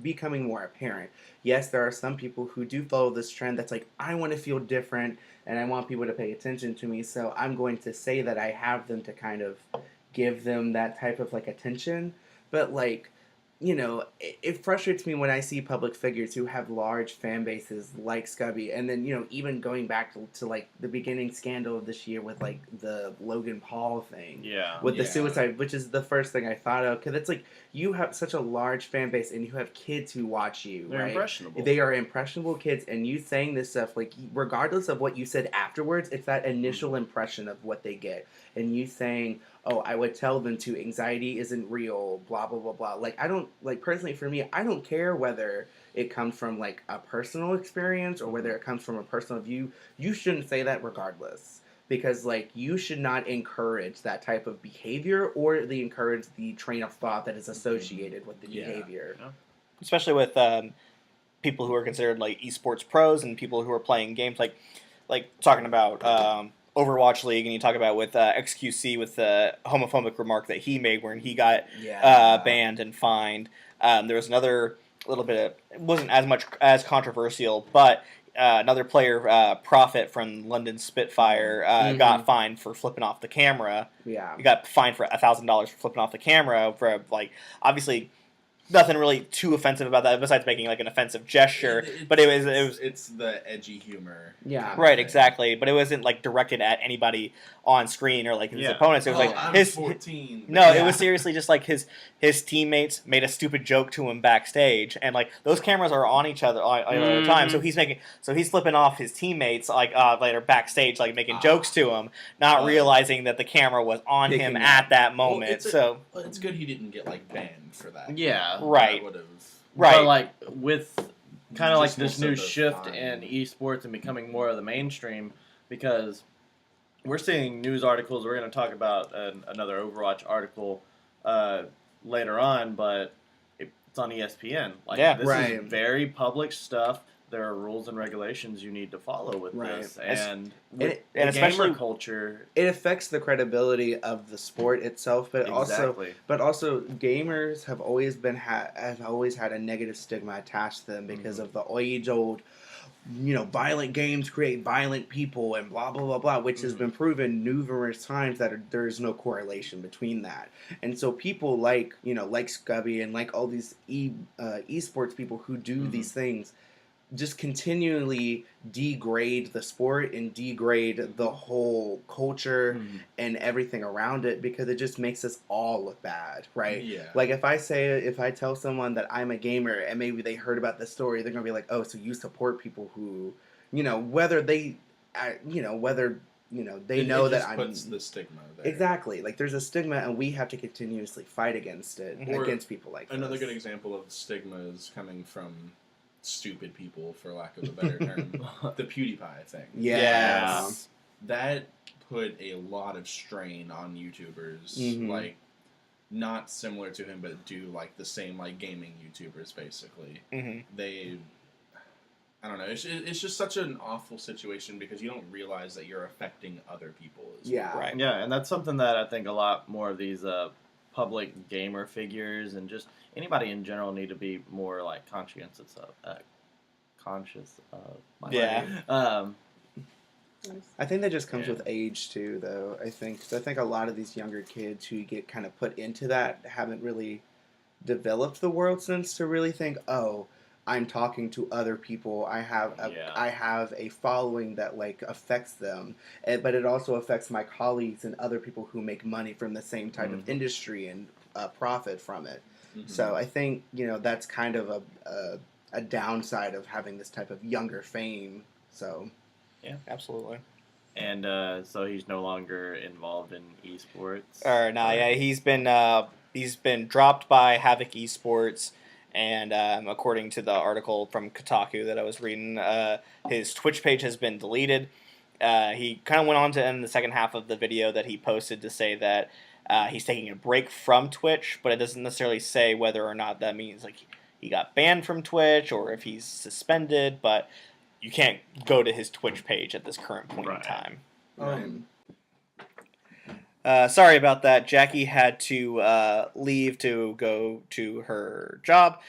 becoming more apparent. Yes, there are some people who do follow this trend that's like, I want to feel different and I want people to pay attention to me, so I'm going to say that I have them to kind of give them that type of like attention. But like, you know, it frustrates me when I see public figures who have large fan bases like Scubby, and then, you know, even going back to like the beginning scandal of this year with like the Logan Paul thing, Yeah. with the Yeah. suicide, which is the first thing I thought of, because it's like you have such a large fan base and you have kids who watch you, They're right? impressionable. They are impressionable kids, and you saying this stuff, like, regardless of what you said afterwards, it's that initial impression of what they get. And you saying, oh, I would tell them to, anxiety isn't real, blah, blah, blah, blah. Like, I don't, like, personally for me, I don't care whether it comes from, like, a personal experience or whether it comes from a personal view. You shouldn't say that regardless. Because, like, you should not encourage that type of behavior or encourage the train of thought that is associated with the Yeah. behavior. Especially with people who are considered like esports pros and people who are playing games like talking about Overwatch League, and you talk about with XQC with the homophobic remark that he made when he got banned and fined. There was another little bit of, it wasn't as much as controversial, but another player, Prophet from London Spitfire, got fined for flipping off the camera. Yeah. He got fined for $1,000 for flipping off the camera for, like, obviously nothing really too offensive about that besides making like an offensive gesture. But it was it's the edgy humor. Yeah. kind of right, thing. exactly. But it wasn't like directed at anybody on screen or like his Yeah. opponents. It was like I'm his 14. no, it Yeah. was seriously just like his teammates made a stupid joke to him backstage, and like those cameras are on each other all the time. So he's flipping off his teammates like later backstage, like making jokes to him, not realizing that the camera was on him Picking at that moment. Well, it's good he didn't get like banned for that. Yeah. Right. Would have. Right. But like with kind of like Just this more new so the shift fine. in esports and becoming more of the mainstream, because we're seeing news articles. We're going to talk about another Overwatch article later on, but it's on ESPN. Like, Yeah. this Right. is very public stuff. There are rules and regulations you need to follow with Right. this, and and the especially- gamer culture. It affects the credibility of the sport itself, but Exactly. also gamers have always have always had a negative stigma attached to them because of the age old, violent games create violent people and blah blah blah blah, which has been proven numerous times that there is no correlation between that. And so people like Scubby and like all these esports people who do these things just continually degrade the sport and degrade the whole culture and everything around it, because it just makes us all look bad, right? Yeah. Like if I tell someone that I'm a gamer and maybe they heard about this story, they're gonna be like, oh, so you support people who, whether they, they know it that just I'm. puts the stigma there. Exactly. Like there's a stigma, and we have to continuously fight against it, Or against people like Another this. good example of stigma is coming from stupid people, for lack of a better term. The PewDiePie thing. Yeah. That put a lot of strain on YouTubers, Mhm. like not similar to him, but do like the same like gaming YouTubers basically. Mhm. I don't know. It's just such an awful situation because you don't realize that you're affecting other people as Yeah. well. Right. Yeah, and that's something that I think a lot more of these public gamer figures and just anybody in general need to be more like conscious of. Yeah. I think that just comes Yeah. with age too, though. I think a lot of these younger kids who get kind of put into that haven't really developed the world sense to really think, oh, I'm talking to other people. I have a following that like affects them, but it also affects my colleagues and other people who make money from the same type of industry and profit from it. Mhm. So I think that's kind of a downside of having this type of younger fame. So. Yeah, absolutely. And so he's no longer involved in esports. Yeah, he's been dropped by Havoc Esports, and according to the article from Kotaku that I was reading, his Twitch page has been deleted. He kind of went on to end the second half of the video that he posted to say that he's taking a break from Twitch, but it doesn't necessarily say whether or not that means like he got banned from Twitch or if he's suspended, but you can't go to his Twitch page at this current point in time. Sorry about that. Jackie had to leave to go to her job.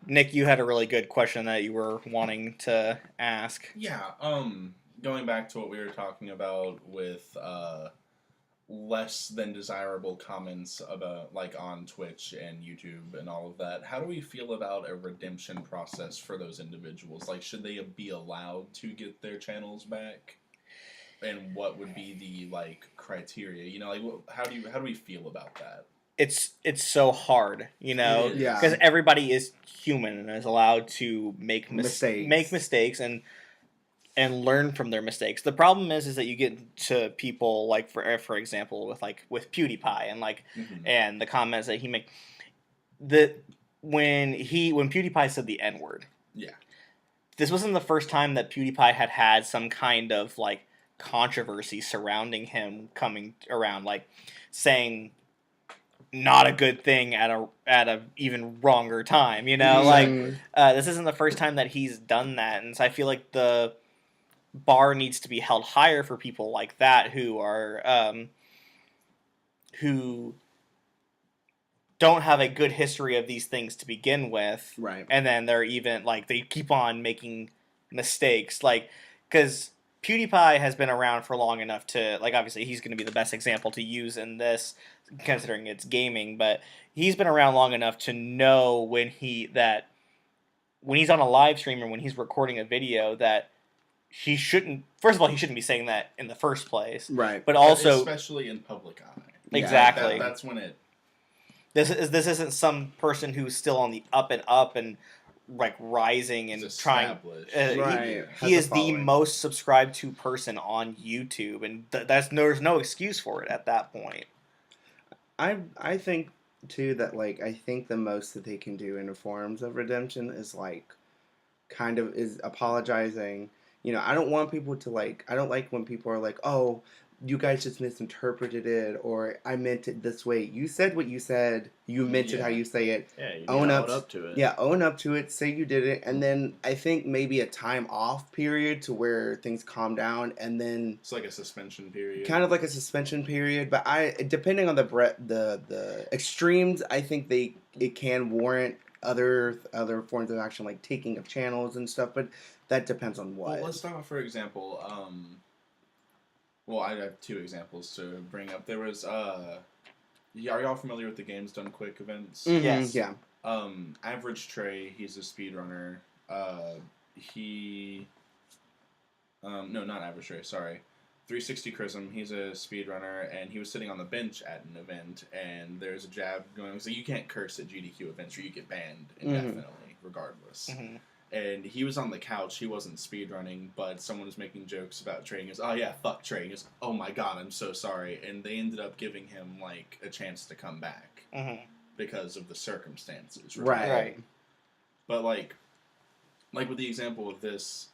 Nick, you had a really good question that you were wanting to ask. Yeah, going back to what we were talking about with less than desirable comments about like on Twitch and YouTube and all of that. How do we feel about a redemption process for those individuals? Like, should they be allowed to get their channels back? And what would be the like criteria? How do we feel about that? It's so hard, It is. Yeah. because everybody is human and is allowed to make mistakes and learn from their mistakes. The problem is that you get to people like for example with PewDiePie and like and the comments that he make when PewDiePie said the N-word. Yeah. This wasn't the first time that PewDiePie had some kind of like controversy surrounding him coming around, like saying not a good thing at a even wronger time, this isn't the first time that he's done that, and so I feel like the bar needs to be held higher for people like that who are who don't have a good history of these things to begin with, Right. and then they're even like they keep on making mistakes, like because PewDiePie has been around for long enough to, like, obviously he's going to be the best example to use in this, considering it's gaming, but he's been around long enough to know when he's on a live stream or when he's recording a video that he shouldn't, first of all, he shouldn't be saying that in the first place. Right. But also, especially in public eye. exactly. That's when it... This isn't some person who's still on the up and up and like rising and trying. Right. He is the most subscribed to person on YouTube, and there's no excuse for it at that point. I think too that like I think the most that they can do in forms of redemption is like kind of is apologizing. You know, I don't want people to like. I don't like when people are like, "Oh, you guys just misinterpreted it," or "I meant it this way." You said what you said. You meant it how you say it. Yeah, you own up to it. Yeah, own up to it. Say you did it, and then I think maybe a time off period to where things calm down, and then it's like a suspension period. Kind of like a suspension period, but depending on the extremes, I think it can warrant other forms of action like taking of channels and stuff, but that depends on what. Well, let's talk about, for example, well, I have two examples to bring up. There was, are y'all familiar with the Games Done Quick events? Mm-hmm, yes. Yeah. Average Trey, he's a speedrunner. No, not Average Trey, sorry. 360 Chrism, he's a speedrunner, and he was sitting on the bench at an event, and there's a jab going, so you can't curse at GDQ events or you get banned indefinitely, regardless. Mm-hmm. And he was on the couch, he wasn't speedrunning, but someone was making jokes about Trey, and he goes, "Oh yeah, fuck Trey." He goes, "Oh my god, I'm so sorry." And they ended up giving him, like, a chance to come back. Because of the circumstances. Right. But, like with the example of this,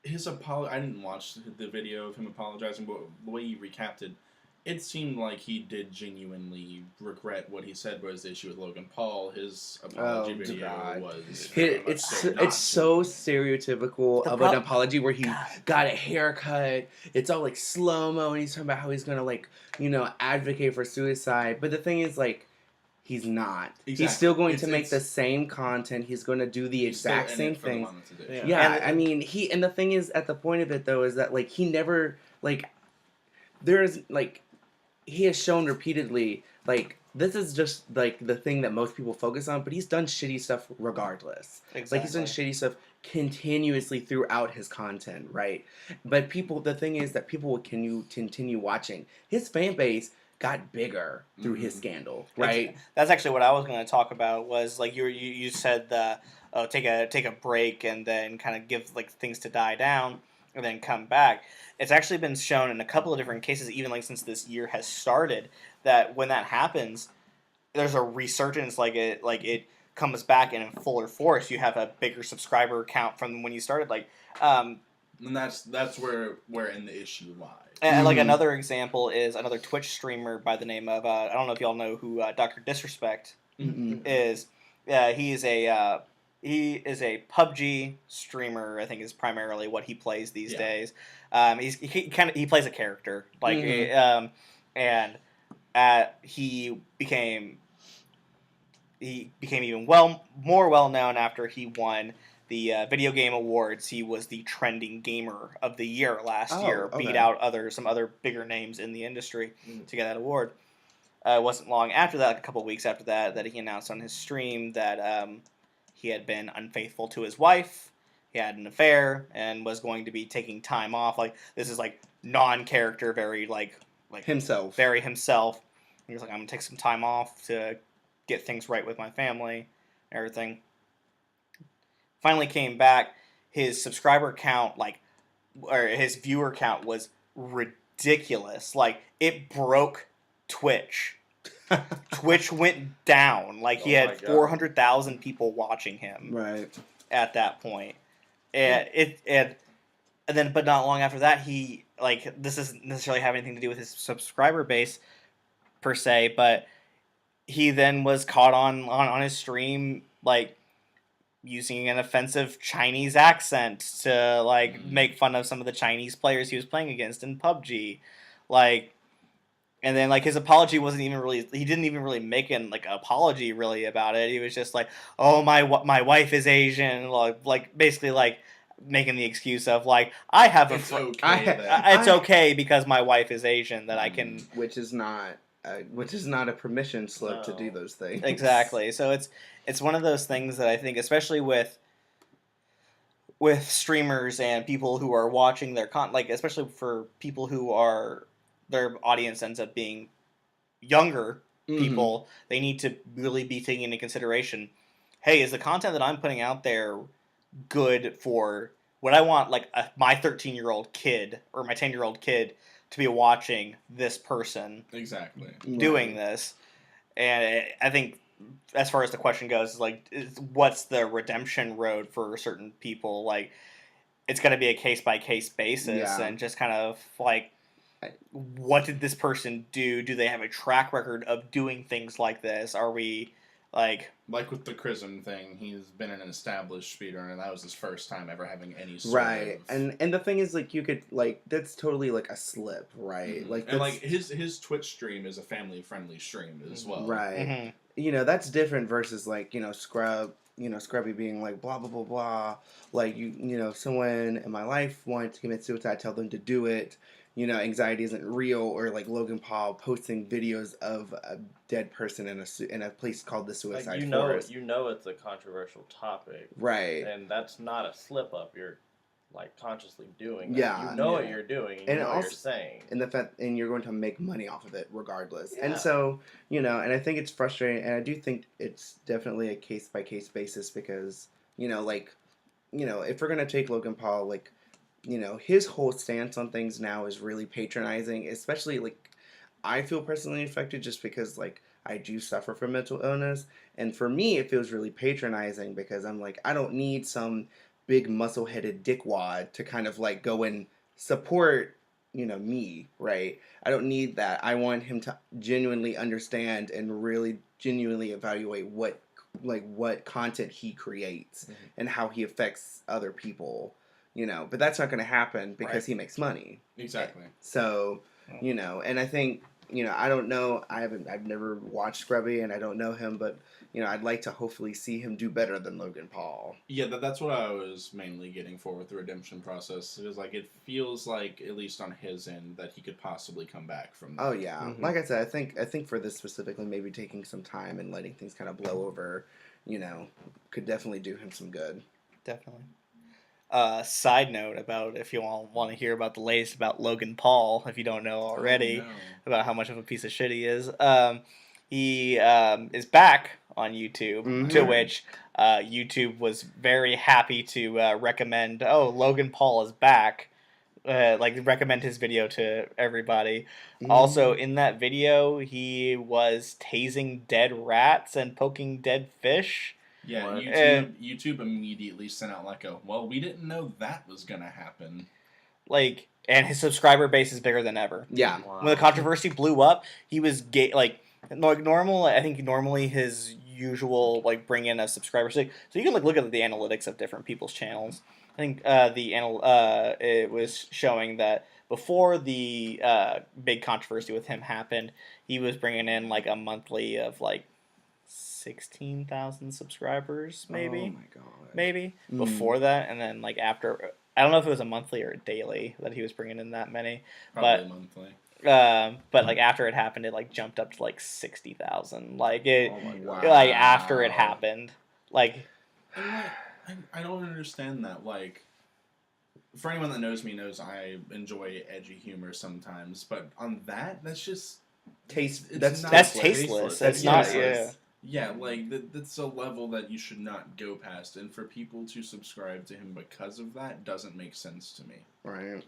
his I didn't watch the video of him apologizing, but the way he recapped it seemed like he did genuinely regret what he said was the issue with Logan Paul. His apology video was... It's so stereotypical of an apology where he got a haircut. It's all like slow-mo, and he's talking about how he's going to, like, you know, advocate for suicide. But the thing is, like, he's not. Exactly. He's still going to make the same content. He's going to do the exact same thing. Yeah, I mean, and the thing is, at the point of it, though, is that, like, he never, like, there's, like, he has shown repeatedly, like, this is just, like, the thing that most people focus on, but he's done shitty stuff regardless. Exactly. Like, he's done shitty stuff continuously throughout his content, right? But the thing is that people will continue watching. His fan base got bigger through his scandal, right? That's actually what I was going to talk about. Was like you said take a break and then kind of give like things to die down and then come back. It's actually been shown in a couple of different cases, even like since this year has started, that when that happens, there's a resurgence. Like it comes back and in fuller force. You have a bigger subscriber count from when you started. Like, and that's where in the issue lies. And like another example is another Twitch streamer by the name of I don't know if y'all know who Dr. Disrespect is. He is a PUBG streamer. I think is primarily what he plays these days. He plays a character like and he became even more well known after he won the video game awards. He was the trending gamer of the year last year, beat out some other bigger names in the industry to get that award. It wasn't long after that, like a couple of weeks after that he announced on his stream that he had been unfaithful to his wife, he had an affair, and was going to be taking time off. Like, this is like non-character, very like himself. Very himself. He was like, I'm gonna take some time off to get things right with my family, everything. Finally came back. His subscriber count, or his viewer count, was ridiculous. Like, it broke Twitch. Twitch went down. Like, he had 400,000 people watching him. Right. At that point, and then, but not long after that, he this doesn't necessarily have anything to do with his subscriber base per se, but he then was caught on his stream using an offensive Chinese accent to make fun of some of the Chinese players he was playing against in PUBG, and then his apology wasn't even really, he didn't even really make an apology really about it. He was just like, oh, my wife is Asian, basically making the excuse of like I have a It's fr- okay then. it's okay because my wife is Asian that I can which is not a permission slip to do No. those things. exactly. So it's one of those things that I think, especially with streamers and people who are watching their like especially for people who are their audience ends up being younger people, they need to really be taking into consideration, hey, is the content that I'm putting out there good for what I want, like my 13-year-old kid or my 10-year-old kid to be watching this person Exactly. doing this. And I think as far as the question goes, what's the redemption road for certain people? Like, it's going to be a case-by-case basis, and just kind of like, what did this person do? Do they have a track record of doing things like this? Are we like with the Chrism thing, he's been an established speedrunner, and that was his first time ever having any sort right of... and the thing is, like, you could, like, that's totally like a slip, right? Mhm. Like, and like his Twitch stream is a family friendly stream as well, right? Mhm. You know, that's different versus, like, Scrubby being like blah blah blah blah, like, someone in my life wanted to commit suicide, I tell them to do it. Anxiety isn't real. Or like Logan Paul posting videos of a dead person in a place called the Suicide Like, Forest. it's a controversial topic, Right. and that's not a slip up. You're like consciously doing that. Yeah. You know what you're doing, and you know what you're saying. And the fact, and you're going to make money off of it regardless. Yeah. And so, and I think it's frustrating, and I do think it's definitely a case by case basis because, if we're gonna take Logan Paul, like, his whole stance on things now is really patronizing, especially, like, I feel personally affected just because, like, I do suffer from mental illness, and for me it feels really patronizing because I'm like, I don't need some big muscle-headed dickwad to kind of like go and support, me, right? I don't need that. I want him to genuinely understand and really genuinely evaluate what content he creates and how he affects other people, but that's not going to happen because he makes money. Exactly. So, and I think, I don't know, I've never watched Scrubby and I don't know him, but I'd like to hopefully see him do better than Logan Paul. Yeah, that's what I was mainly getting for with the redemption process. It was like, it feels like, at least on his end, that he could possibly come back from that. Oh yeah, like I said, I think for this specifically, maybe taking some time and letting things kind of blow over, could definitely do him some good. Definitely. Side note about if you all want to hear about the latest about Logan Paul, if you don't know already, about how much of a piece of shit he is. He is back on YouTube, to which YouTube was very happy to recommend, Logan Paul is back. Recommend his video to everybody. Also, in that video, he was tasing dead rats and poking dead fish. Yeah, YouTube immediately sent out we didn't know that was gonna happen. And his subscriber base is bigger than ever. Yeah. Wow. When the controversy blew up, he was normal. I think normally his usual bring in of subscribers. So you can look at the analytics of different people's channels. I think it was showing that before the big controversy with him happened, he was bringing in a monthly of 16,000 subscribers, maybe. Oh my god. Maybe before that, and then after, I don't know if it was a monthly or a daily that he was bringing in that many. Probably monthly. But after it happened, it jumped up to 60,000. Oh my god. After it happened, I don't understand that. For anyone that knows me knows I enjoy edgy humor sometimes, but on that's just That's tasteless. It's not. Yeah. Yeah, that's a level that you should not go past, and for people to subscribe to him because of that doesn't make sense to me. Right.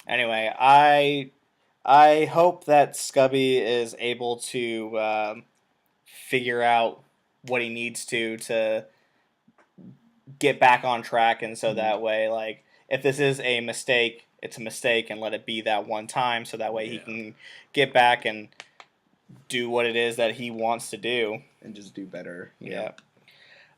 Anyway, I hope that Scubby is able to figure out what he needs to get back on track, and so that way, if this is a mistake, it's a mistake, and let it be that one time, so that way he can get back and do what it is that he wants to do. And just do better. Yeah.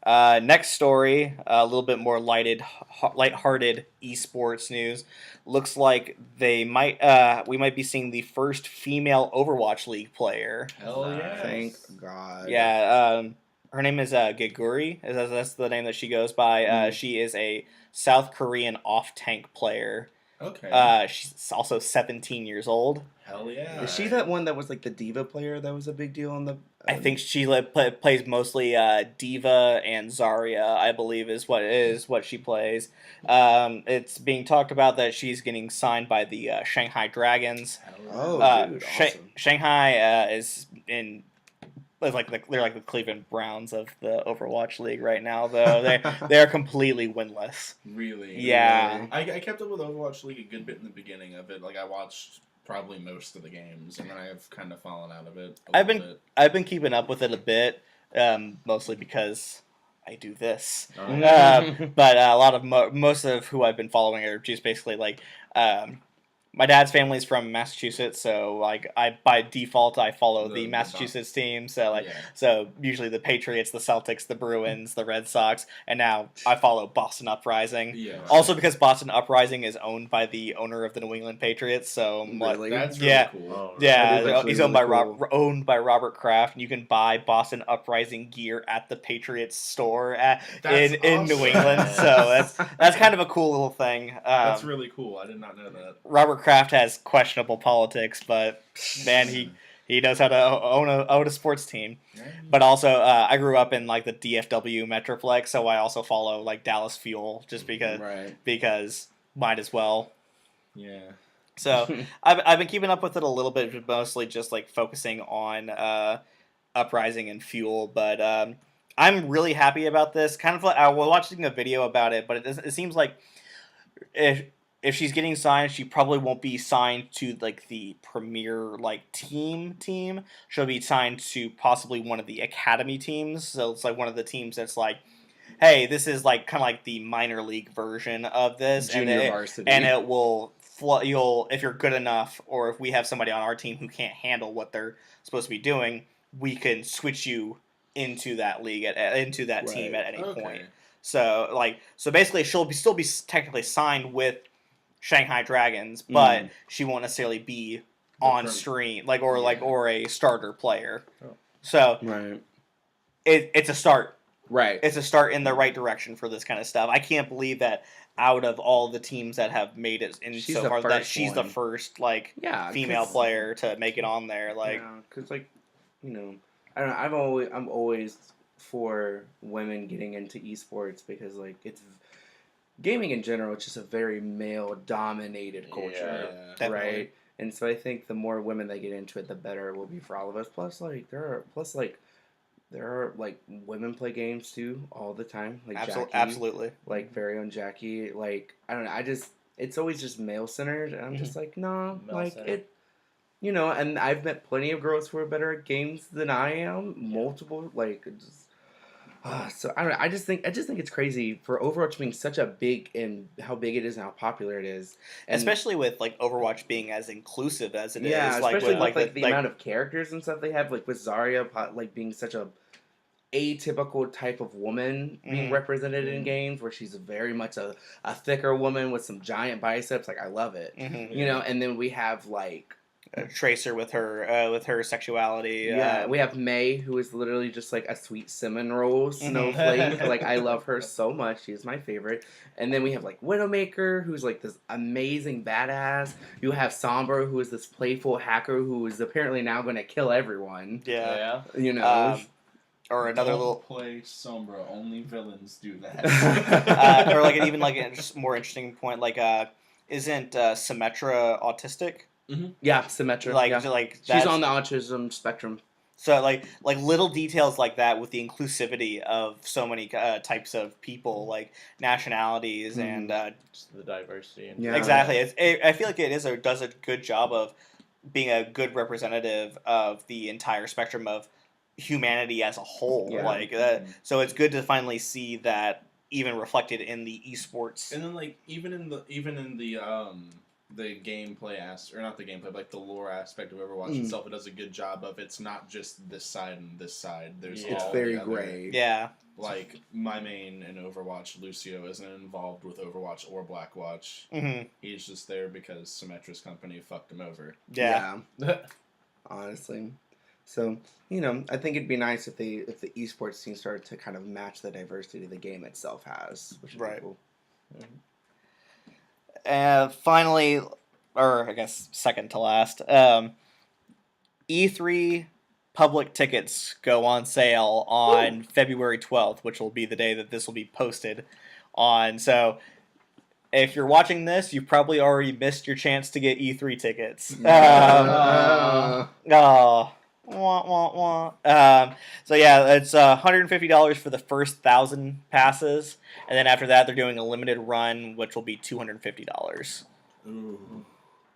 Next story, a little bit more lighthearted esports news. Looks like we might be seeing the first female Overwatch League player. Hell yeah! Thank God. Yeah. Her name is Geguri. That's the name that she goes by. She is a South Korean off-tank player. Okay. She's also 17 years old. Hell yeah. Is she that one that was like the diva player that was a big deal on the? I think she plays mostly Diva and Zarya, I believe is what she plays. It's being talked about that she's getting signed by the Shanghai Dragons. Hell yeah. Oh, dude, awesome. Shanghai they're like the Cleveland Browns of the Overwatch League right now, though. They're completely winless. Really? Yeah. I kept up with Overwatch League a good bit in the beginning of it. Like, I watched probably most of the games, and then I've kind of fallen out of it a little bit. I've been keeping up with it a bit, mostly because I do this. Oh. But a lot of most of who I've been following are just basically like. My dad's family's from Massachusetts, so like by default I follow the Massachusetts team. So like so usually the Patriots, the Celtics, the Bruins, the Red Sox, and now I follow Boston Uprising. Yeah. Also because Boston Uprising is owned by the owner of the New England Patriots, so Really? That's really Yeah. cool. Oh, yeah, That is actually he's owned really by cool. owned by Robert Kraft, and you can buy Boston Uprising gear at the Patriots store That's in New awesome. England. So that's kind of a cool little thing. That's really cool. I did not know that. Robert Kraft has questionable politics, but man, he knows how to own a sports team. But also, I grew up in like the DFW Metroplex, so I also follow like Dallas Fuel just because might as well. Yeah. So I've been keeping up with it a little bit, but mostly just like focusing on Uprising and Fuel. But I'm really happy about this. Kind of like I was watching a video about it, but it seems like if she's getting signed, she probably won't be signed to like the premier like team. She'll be signed to possibly one of the academy teams. So it's like one of the teams that's like, hey, this is like kind of like the minor league version of this, Junior varsity. and it will you'll if you're good enough, or if we have somebody on our team who can't handle what they're supposed to be doing, we can switch you into that league into that team at any point. So basically, she'll still be technically signed with Shanghai Dragons, but she won't necessarily be on stream or a starter player. Oh. So Right. It's a start. Right. It's a start in the right direction for this kind of stuff. I can't believe that out of all the teams that have made it in She's so the far, that first she's the one. first Yeah, female 'cause- player to make it on there. Like, Yeah, because I don't know. I'm always for women getting into esports because like it's gaming in general. It's just a very male dominated culture, Yeah. Definitely. right? And so I think the more women that get into it, the better it will be for all of us. Plus, there are like women play games too all the time. Like Jackie, absolutely. like very own Jackie. Like I don't know. It's always just male centered, and I'm just like no, Male-centered. it. And I've met plenty of girls who are better at games than I am. Multiple, so I don't know. I just think it's crazy for Overwatch being such a big and how big it is and how popular it is, and Especially with like Overwatch being as inclusive as it is. yeah, Like especially with with the amount of characters and stuff they have, like with Zarya, like being such a atypical type of woman being Mhm. represented in games, where she's very much a thicker woman with some giant biceps. Like I love it, Mhm. And then we have like. Tracer with her sexuality. Yeah, we have May, who is literally just like a sweet cinnamon roll snowflake. Like I love her so much; she is my favorite. And then we have like Widowmaker, who's like this amazing badass. You have Sombra, who is this playful hacker who is apparently now going to kill everyone. Yeah. Or another Don't little, play Sombra. Only villains do that. or like even like a just more interesting point. Like, isn't Symmetra autistic? Yeah, Symmetra. Like, yeah. like She's that's- on the autism spectrum. So like little details like that with the inclusivity of so many types of people, like nationalities and Just the diversity. And Yeah. exactly. I feel like does a good job of being a good representative of the entire spectrum of humanity as a whole. Yeah. Like so it's good to finally see that even reflected in the esports. And then like even in the gameplay or not the gameplay, but like the lore aspect of Overwatch itself, it does a good job of it's not just this side and this side. There's It's all very the other, gray. Yeah. Like my main in Overwatch, Lucio, isn't involved with Overwatch or Blackwatch. hmm He's just there because Symmetra's company fucked him over. Yeah. Honestly. So, I think it'd be nice if the esports scene started to kind of match the diversity the game itself has, which would Right. be cool. And finally, or I guess second to last, E3 public tickets go on sale on February 12th, which will be the day that this will be posted on. So if you're watching this, you've probably already missed your chance to get E3 tickets. Oh. Wah, wah, wah. So yeah, it's $150 for the first 1,000 passes, and then after that, they're doing a limited run, which will be $250. Ooh.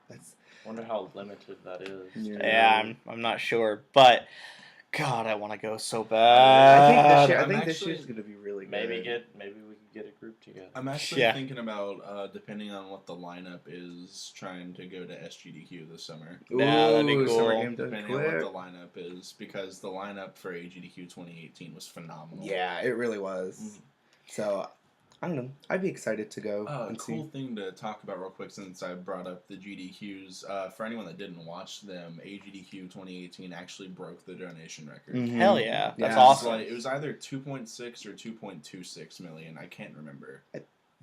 That's, Wonder how limited that is. Yeah, I'm not sure, but God, I want to go so I bad. think this actually- year's gonna be really good. Maybe we can get a group together. I'm actually Yeah. thinking about, depending on what the lineup is, trying to go to SGDQ this summer. Yeah, that'd be Ooh, summer cool. game done Depending on quick. what the lineup is, because the lineup for AGDQ 2018 was phenomenal. Yeah, it really was. So, I don't know. I'd be excited to go and Cool see. thing to talk about real quick since I brought up the GDQs. For anyone that didn't watch them, AGDQ 2018 actually broke the donation record. Mhm. Hell yeah, that's Yeah. It was awesome. like- it was either 2.6 or 2.26 million. I can't remember,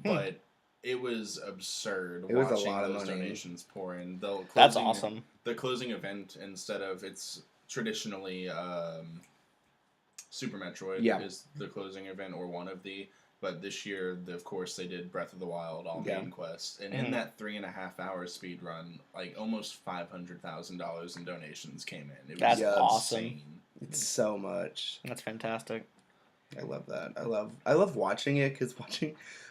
but it was absurd. It was a watching lot of those money. donations pour in. That's awesome. The closing event, instead of it's traditionally Super Metroid Yeah. is the closing event or one of the. But this year, of course, they did Breath of the Wild all Yeah. main quest, and Mhm. in that 3.5 hour speed run, like almost $500,000 in donations came in. It was That's awesome. insane. It's so much. That's fantastic. I love that. I love watching it because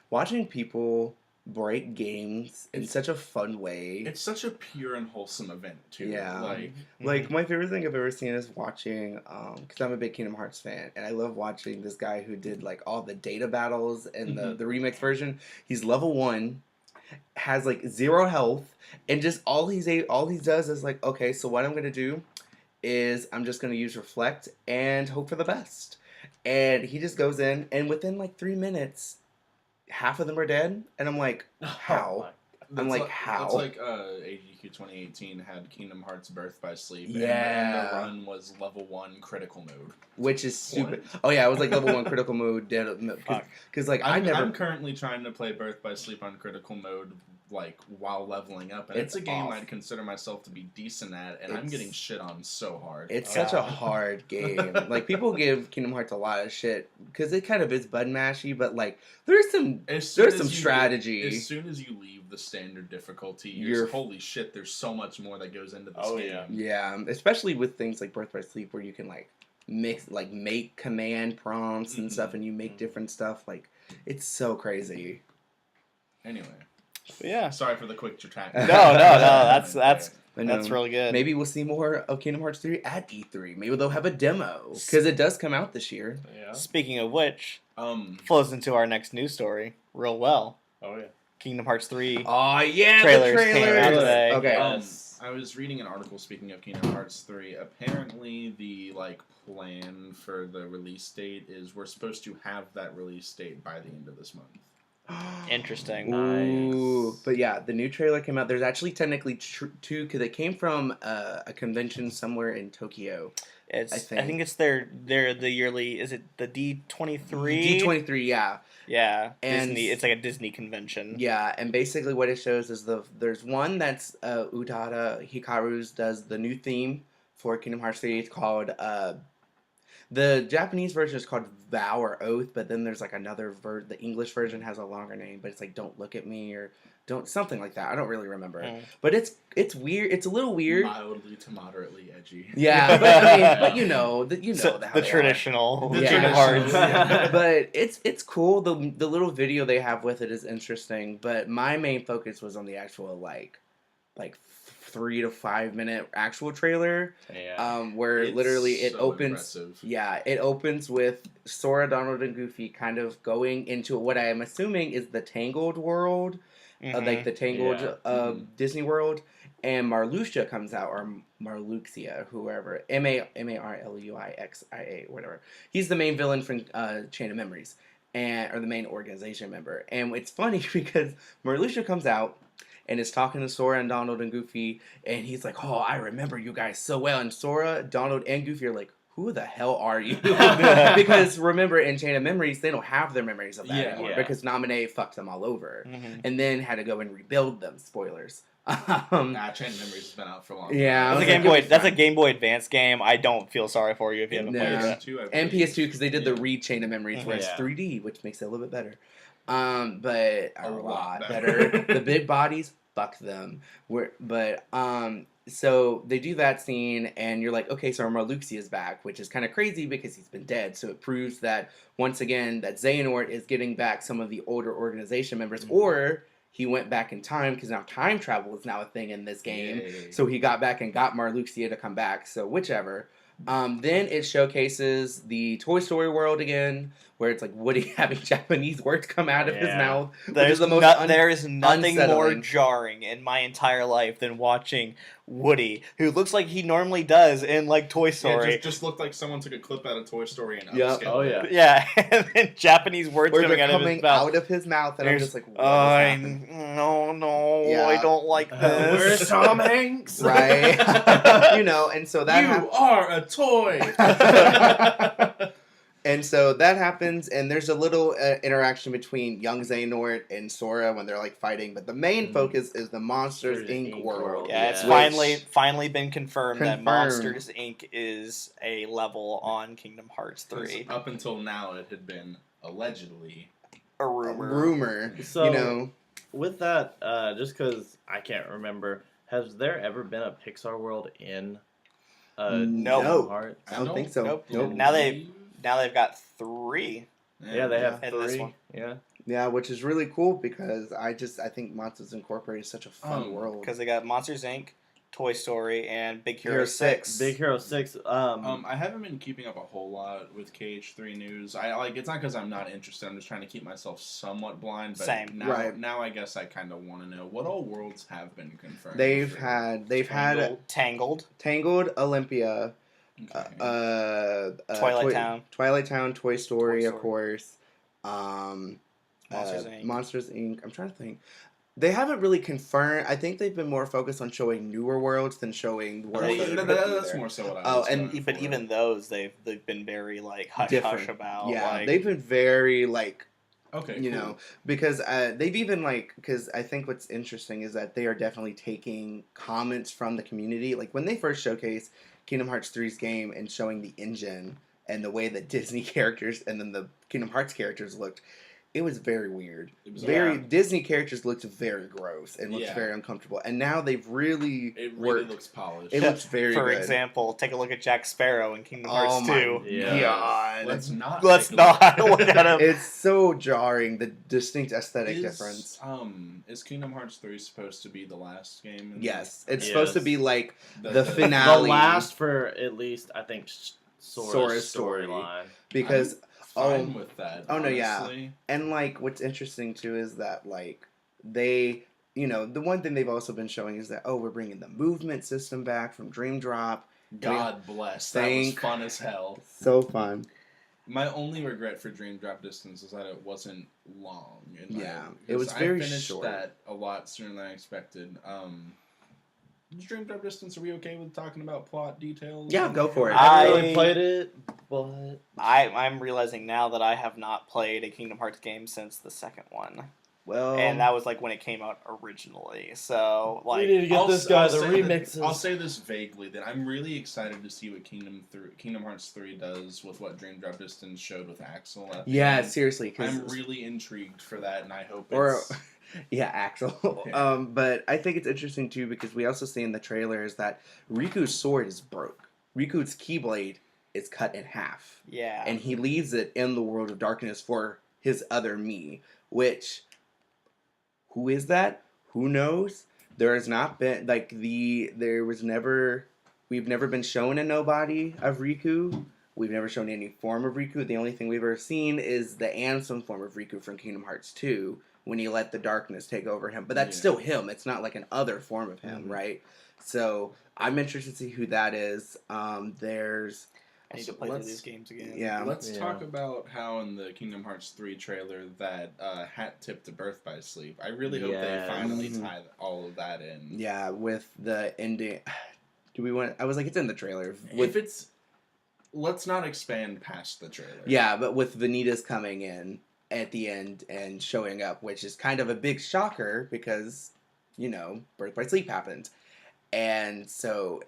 watching people break games in such a fun way. It's such a pure and wholesome event too. Yeah. Like Like my favorite thing I've ever seen is watching, because I'm a big Kingdom Hearts fan, and I love watching this guy who did like all the data battles and the remix version. He's level 1, has like 0 health, and just all he does is like, okay, so what I'm gonna do is I'm just gonna use reflect and hope for the best, and he just goes in, and within like 3 minutes, half of them are dead, and I'm like, how? I'm like, how? It's like AGQ 2018 had Kingdom Hearts Birth by Sleep. And Yeah. the run was level 1 critical mode. Which is stupid. Oh yeah, it was like level 1 critical mode dead Fuck. because like I'm I never. currently trying to play Birth by Sleep on critical mode, like while leveling up, and it's It's a game off. I'd consider myself to be decent at, and I'm It's- getting shit on so hard. It's such a God. hard game. Like people give Kingdom Hearts a lot of shit because it kind of is button mashy, but like there's some As soon there's as some you- strategy. As soon as you leave the standard difficulty, You're- holy shit, there's so much more that goes into this Oh, game. yeah. Yeah, especially with things like Birth by Sleep where you can like make command prompts and stuff, and you make different stuff. Like it's so crazy. Anyway, But yeah, sorry for the quick track. No, that's But that's no, really good. maybe we'll see more of Kingdom Hearts 3 at E3. Maybe they'll have a demo because it does come out this year. Yeah. Speaking of which, Um, flows into our next news story real well. Oh yeah. Kingdom Hearts 3. Oh yeah, Trailers the came trailers. out today. Okay. Yes. I was reading an article speaking of Kingdom Hearts 3. Apparently, the plan for the release date is we're supposed to have that release date by the end of this month. Interesting. Ooh, Nice. but yeah, the new trailer came out. There's actually technically two because it came from a convention somewhere in Tokyo. It's I I think. think it's their the yearly, is it the D23? D23, yeah, Yeah, And- Disney. It's like a Disney convention. yeah, and basically what it shows is there's one that's Utada Hikaru's does the new theme for Kingdom Hearts 3. It's called the Japanese version is called Vow or Oath, but then there's like another the English version has a longer name, but it's like Don't Look at Me or don't something like that. I don't really remember, Mm. but it's weird. It's a little weird. Mildly to moderately edgy. Yeah, but I mean, but you know, So, how the they are. traditional The Kingdom traditional, Hearts. yeah. But it's cool. The little video they have with it is interesting. But my main focus was on the actual like 3 to 5 minute actual trailer. Yeah. Where It's literally it so opens. impressive. Yeah, it opens with Sora, Donald, and Goofy kind of going into what I am assuming is the Tangled world, Mhm. like the Tangled Yeah. Disney World, and Marluxia comes out, or Marluxia, whoever, Marluixia, whatever. He's the main villain from Chain of Memories, or the main organization member. And it's funny because Marluxia comes out and is talking to Sora and Donald and Goofy, and he's like, "Oh, I remember you guys so well." And Sora, Donald, and Goofy are like, who the hell are you? Because remember, in Chain of Memories, they don't have their memories of that Yeah. anymore Yeah. because Naminé fucked them all over, Mhm. and then had to go and rebuild them. Spoilers. Nah, Chain of Memories has been out for a long time. Yeah. That's a Okay, Game you'll Boy. be That's a fine. Game Boy Advance game. I don't feel sorry for you if you haven't No. played it. PS2, I And believe. PS2 because they did the Yeah. re-Chain of Memories where it's Yeah. 3D, which makes it a little bit better. But A a lot lot better. better. The big bodies, fuck them. So they do that scene, and you're like, okay, so Marluxia is back, which is kind of crazy because he's been dead. So it proves that once again that Xehanort is getting back some of the older organization members, Mhm. or he went back in time because now time travel is now a thing in this game. Yay. So he got back and got Marluxia to come back. So whichever. Then it showcases the Toy Story world again, where it's like Woody having Japanese words come out of his Yeah. mouth. Which There's is the most there is nothing more unsettling. jarring in my entire life than watching Woody, who looks like he normally does in like Toy Yeah, Story. just looked like someone took a clip out of Toy Story and Yep. upscaled Oh, it. yeah. Yeah, and then Japanese words Words coming are out of his coming mouth. out of his mouth, and I'm just like, what is I happening? no, Yeah. I don't like Where's this. Tom Hanks? Right? And so that You are a toy. And so that happens, and there's a little interaction between young Xehanort and Sora when they're like fighting, but the main Mhm. focus is the Monsters Monsters, Inc. Inc. world. world. Yeah, it's Which- finally been confirmed that Confirmed. Monsters Inc. is a level on Kingdom Hearts 'Cause 3. up until now, it had been allegedly. A A rumor. rumor, So with that, just because I can't remember, has there ever been a Pixar world in No. Kingdom Hearts? I don't think so. Nope. Nope. Now Now they've got 3. Yeah, they have Yeah. In this 3. one. Yeah. Yeah, which is really cool because I think Monsters Incorporated is such a fun world. Because they got Monsters Inc., Toy Story, and Big Hero Hero 6. Big Hero 6. I haven't been keeping up a whole lot with KH3 news. It's not because I'm not interested. I'm just trying to keep myself somewhat blind. But Same. Now, Right. now I guess I kind of want to know what all worlds have been confirmed. They've for- had Tangled. Tangled, Olympia, Okay. Twilight Town. Toy Story, Toy of Story. course. Monsters Inc. Monsters Inc. I'm trying to think. They haven't really confirmed. I think they've been more focused on showing newer worlds than showing worlds. that are gonna be That's there. more so what I Oh, was and- going But for. even those, they've been very like hush Different. hush about. Yeah, like, they've been very like Okay, you cool. know, because they've even because I think what's interesting is that they are definitely taking comments from the community. Like when they first showcased Kingdom Hearts 3's game and showing the engine and the way that Disney characters and then the Kingdom Hearts characters looked, it was very weird. It was Very yeah. Disney characters looked very gross and looked Yeah. very uncomfortable. And now they've really It really worked. looks polished. It looks very For good. example, take a look at Jack Sparrow in Kingdom Oh Hearts my 2. Yeah. God. Let's not. Let's take a look. not look at him. It's so jarring, the distinct aesthetic difference. Is Kingdom Hearts 3 supposed to be the last game? in Yes, it's Yes. supposed to be like the The finale. last for at least, I think, Sora's Sora's story. storyline. because I'm fine with that. oh, no, yeah. honestly. and like what's interesting too is that like they the one thing they've also been showing is that we're bringing the movement system back from Dream Drop. God bless. That was Thank- fun as hell. So fun. My only regret for Dream Drop Distance is that it wasn't long. Yeah, it was very I finished short. that a lot sooner than I expected. Dream Drop Distance, are we okay with talking about plot details? Yeah, go for it. I haven't I- really played it, but I'm realizing now that I have not played a Kingdom Hearts game since the second one. Well, And that was like when it came out originally. So, we like, need to get I'll this s- guy I'll the say that- remixes. I'll say this vaguely that I'm really excited to see what Kingdom Hearts 3 does with what Dream Drop Distance showed with Axel. At the yeah, end. seriously, I'm because really intrigued for that, and I hope Or- it's. yeah, Axel. Yeah. But I think it's interesting too because we also see in the trailers that Riku's sword is broke. Riku's keyblade is cut in half. yeah. And he leaves it in the world of darkness for his other me, which who is that? Who knows? There has not been we've never been shown a nobody of Riku. We've never shown any form of Riku. The only thing we've ever seen is the Ansem form of Riku from Kingdom Hearts 2 when he let the darkness take over him. But that's Yeah. still him. It's not like an other form of him, Mhm. right? So I'm interested to see who that is. There's I need to play through let's- these games again. yeah. Let's Yeah. talk about how in the Kingdom Hearts 3 trailer that hat tip to Birth by Sleep. I really hope they Yes. finally Mhm. tie all of that in. Yeah, with the ending. Do we want? I was like, it's in the trailer. If it's let's not expand past the trailer. Yeah, but with Vanitas coming in at the end and showing up, which is kind of a big shocker because, Birth by Sleep happened. And so,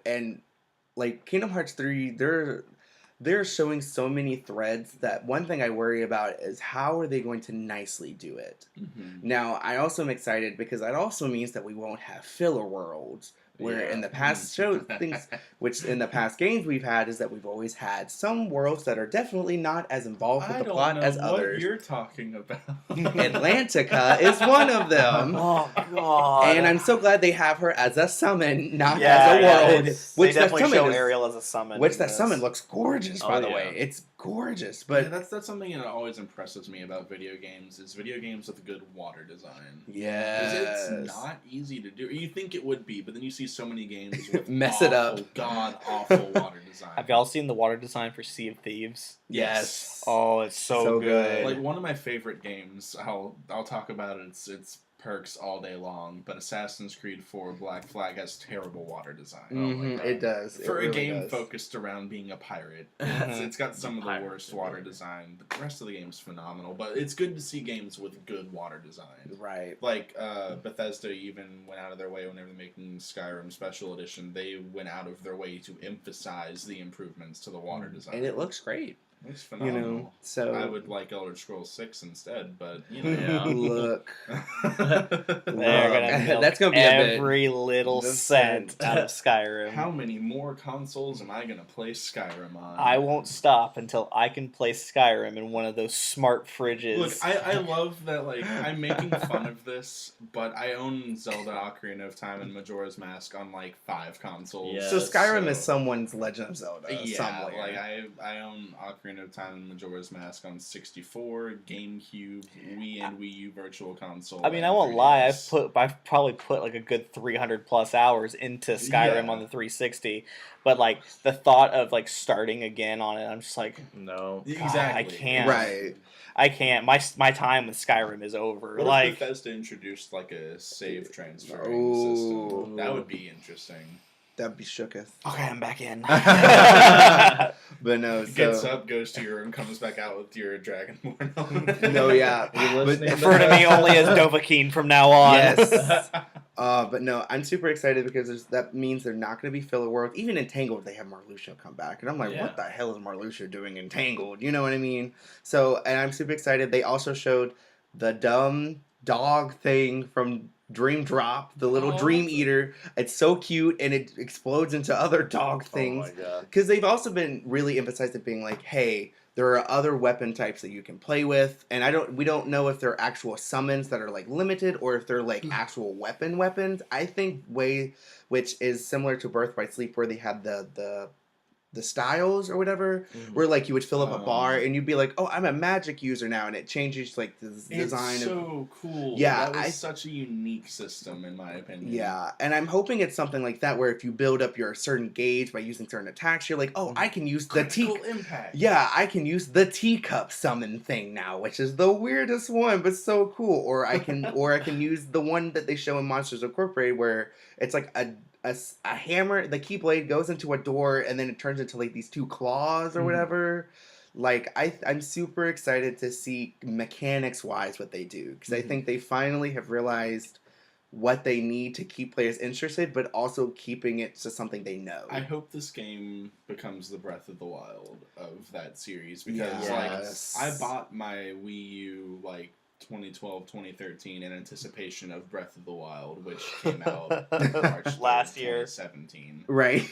like, Kingdom Hearts 3, they're showing so many threads that one thing I worry about is how are they going to nicely do it? Mm-hmm. Now, I also am excited because that also means that we won't have filler worlds. Where in the past which in the past games we've had is that we've always had some worlds that are definitely not as involved with the plot as others. What you're talking about. Atlantica is one of them. Oh god! And I'm so glad they have her as a summon, not Yeah, as a world. they Which that definitely summon show is- Ariel as a summon. Which in that this. summon looks gorgeous, by Oh, the yeah. way. It's gorgeous, But but that's something that always impresses me about video games is video games with good water design. yes, It's not easy to do. You think it would be, but then you see so many games with Mess it up. god-awful water design. Have y'all seen the water design for Sea of Thieves? Yes. Oh, it's so, So good. good. Like, one of my favorite games, I'll talk about its perks all day long, but Assassin's Creed 4 Black Flag has terrible water design. Oh my Mhm, God. it does. For it really a game does. focused around being a pirate, Mhm. it's got some of the Pirates worst are water good. design, but the rest of the game's phenomenal. But it's good to see games with good water design. Right. Like, Bethesda even went out of their way whenever they're making Skyrim Special Edition. They went out of their way to emphasize the improvements to the water design. And it looks great. It's phenomenal. So I would like Elder Scrolls 6 instead, but, Yeah. look. They're gonna milk That's gonna be a bit- every little This cent cent. out of Skyrim. How many more consoles am I going to play Skyrim on? I won't stop until I can play Skyrim in one of those smart fridges. Look, I love that, like, I'm making fun of this, but I own Zelda Ocarina of Time and Majora's Mask on, like, 5 consoles. Yeah. So Skyrim so- is someone's Legend of Zelda Yeah, somewhere. like, I own Ocarina of Time and Majora's Mask on 64, GameCube, Wii and Wii U Virtual Console. I mean, and I won't lie. 3DS. I've probably put like a good 300 plus hours into Skyrim Yeah. on the 360, but like the thought of like starting again on it, I'm just like, No. Exactly. I can't. Right. I can't. My time with Skyrim is over. What like, if Bethesda introduced, like, a save transferring Ooh. system? That would be interesting. That'd be shooketh. okay, I'm back in. But no, Gets so up, goes to your room, comes back out with your Dragonborn on. no, yeah. You listening? Refer to me only as Dovahkiin from now on. Yes. But no, I'm super excited because that means they're not going to be filler world. Even in Tangled, they have Marluxia come back, and I'm like, Yeah. what the hell is Marluxia doing in Tangled? You know what I mean? So, and I'm super excited. They also showed the dumb dog thing from Dream Drop, the little Oh, Dream that's- Eater. It's so cute, and it explodes into other dog things. Oh my God. Because they've also been really emphasized at being like, hey, there are other weapon types that you can play with, and we don't know if they're actual summons that are like limited or if they're like actual weapons. I think which is similar to Birth by Sleep, where they had the styles or whatever, Mhm. where like you would fill up a bar Oh. and you'd be like, oh, I'm a magic user now, and it changes like the design It's of. so cool. Yeah, that was I- such a unique system, in my opinion. Yeah, and I'm hoping it's something like that where if you build up your certain gauge by using certain attacks, you're like, oh, I can use the Critical impact. Yeah, I can use the teacup summon thing now, which is the weirdest one, but so cool. Or I can use the one that they show in Monsters Incorporated, where it's like a hammer. The keyblade goes into a door, and then it turns into like these two claws or Mhm. whatever. Like I'm super excited to see mechanics wise what they do, because I Mhm. think they finally have realized what they need to keep players interested, but also keeping it to something they know. I hope this game becomes the Breath of the Wild of that series, because Yes. like I bought my Wii U like 2012, 2013 in anticipation of Breath of the Wild, which came out March 3rd, Last year. 2017. Right.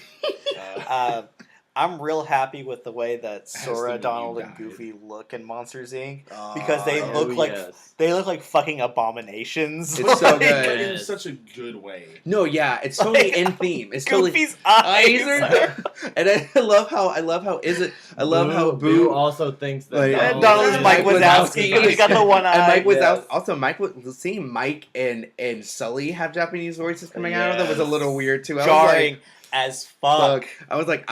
I'm real happy with the way that As the Sora, Wii Donald, U and died. Goofy look in Monsters Inc. Because they Oh, look like yes. they look like fucking abominations. It's so Like, good. But in Yes. such a good way. No, yeah, it's totally Like, in theme. It's totally Goofy's eyes. and I love how is it? I love how Boo Boo also thinks that Like- And Donald's Mike Wazowski because he got the one and eye. Mike was yes. out. Also, Mike was seeing Mike and Sully have Japanese voices coming out of them was a Yes. little weird too. I Jarring as was fuck. like, I was like,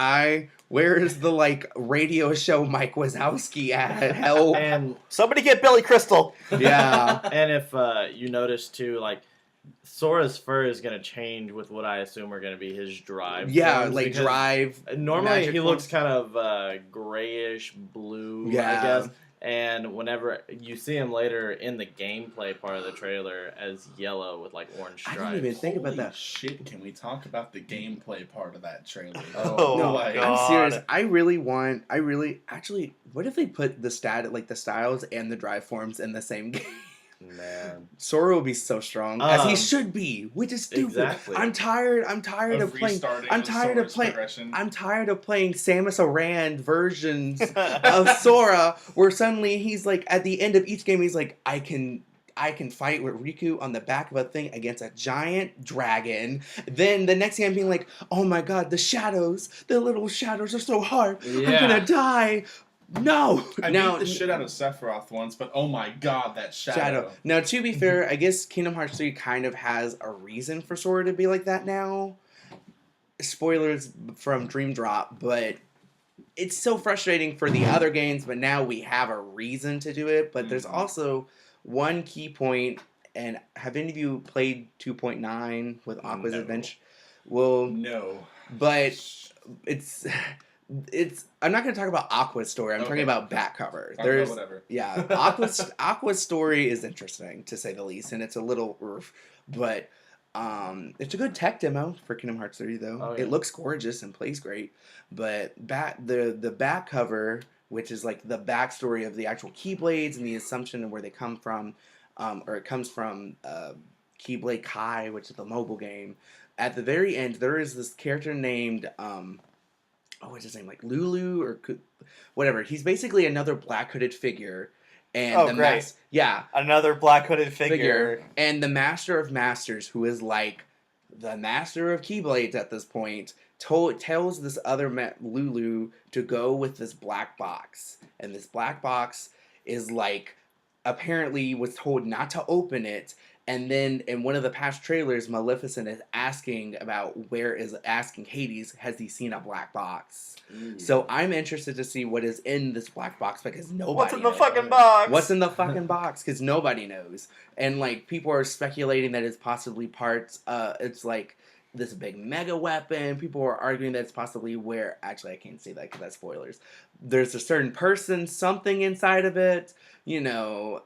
where is the like radio show Mike Wazowski at? Help! And Somebody get Billy Crystal. Yeah, and if you notice too, like Sora's fur is gonna change with what I assume are gonna be his drive. Yeah, forms, like because drive. Normally magic he looks forms. kind of grayish blue, I Yeah. guess. And whenever you see him later in the gameplay part of the trailer as yellow with like orange I stripes. didn't even think about Holy that. shit, can we talk about the gameplay part of that trailer? Oh, No, like, God. I'm serious. Actually, what if they put the the styles and the drive forms in the same game? Man. Sora will be so strong, as he Um, should be, which is stupid. exactly. I'm tired of playing. restarting I'm of tired of Sora's playing. progression. I'm tired of playing Samus Aran versions of Sora, where suddenly he's like at the end of each game, he's like, I can fight with Riku on the back of a thing against a giant dragon. Then the next game being like, oh my god, the little shadows are so hard. I'm Yeah. gonna die. No. I now, beat the shit out of Sephiroth once, but oh my god, that shadow. Now, to be fair, I guess Kingdom Hearts 3 kind of has a reason for Sora to be like that now. Spoilers from Dream Drop, but it's so frustrating for the other games, but now we have a reason to do it. But there's Mhm. also one key point, and have any of you played 2.9 with Aqua's No. Adventure? Well, No. but it's I'm not going to talk about Aqua's story. I'm Okay. talking about back cover. Talk about There's whatever. yeah, Aqua's story is interesting to say the least, and it's a little rough, but it's a good tech demo for Kingdom Hearts 3 though. Oh, yeah. It looks gorgeous and plays great, but the back cover, which is like the backstory of the actual Keyblades and the assumption of where they come from, or it comes from Keyblade Kai, which is the mobile game. At the very end, there is this character named what's his name, like Lulu or whatever. He's basically another black hooded figure, and Oh, the great. Another black hooded figure. and the Master of Masters, who is like the master of Keyblades at this point, tells this other Lulu to go with this black box, and this black box is like apparently was told not to open it. And then in one of the past trailers, Maleficent is asking Hades, has he seen a black box? Ooh. So I'm interested to see what is in this black box because nobody What's in the knows. fucking box? What's in the fucking box? Because nobody knows. And like people are speculating that it's possibly parts. It's like this big mega weapon. People are arguing that it's possibly where. Actually, I can't say that because that's spoilers. There's a certain person, something inside of it. You know,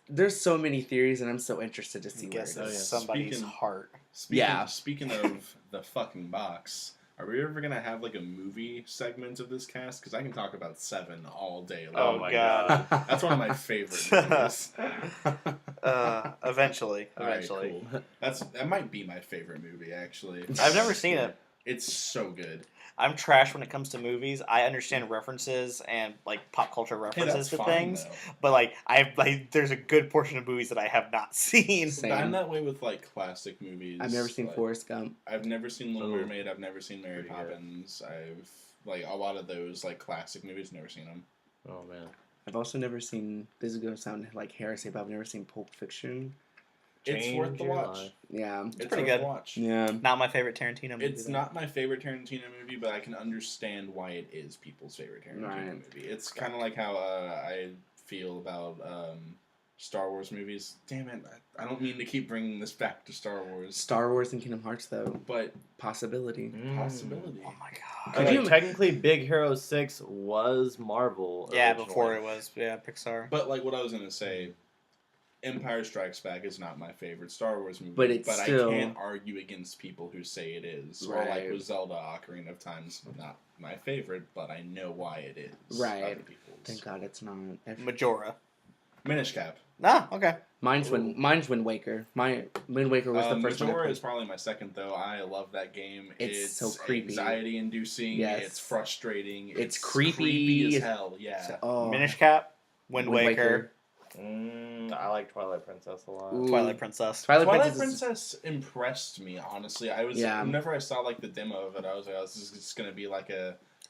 there's so many theories, and I'm so interested to see where it Guess is. it's somebody's Speaking- heart. Speaking of the fucking box, are we ever gonna have like a movie segment of this cast? Because I can talk about Seven all day long. Oh, my God. That's one of my favorite movies. Eventually. All right, cool. That might be my favorite movie actually. I've never seen it. It's so good. I'm trash when it comes to movies. I understand references and like pop culture Hey, references that's to fine, things, though. but like there's a good portion of movies that I have not seen. Same. I'm that way with like classic movies. I've never seen like, Forrest Gump. I've never seen Little Ooh. Mermaid. I've never seen Mary Pretty good. Poppins. I've like a lot of those like classic movies. Never seen them. Oh man. I've also never seen. This is gonna sound like heresy, but I've never seen Pulp Fiction. It's worth Change the your watch. life. Yeah, It's pretty worth good. the watch. yeah. Not my favorite Tarantino movie. It's though. not my favorite Tarantino movie, but I can understand why it is people's favorite Tarantino Right. movie. It's kind of like how I feel about Star Wars movies. Damn it, I don't mean to keep bringing this back to Star Wars, Star Wars and Kingdom Hearts, though, but possibility. possibility. Oh my god. Could Like, you- technically, Big Hero 6 was Marvel. Yeah, originally. before it was Pixar. But like what I was gonna say, Empire Strikes Back is not my favorite Star Wars movie, But it's still- I can't argue against people who say it is. Or like Right. with Zelda Ocarina of Time's not my favorite, but I know why it is. Right. Other people's. Thank God it's not. Majora. Minish Cap. Ah, okay. Mine's Wind Waker. Wind Waker was the first one. I Majora played. is probably my second though. I love that game. It's so creepy. Anxiety inducing. Yes. It's frustrating. It's creepy. as hell. Yeah. Oh, Minish Cap, Wind Waker, I like Twilight Princess a lot. Ooh. Twilight Princess. Twilight Twilight Princess. Princess impressed me, honestly. I was Yeah. whenever I saw like the demo of it, I was like, oh, this is just gonna be like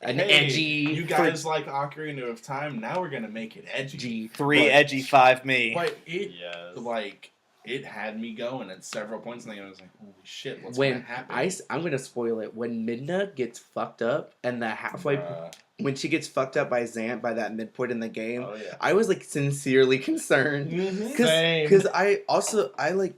An hey, edgy. You guys like Ocarina of Time, now we're gonna make it edgy. G. 3 But- edgy, 5 me. But it Yes. like it had me going at several points, and then I was like, holy shit, what's When gonna happen? I'm gonna spoil it. When Midna gets fucked up and the halfway, Bruh. when she gets fucked up by Xant by that midpoint in the game, Oh yeah. I was like sincerely concerned. Same. Because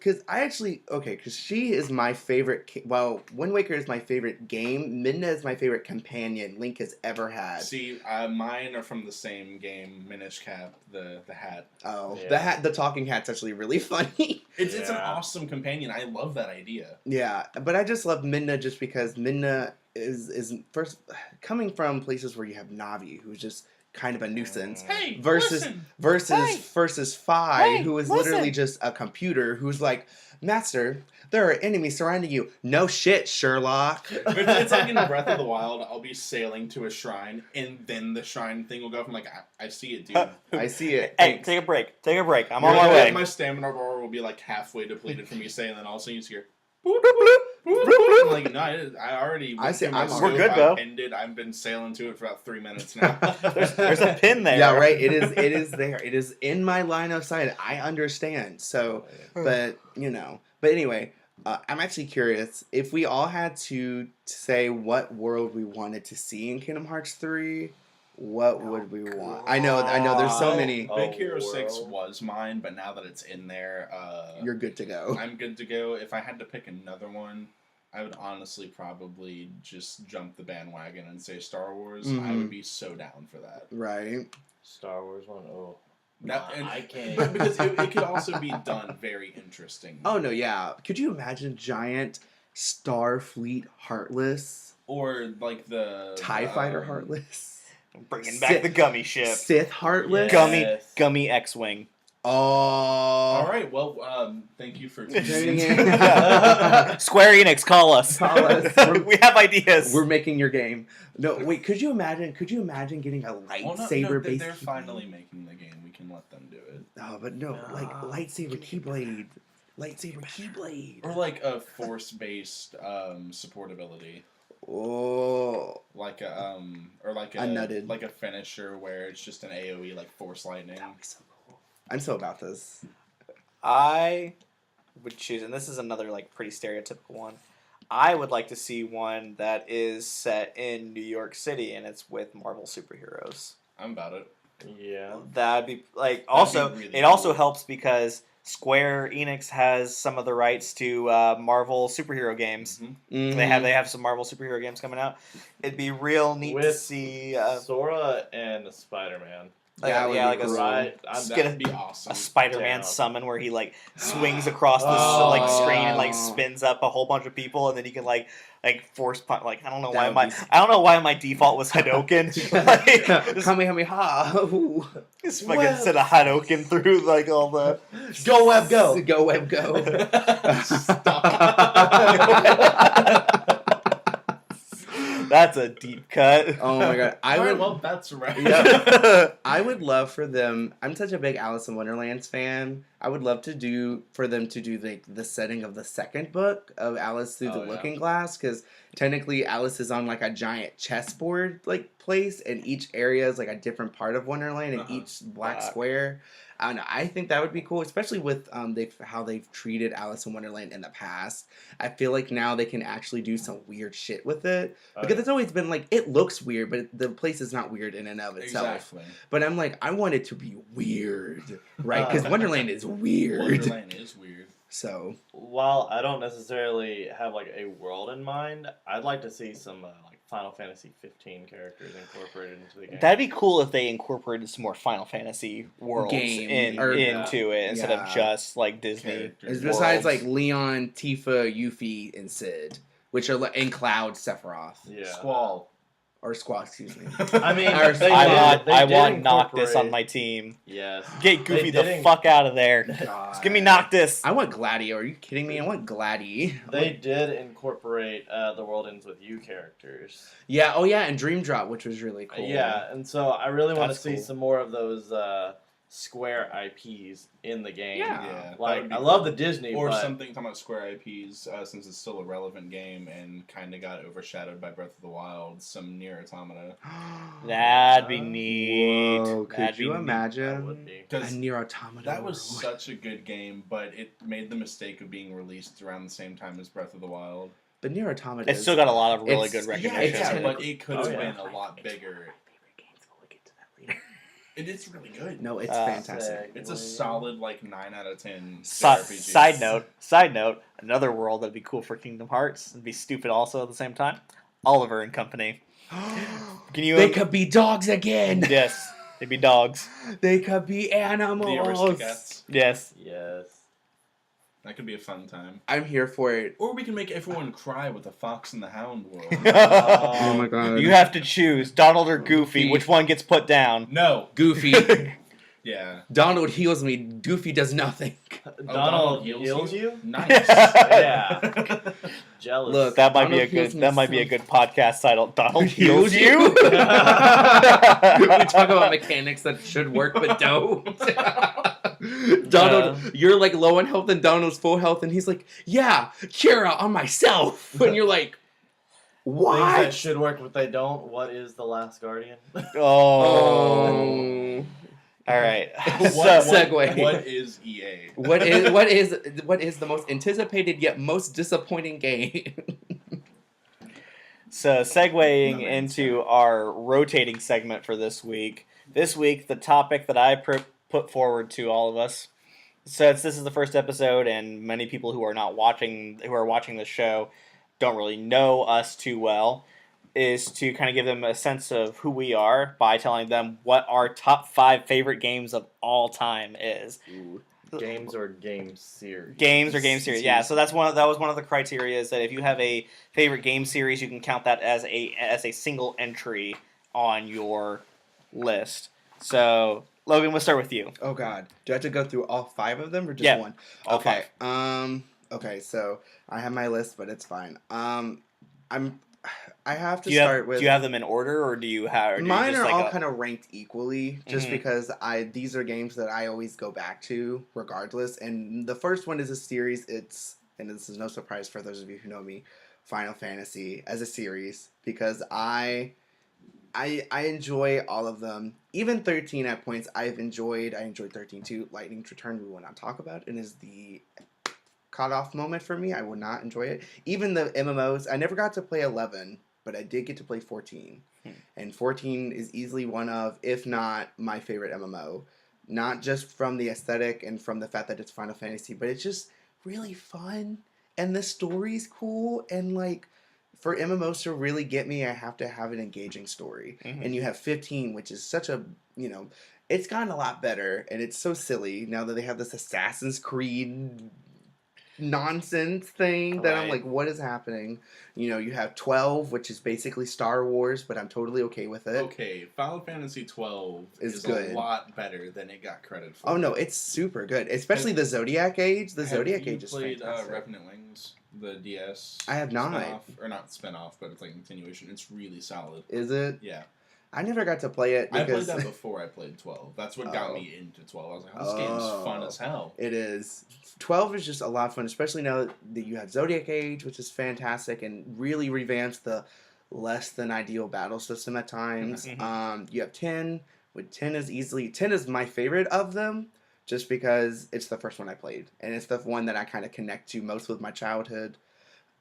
because she is my favorite. Wind Waker is my favorite game. Midna is my favorite companion Link has ever had. See, mine are from the same game. Minish Cap, the hat. Oh, Yeah. the talking hat's actually really funny. It's an Yeah. awesome companion. I love that idea. Yeah, but I just love Midna just because Midna is first coming from places where you have Navi, who's just kind of a nuisance. Hey, Versus listen. versus Fi, Hey, who is listen. literally just a computer who's like, Master, there are enemies surrounding you. No shit, Sherlock. It's like in Breath of the Wild, I'll be sailing to a shrine, and then the shrine thing will go from like, I see it, dude. I see it. Hey, Thanks. take a break. I'm on my way. My stamina bar will be like halfway depleted from me saying, and then all of a sudden you just hear, Bloop, bloop, bloop, bloop. I'm like, no, I already. I say went through my I'm scope, We're good, bro. I pinned it. I've been sailing to it for about 3 minutes now. There's a pin there. Yeah, right. It is there. It is in my line of sight. I understand. So, but anyway, I'm actually curious if we all had to say what world we wanted to see in Kingdom Hearts 3. What would we want? I know. There's so many. Big Hero 6 world. was mine, but now that it's in there, You're good to go. I'm good to go. If I had to pick another one, I would honestly probably just jump the bandwagon and say Star Wars. I Mhm. would be so down for that. Right. Star Wars one. Oh. Now, and- I can't. But because it could also be done very interesting. Oh no, yeah. Could you imagine giant Starfleet Heartless, Or like the TIE Fighter Heartless, Bringing back the gummy ship. Sith Heartless? Yeah. Gummy X-Wing. Oh. All right. Well, thank you for tuning in. Square Enix, call us. Call us. We have ideas. We're making your game. No, wait. Could you imagine getting a Well, lightsaber based? they're finally making the game. We can let them do it. Oh, but no, like lightsaber keyblade, Or like a force-based support ability. Oh, Like a or like a Unnutted. like a finisher where it's just an AoE like force lightning. that would be so cool. I'm so about this. I would choose, and this is another like pretty stereotypical one. I would like to see one that is set in New York City and it's with Marvel superheroes. I'm about it. Yeah. That'd be like also really it also cool. helps because Square Enix has some of the rights to Marvel superhero games. Mhm. They have some Marvel superhero games coming out. It'd be real neat to With see Sora and Spider-Man. That would be like cool. Right. Just That get would be awesome. a Spider-Man Down. summon where he like swings across the Oh. like screen and like spins up a whole bunch of people, and then he can like force punch. Like I don't know why my default was Hadouken. Like, just Kamehameha. Ooh. just fucking send a Hadouken through like all the. Go Web Go. Go Web Go. That's a deep cut. Oh my god. I All right, would well, that's right. Yeah. I would love for them. I'm such a big Alice in Wonderlands fan. I would love for them to do like the setting of the second book of Alice Through the Oh, yeah. Looking Glass, because technically Alice is on like a giant chessboard like place, and each area is like a different part of Wonderland, and Uh-huh. each black Black. square. I don't know. I think that would be cool, especially with how they've treated Alice in Wonderland in the past. I feel like now they can actually do some weird shit with it. Because it's always been like, it looks weird, but the place is not weird in and of itself. Exactly. But I'm like, I want it to be weird, right? Because Wonderland is weird. Wonderland is weird. So, While I don't necessarily have like a world in mind, I'd like to see some like Final Fantasy 15 characters incorporated into the game. That'd be cool if they incorporated some more Final Fantasy worlds Game, or- into it instead of Yeah. just like Disney. Characters. besides Worlds. like Leon, Tifa, Yuffie, and Sid, which are in Cloud, Sephiroth, Yeah. Squall. or Squaw, excuse me. I mean, Or- they I did want Noctis on incorporate- my team. Yes. Get Goofy They the did fuck out of there. God. Just give me Noctis. I want Gladio. Are you kidding me? I want Gladdy. They did incorporate the World Ends With You characters. Yeah. Oh yeah, and Dream Drop, which was really cool. Yeah, and so I really want to That's see cool. some more of those Square IPs in the game. Yeah. Yeah, that Like, would be I love cool. the Disney, Or but something talking about Square IPs, since it's still a relevant game and kind of got overshadowed by Breath of the Wild. Some Nier Automata. That'd be neat. Whoa, could That'd be you neat. that imagine? would be. A Because Nier Automata. that was world. such a good game, but it made the mistake of being released around the same time as Breath of the Wild. But Nier Automata. It's still got a lot of really It's- good yeah, recognition. it's Yeah, technical- but it could have Oh, yeah. been a lot bigger It is really good. No, it's Uh, fantastic. It's a solid like 9 out of 10 Side JRPG. side note, another world that'd be cool for Kingdom Hearts and be stupid also at the same time. Oliver and Company. Can you? They could be dogs again. Yes, they'd be dogs. They could be The animals. Aristocats. Yes. Yes. That could be a fun time. I'm here for it. Or we can make everyone cry with the Fox and the Hound world. Oh my god. You have to choose Donald or Goofy. Goofy. Which one gets put down? No. Goofy. Yeah. Donald heals me. Goofy does nothing. Donald heals heals you? Nice. Yeah. Jealous. Look, That might be Donald a heals good. me That might be a so- good podcast title. Donald Heals heals you. we talk about mechanics that should work but don't. Donald, you're like low on health and Donald's full health, and he's like, yeah, Kira on myself. And you're like, Things that what? should work, but they don't. What is The Last Guardian? Oh. All right. What, So, Segue. what is EA? What is the most anticipated yet most disappointing game? so segueing No into our rotating segment for this week. This week, the topic that I put forward to all of us, since this is the first episode, and many people who are watching the show, don't really know us too well, is to kind of give them a sense of who we are by telling them what our top 5 favorite games of all time is. Games or game series? Games or game series, yeah. So that was one of the criteria, is that if you have a favorite game series, you can count that as a single entry on your list. So Logan, we'll start with you. Oh God, do I have to go through all 5 of them or just Yeah, one? all Okay. Okay. So I have my list, but it's fine. I have to start with. Do you have them in order, or do you have? Or do Mine you just are like all kind of ranked equally, just Mhm. because these are games that I always go back to, regardless. And the first one is a series. And this is no surprise for those of you who know me, Final Fantasy as a series, because I enjoy all of them. Even 13 at points I enjoyed 13 too. Lightning's Return we will not talk about, and is the cutoff moment for me. I will not enjoy it. Even the MMOs, I never got to play 11, but I did get to play 14. And 14 is easily one of, if not my favorite MMO. Not just from the aesthetic and from the fact that it's Final Fantasy, but it's just really fun. And the story's cool. And like, for MMOs to really get me, I have to have an engaging story. Mhm. And you have 15, which is such a, it's gotten a lot better. And it's so silly now that they have this Assassin's Creed nonsense thing that I'm Right. like, what is happening? You have 12, which is basically Star Wars, but I'm totally okay with it. Okay, Final Fantasy 12 Is is good. a lot better than it got credit for. Oh no, it's super good, especially the Zodiac Age. The Zodiac Age is played fantastic. Revenant Wings, the DS? I have not. spin-off, or not spin-off, but it's like a continuation. It's really solid. Is it? Yeah. I never got to play it I played because that before I played 12. That's what got Oh. me into 12. I was like, oh, this game's fun as hell. it is. 12 is just a lot of fun, especially now that you have Zodiac Age, which is fantastic and really revamps the less than ideal battle system at times. Mhm. You have 10, which 10 is my favorite of them, just because it's the first one I played, and it's the one that I kind of connect to most with my childhood.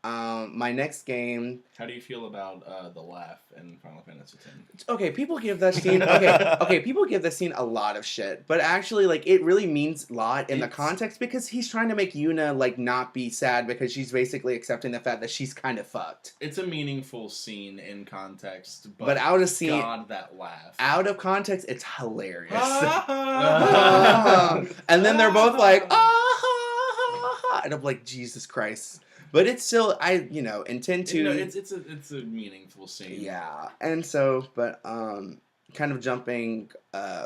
My next game. How do you feel about the laugh in Final Fantasy X? Okay, people give that scene. Okay, people give that scene a lot of shit, but actually, like, it really means a lot in the It's- context because he's trying to make Yuna like not be sad because she's basically accepting the fact that she's kind of fucked. It's a meaningful scene in context, But out of scene, God, that laugh. out of context, it's hilarious. Ah. And then they're both like, and I'm like, Jesus Christ. But it's still, intend to. It's a meaningful scene. Yeah, and so, but kind of jumping,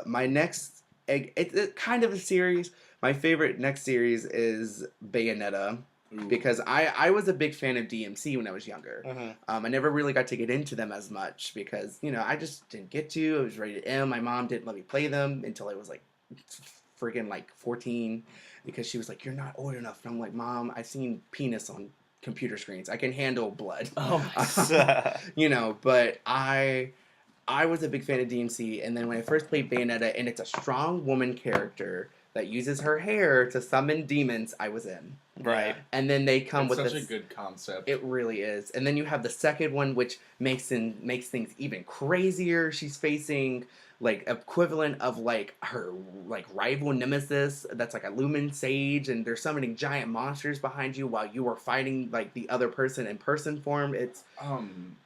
my next, it's kind of a series. My favorite next series is Bayonetta, Ooh. because I was a big fan of DMC when I was younger. Mhm. I never really got to get into them as much because, I just didn't get to. I was rated M. My mom didn't let me play them until I was like freaking like 14 because she was like, you're not old enough. And I'm like, Mom, I've seen penis on computer screens. I can handle blood. Oh my But I was a big fan of DMC, and then when I first played Bayonetta, and it's a strong woman character that uses her hair to summon demons, I was in. Right. And then they come It's with such this. a good concept. It really is. And then you have the second one, which makes things even crazier. She's facing like equivalent of like her like rival nemesis that's like a lumen sage, and they're summoning giant monsters behind you while you are fighting like the other person in person form. It's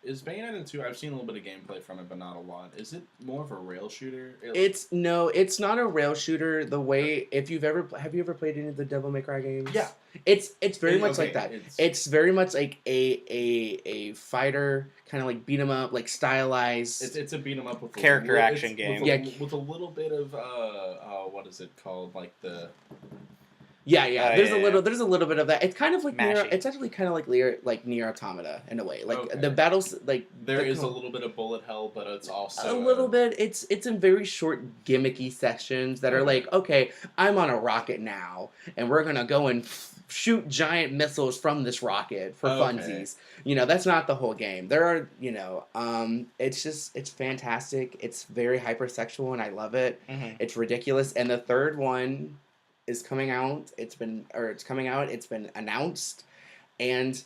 Is Bayonetta 2? I've seen a little bit of gameplay from it, but not a lot. Is it more of a rail shooter? it's no, it's not a rail shooter the way if you've ever have you ever played any of the Devil May Cry games? Yeah. It's very much Okay, like that. It's very much like a fighter kind of like beat 'em up, like stylized. It's a beat 'em up with Character a, action it's game. with a, Yeah. with a little bit of what is it called? Like the Yeah. Oh, There's yeah, there's a little bit of that. It's kind of like Mashy. it's actually kind of like Nier Automata in a way. Like Okay. the battles, like there the is a com- little bit of bullet hell, but it's also a little bit. It's in very short gimmicky sessions that are Okay. like, okay, I'm on a rocket now, and we're gonna go and shoot giant missiles from this rocket for Okay. funsies. That's not the whole game. There are, it's fantastic. It's very hypersexual, and I love it. Mhm. It's ridiculous. And the third one is coming out. It's coming out. It's been announced, and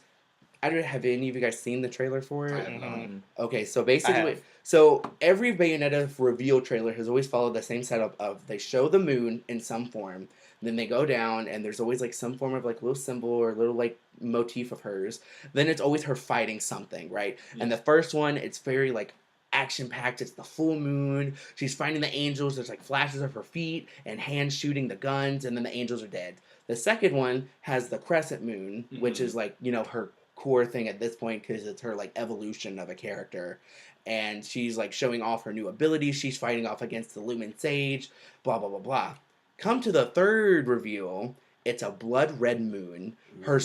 I don't have any of you guys seen the trailer for I it. have not. Okay, so I basically, have. so every Bayonetta reveal trailer has always followed the same setup of they show the moon in some form, then they go down, and there's always like some form of like little symbol or little like motif of hers. Then it's always her fighting something, right? Yeah. And the first one, it's very like action packed. It's the full moon. She's fighting the angels. There's like flashes of her feet and hands shooting the guns, and then the angels are dead. The second one has the crescent moon, which Mhm. is like her core thing at this point because it's her like evolution of a character, and she's like showing off her new abilities. She's fighting off against the lumen sage, blah blah blah blah. Come to the third reveal, it's a blood red moon. Her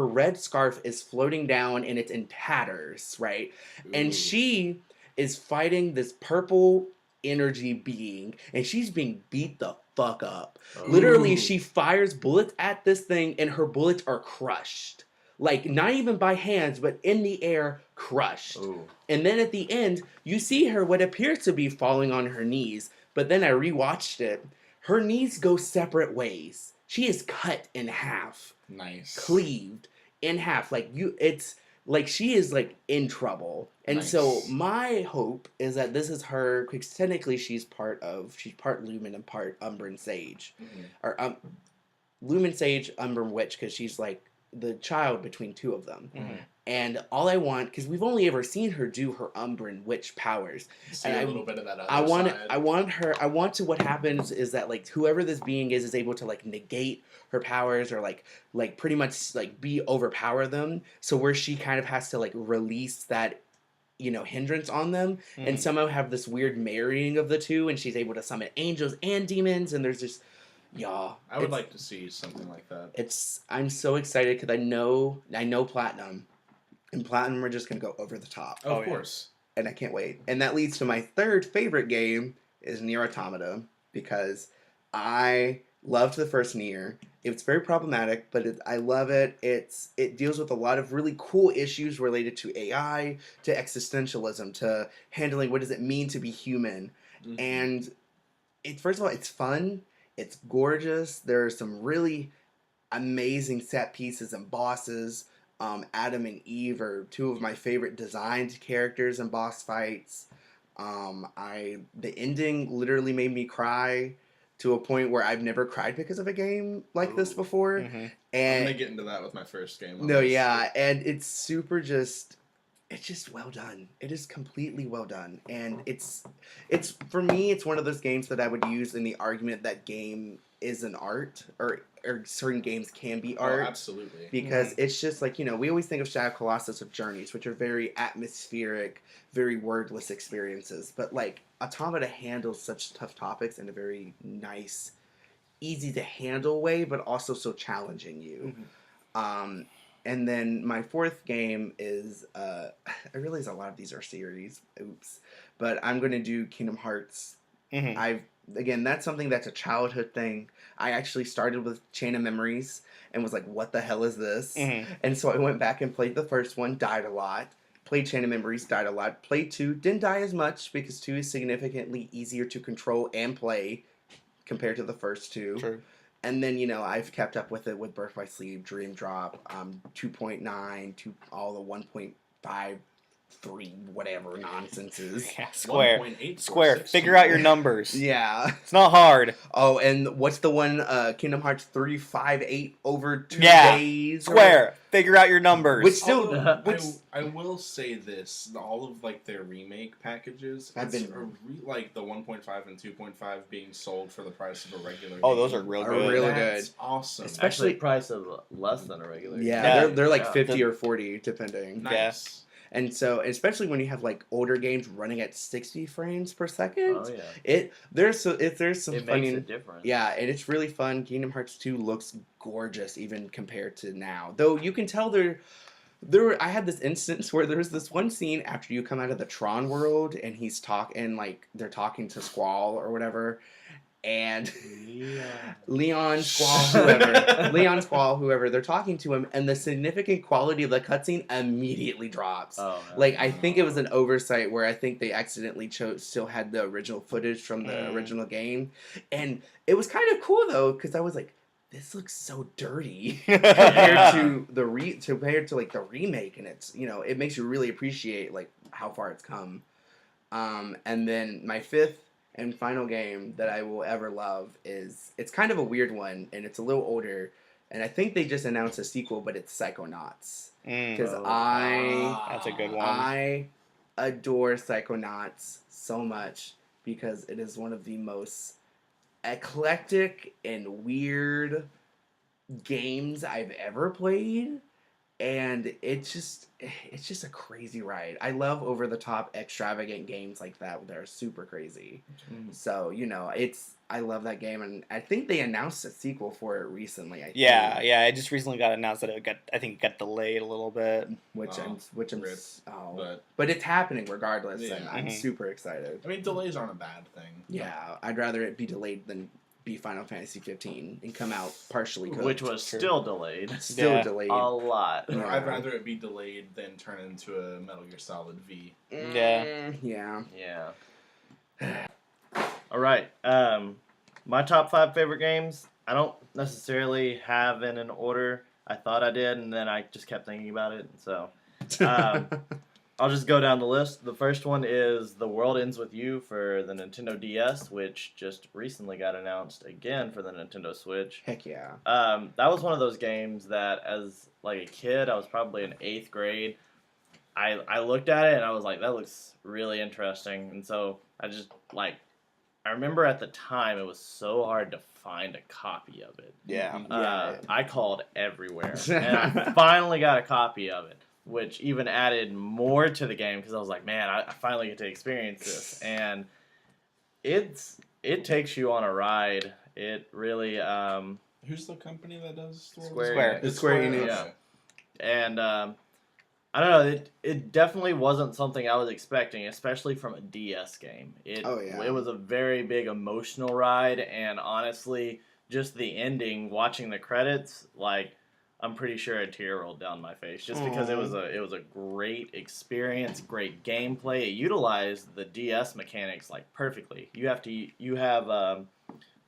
red scarf is floating down and it's in tatters, right? And Ooh. she is fighting this purple energy being, and she's being beat the fuck up. Literally, Ooh. she fires bullets at this thing, and her bullets are crushed. Like, not even by hands, but in the air, crushed. Ooh. And then at the end, you see her what appears to be falling on her knees, but then I rewatched it. Her knees go separate ways. She is cut in half, Nice. cleaved in half. It's like she is like in trouble. And so Nice. my hope is that this is her, because technically she's part Lumen and part Umbran Sage. Mhm. Or Lumen Sage, Umbran Witch, because she's like the child between two of them. Mhm. And all I want, because we've only ever seen her do her Umbran Witch powers. See And a I- little bit of that other I want side. to what happens is that like whoever this being is able to like negate her powers or like pretty much like overpower them. So where she kind of has to like release that hindrance on them and Mhm. somehow have this weird marrying of the two, and she's able to summon angels and demons, and there's just I would like to see something like that. I'm so excited because I know Platinum, and Platinum are just gonna go over the top, Of yeah. course. and I can't wait. And that leads to my third favorite game is Nier Automata, because I loved the first Nier. It's very problematic, but I love it. It deals with a lot of really cool issues related to AI, to existentialism, to handling what does it mean to be human. Mhm. And first of all, it's fun. It's gorgeous. There are some really amazing set pieces and bosses. Adam and Eve are two of my favorite designed characters in boss fights. The ending literally made me cry to a point where I've never cried because of a game like this Ooh. before. Mhm. I'm And gonna get into that with my first game. no, yeah, and it's super it's just well done. It is completely well done. And it's for me, it's one of those games that I would use in the argument that game is an art, or certain games can be art. Oh, absolutely. Because it's just like, we always think of Shadow Colossus of Journeys, which are very atmospheric, very wordless experiences. But like Automata handles such tough topics in a very nice, easy to handle way, but also so challenging you. Mhm. And then my fourth game is I realize a lot of these are series, oops, but I'm going to do Kingdom Hearts. Mhm. Again, that's something that's a childhood thing. I actually started with Chain of Memories and was like, what the hell is this? Mhm. And so I went back and played the first one, died a lot. Played Chain of Memories, died a lot. Played 2, didn't die as much because 2 is significantly easier to control and play compared to the first 2. True. And then, I've kept up with it with Birth by Sleep, Dream Drop, 2.9, all the 1.5 3 whatever nonsenses. Yeah, Square. 1.846. Square. Figure out your numbers. Yeah. It's not hard. Oh, and what's the one? Kingdom Hearts 358 over 2 Yeah. days. or Square. Figure out your numbers. Which still, Although, which I will say this: all of like their remake packages Have it's been- like the 1.5 and 2.5 being sold for the price of a regular. Oh, game. those are real Are good. really That's good. awesome. Especially- Actually, price of less than a regular. yeah, Yeah. they're like Yeah. 50 or 40 depending. Nice. And so, especially when you have like older games running at 60 frames per second, Oh yeah. there's some It funny. makes a difference. Yeah, and it's really fun. Kingdom Hearts 2 looks gorgeous even compared to now. Though you can tell I had this instance where there's this one scene after you come out of the Tron world and they're talking to Squall or whatever, and Yeah. Leon Squall, whoever, they're talking to him, and the significant quality of the cutscene immediately drops. Oh. Like, I think it was an oversight where I think they accidentally still had the original footage from the original game. And it was kind of cool, though, because I was like, this looks so dirty compared to the remake, and it's, it makes you really appreciate, like, how far it's come. And then my 5th and final game that I will ever love it's kind of a weird one, and it's a little older, and I think they just announced a sequel, but it's Psychonauts. Because That's a good one. I adore Psychonauts so much because it is one of the most eclectic and weird games I've ever played, and it's just a crazy ride. I love over the top extravagant games like that are super crazy. Mm. So I love that game, and I think they announced a sequel for it recently. I Yeah, think, yeah. It just recently got announced that I think it got delayed a little bit. which I'm rip, but but it's happening regardless, and Yeah. I'm Mhm. super excited. I mean, delays aren't a bad thing. Yeah, I'd rather it be delayed than be Final Fantasy 15 and come out partially cooked. Which was True. still delayed. still Yeah. delayed. A lot. Yeah. I'd rather it be delayed than turn into a Metal Gear Solid V. Yeah. Yeah. Yeah. All right. My top 5 favorite games. I don't necessarily have in an order. I thought I did, and then I just kept thinking about it. So I'll just go down the list. The first one is The World Ends With You for the Nintendo DS, which just recently got announced again for the Nintendo Switch. Heck yeah. That was one of those games that, as like a kid, I was probably in 8th grade. I looked at it and I was like, that looks really interesting. And so I remember at the time it was so hard to find a copy of it. Yeah. I called everywhere, and I finally got a copy of it, which even added more to the game because I was like, man, I finally get to experience this, and it takes you on a ride. It really Who's the company that does Square. It's Square Enix. Yeah. And I don't know, it definitely wasn't something I was expecting, especially from a DS game. It was a very big emotional ride, and honestly, just the ending, watching the credits, like, I'm pretty sure a tear rolled down my face just because it was a great experience, great gameplay. It utilized the DS mechanics like perfectly. You have the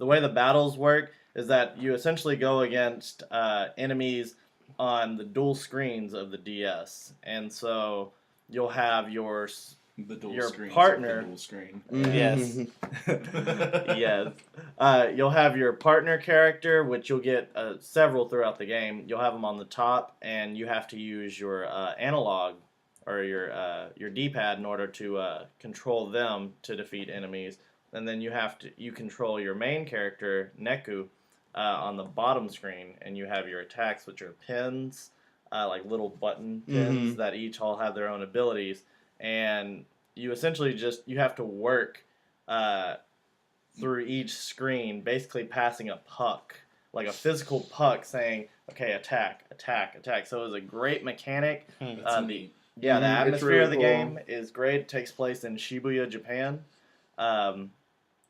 way the battles work is that you essentially go against enemies on the dual screens of the DS, and so you'll have your partner. The dual screen. Yes. Yes. You'll have your partner character, which you'll get several throughout the game. You'll have them on the top, and you have to use your analog or your D-pad in order to control them to defeat enemies. And then you control your main character, Neku, on the bottom screen, and you have your attacks, which are pins, like little button pins that each all have their own abilities, and you essentially you have to work through each screen, basically passing a puck, like a physical puck, saying, okay, attack, attack, attack. So it was a great mechanic. That's neat. The It's atmosphere really of the cool. game is great. It takes place in Shibuya, Japan,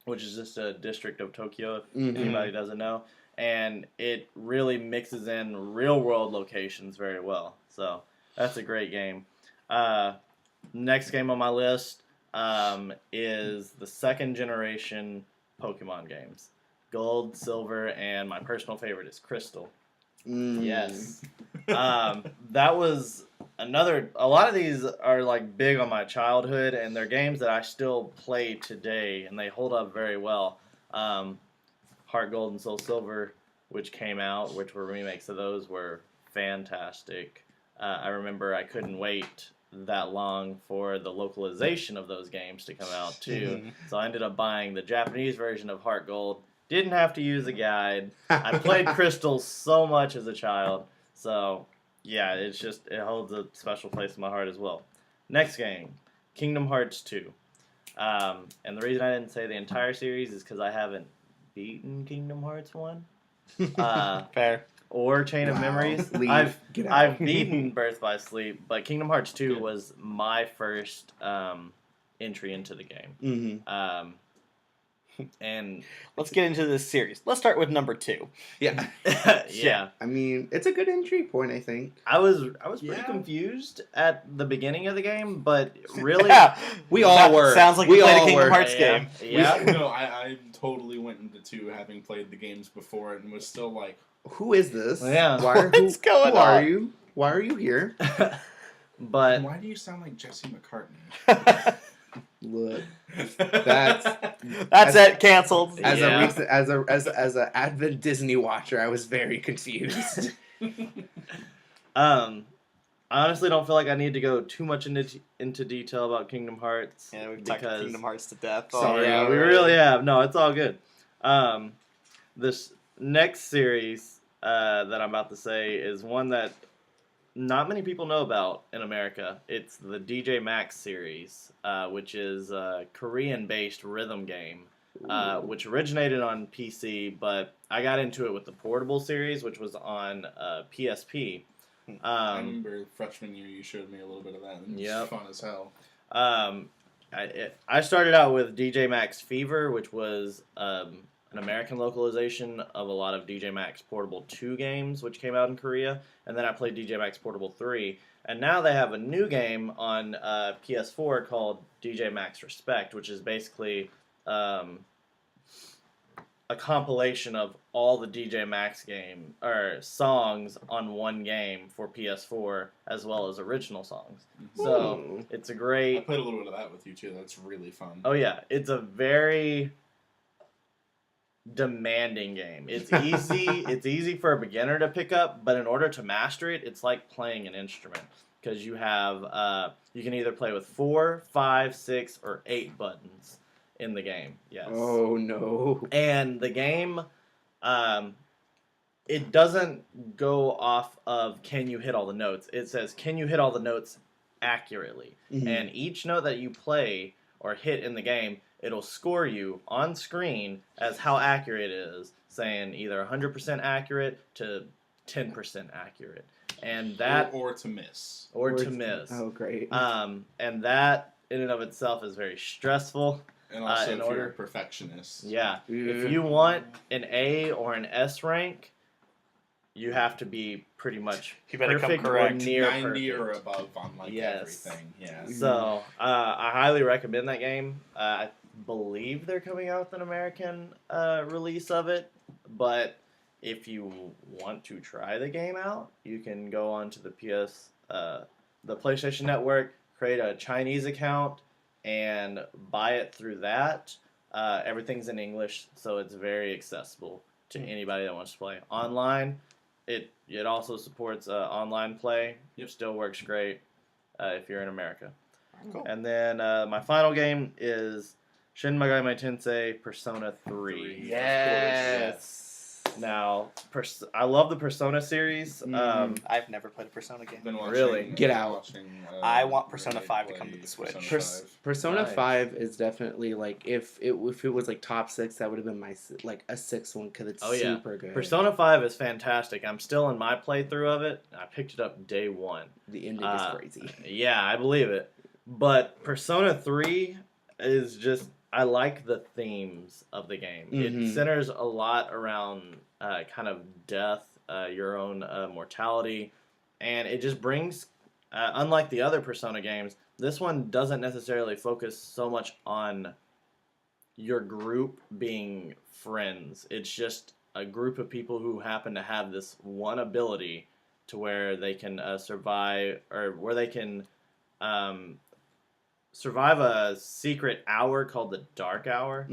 which is just a district of Tokyo, if anybody doesn't know. And it really mixes in real-world locations very well. So that's a great game. Next game on my list is the second generation Pokemon games. Gold, Silver, and my personal favorite is Crystal. Yes. That was another. A lot of these are like big on my childhood, and they're games that I still play today, and they hold up very well. Heart Gold and Soul Silver, which came out, which were remakes of those, were fantastic. I remember I couldn't wait that long for the localization of those games to come out too, so I ended up buying the Japanese version of Heart Gold. Didn't have to use a guide. I played Crystal so much as a child, so yeah, it holds a special place in my heart as well. Next game, Kingdom Hearts 2. And the reason I didn't say the entire series is because I haven't beaten Kingdom Hearts 1. Fair. Or Chain of Wow. Memories. Leave. Get out. I've beaten Birth by Sleep, but Kingdom Hearts 2 Good. was my first entry into the game. Mm-hmm. And Let's get into this series. Let's start with number 2. Yeah. yeah, I mean, it's a good entry point, I think. I was pretty Yeah. confused at the beginning of the game, but really, Yeah, We all that were. Sounds like We you played a all Kingdom were. Hearts yeah, game. yeah. No, I totally went into 2 having played the games before and was still like, Who is this? Yeah. Why, What's going who are on? you? Why are you here? But why do you sound like Jesse McCartney? Look, That's- That's it. Canceled. as Yeah. a recent, as a avid Disney watcher, I was very confused. I honestly don't feel like I need to go too much into detail about Kingdom Hearts. Yeah, we've talked Kingdom Hearts to death. Sorry. Yeah, we really have. No, it's all good. This next series that I'm about to say is one that not many people know about in America. It's the DJ Max series, which is a Korean-based rhythm game, which originated on PC, but I got into it with the portable series, which was on PSP. I remember freshman year you showed me a little bit of that, and it was Yep. fun as hell. I started out with DJ Max Fever, which was an American localization of a lot of DJ Max Portable 2 games, which came out in Korea, and then I played DJ Max Portable 3, and now they have a new game on PS4 called DJ Max Respect, which is basically a compilation of all the DJ Max game or songs on one game for PS4, as well as original songs. So Ooh. it's a I great. played a little bit of that with you too. That's really fun. Oh yeah, it's a very demanding game. It's easy. It's easy for a beginner to pick up, but in order to master it, it's like playing an instrument because you have you can either play with 4, 5, 6, or 8 buttons in the game. Yes. Oh no. And the game, it doesn't go off of can you hit all the notes. It says can you hit all the notes accurately. Mhm. And each note that you play or hit in the game, it'll score you on screen as how accurate it is, saying either 100% accurate to 10% accurate. And that, or to miss. or to miss. Oh great. And that in and of itself is very stressful. And also, in if order- you're a perfectionist. Yeah. Yeah. If you want an A or an S rank, you have to be pretty much You better come perfect or correct. near 90 or perfect. above on like Yes. everything. Yeah. So I highly recommend that game. I believe they're coming out with an American release of it, but if you want to try the game out, you can go onto the the PlayStation Network, create a Chinese account, and buy it through that. Everything's in English, so it's very accessible to anybody that wants to play online. It also supports online play. It still works great if you're in America. Cool. And then my final game is Shin Megami Tensei Persona 3. Yes. Now, I love the Persona series. I've never played a Persona game. Been watching, Really? Get out. Watching, I want Persona Renee 5 to play come to the Switch. Persona 5. Persona Nice. 5 is definitely like if it was like top 6, that would have been my like a 6th one because it's Oh, yeah. super good. Persona 5 is fantastic. I'm still in my playthrough of it. I picked it up day one. The ending is crazy. Yeah, I believe it. But Persona 3 is just, I like the themes of the game. Mhm. It centers a lot around kind of death, your own mortality, and it just brings, unlike the other Persona games, this one doesn't necessarily focus so much on your group being friends. It's just a group of people who happen to have this one ability to where they can survive, or where they can survive a secret hour called the Dark Hour.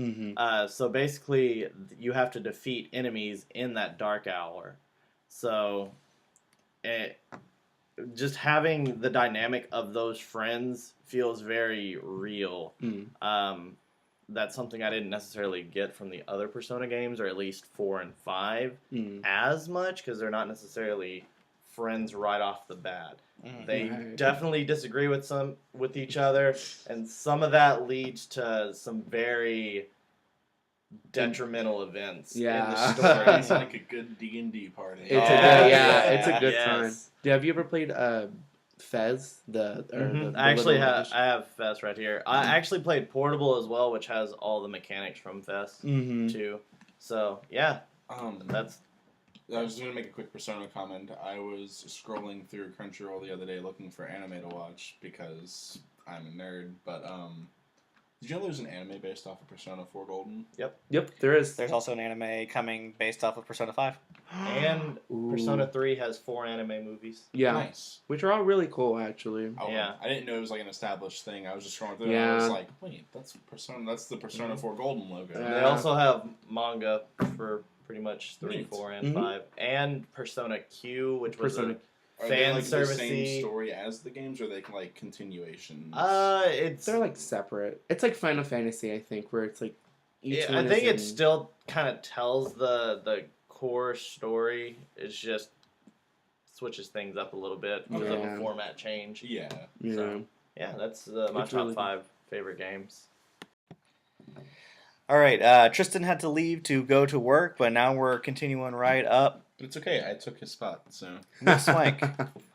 So basically, you have to defeat enemies in that Dark Hour. So, just having the dynamic of those friends feels very real. That's something I didn't necessarily get from the other Persona games, or at least 4 and 5, as much, because they're not necessarily friends right off the bat. They definitely disagree with each other, and some of that leads to some very detrimental events in the story. It's like a good D&D party. It's it's a good time. Have you ever played Fez? I actually have. I have Fez right here. I actually played Portable as well, which has all the mechanics from Fez too. So yeah, that's. I was going to make a quick Persona comment. I was scrolling through Crunchyroll the other day looking for anime to watch because I'm a nerd. But did you know there's an anime based off of Persona 4 Golden? Yep, there is. There's also an anime coming based off of Persona 5. And Persona 3 has 4 anime movies. Yeah, Nice. which are all really cool, actually. Oh, Yeah. I didn't know it was like an established thing. I was just scrolling through and I was like, wait, that's Persona. That's the Persona 4 Golden logo. They also have manga for pretty much 3, Neat. 4, and 5, and Persona Q, which was Persona- Are they fan like the same servicey. story as the games, or are they like continuations? They're like separate. It's like Final Fantasy, I think, where it's like each one I think is it still kind of tells the core story. It's just switches things up a little bit because of a format change. Yeah. So, yeah, that's my It's top really 5 favorite games. All right, Tristan had to leave to go to work, but now we're continuing right up. But it's okay. I took his spot, so. Miss Swank,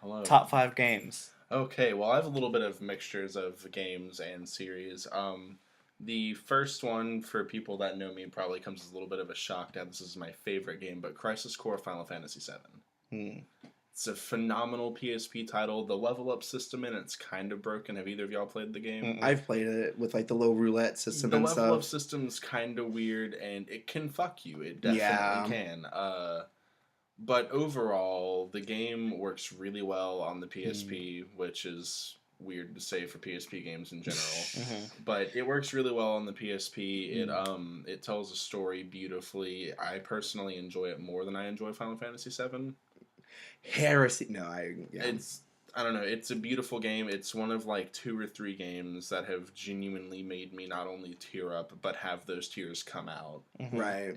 Hello. top 5 games. Okay, well, I have a little bit of mixtures of games and series. The first one, for people that know me, probably comes as a little bit of a shock that this is my favorite game, but Crisis Core Final Fantasy VII. It's a phenomenal PSP title. The level up system in it's kind of broken. Have either of y'all played the game? I've played it with like the little roulette system The and level up stuff. system's kind of weird, and it can fuck you. It definitely can. But overall, the game works really well on the PSP, which is weird to say for PSP games in general. But it works really well on the PSP. It tells a story beautifully. I personally enjoy it more than I enjoy Final Fantasy VII. Heresy. No, I don't know. It's a beautiful game. It's one of like 2 or 3 games that have genuinely made me not only tear up, but have those tears come out. Right.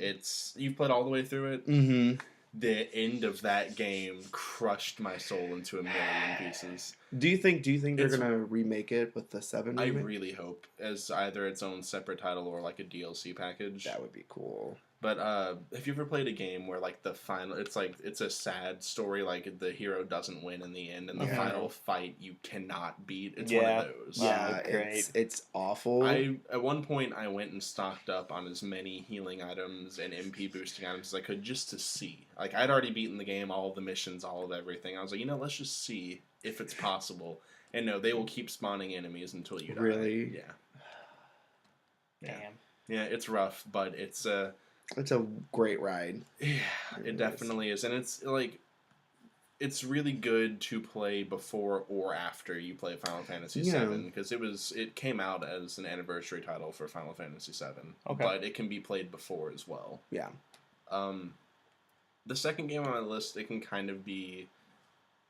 You've played all the way through it. The end of that game crushed my soul into a million pieces. Do you think they're gonna remake it with the 7 I remake? really hope as either its own separate title or like a DLC package. That would be cool. But have you ever played a game where like the final, it's a sad story, like the hero doesn't win in the end, and the final fight you cannot beat. It's one of those. Yeah, great. It's awful. At one point I went and stocked up on as many healing items and MP boosting items as I could just to see. Like I'd already beaten the game, all of the missions, all of everything. I was like, let's just see if it's possible. And no, they will keep spawning enemies until you die. Really? Yeah. Damn. Yeah, it's rough, but it's a great ride. Yeah, it definitely is. And it's really good to play before or after you play Final Fantasy VII, because it came out as an anniversary title for Final Fantasy VII. Okay. But it can be played before as well. Yeah. The second game on my list, it can kind of be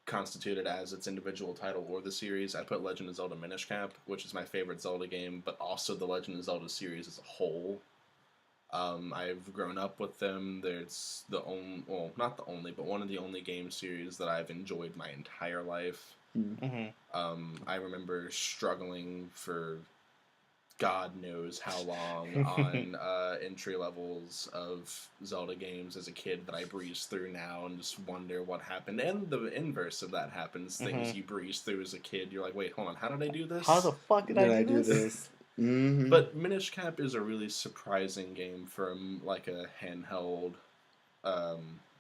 constituted as its individual title or the series. I put Legend of Zelda Minish Cap, which is my favorite Zelda game, but also the Legend of Zelda series as a whole. I've grown up with them. There's not the only, but one of the only game series that I've enjoyed my entire life. I remember struggling for God knows how long on entry levels of Zelda games as a kid that I breeze through now and just wonder what happened. And the inverse of that happens. Things you breeze through as a kid, you're like, wait, hold on, how did I do this? How the fuck did I do this? But Minish Cap is a really surprising game from like a handheld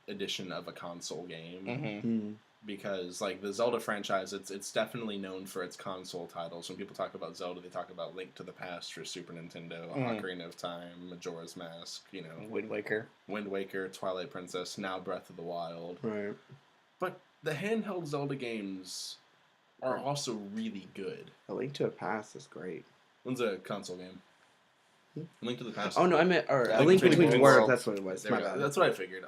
edition of a console game. because like the Zelda franchise, it's definitely known for its console titles. When people talk about Zelda, they talk about Link to the Past for Super Nintendo, Ocarina of Time, Majora's Mask, Wind Waker, Twilight Princess, now Breath of the Wild. Right. But the handheld Zelda games are also really good. A Link to the Past is great. One's a console game. Link to the Past. Oh no, I meant A Link Link Between Between Worlds. Worlds. That's what it was. There My we go. bad. That's what I figured.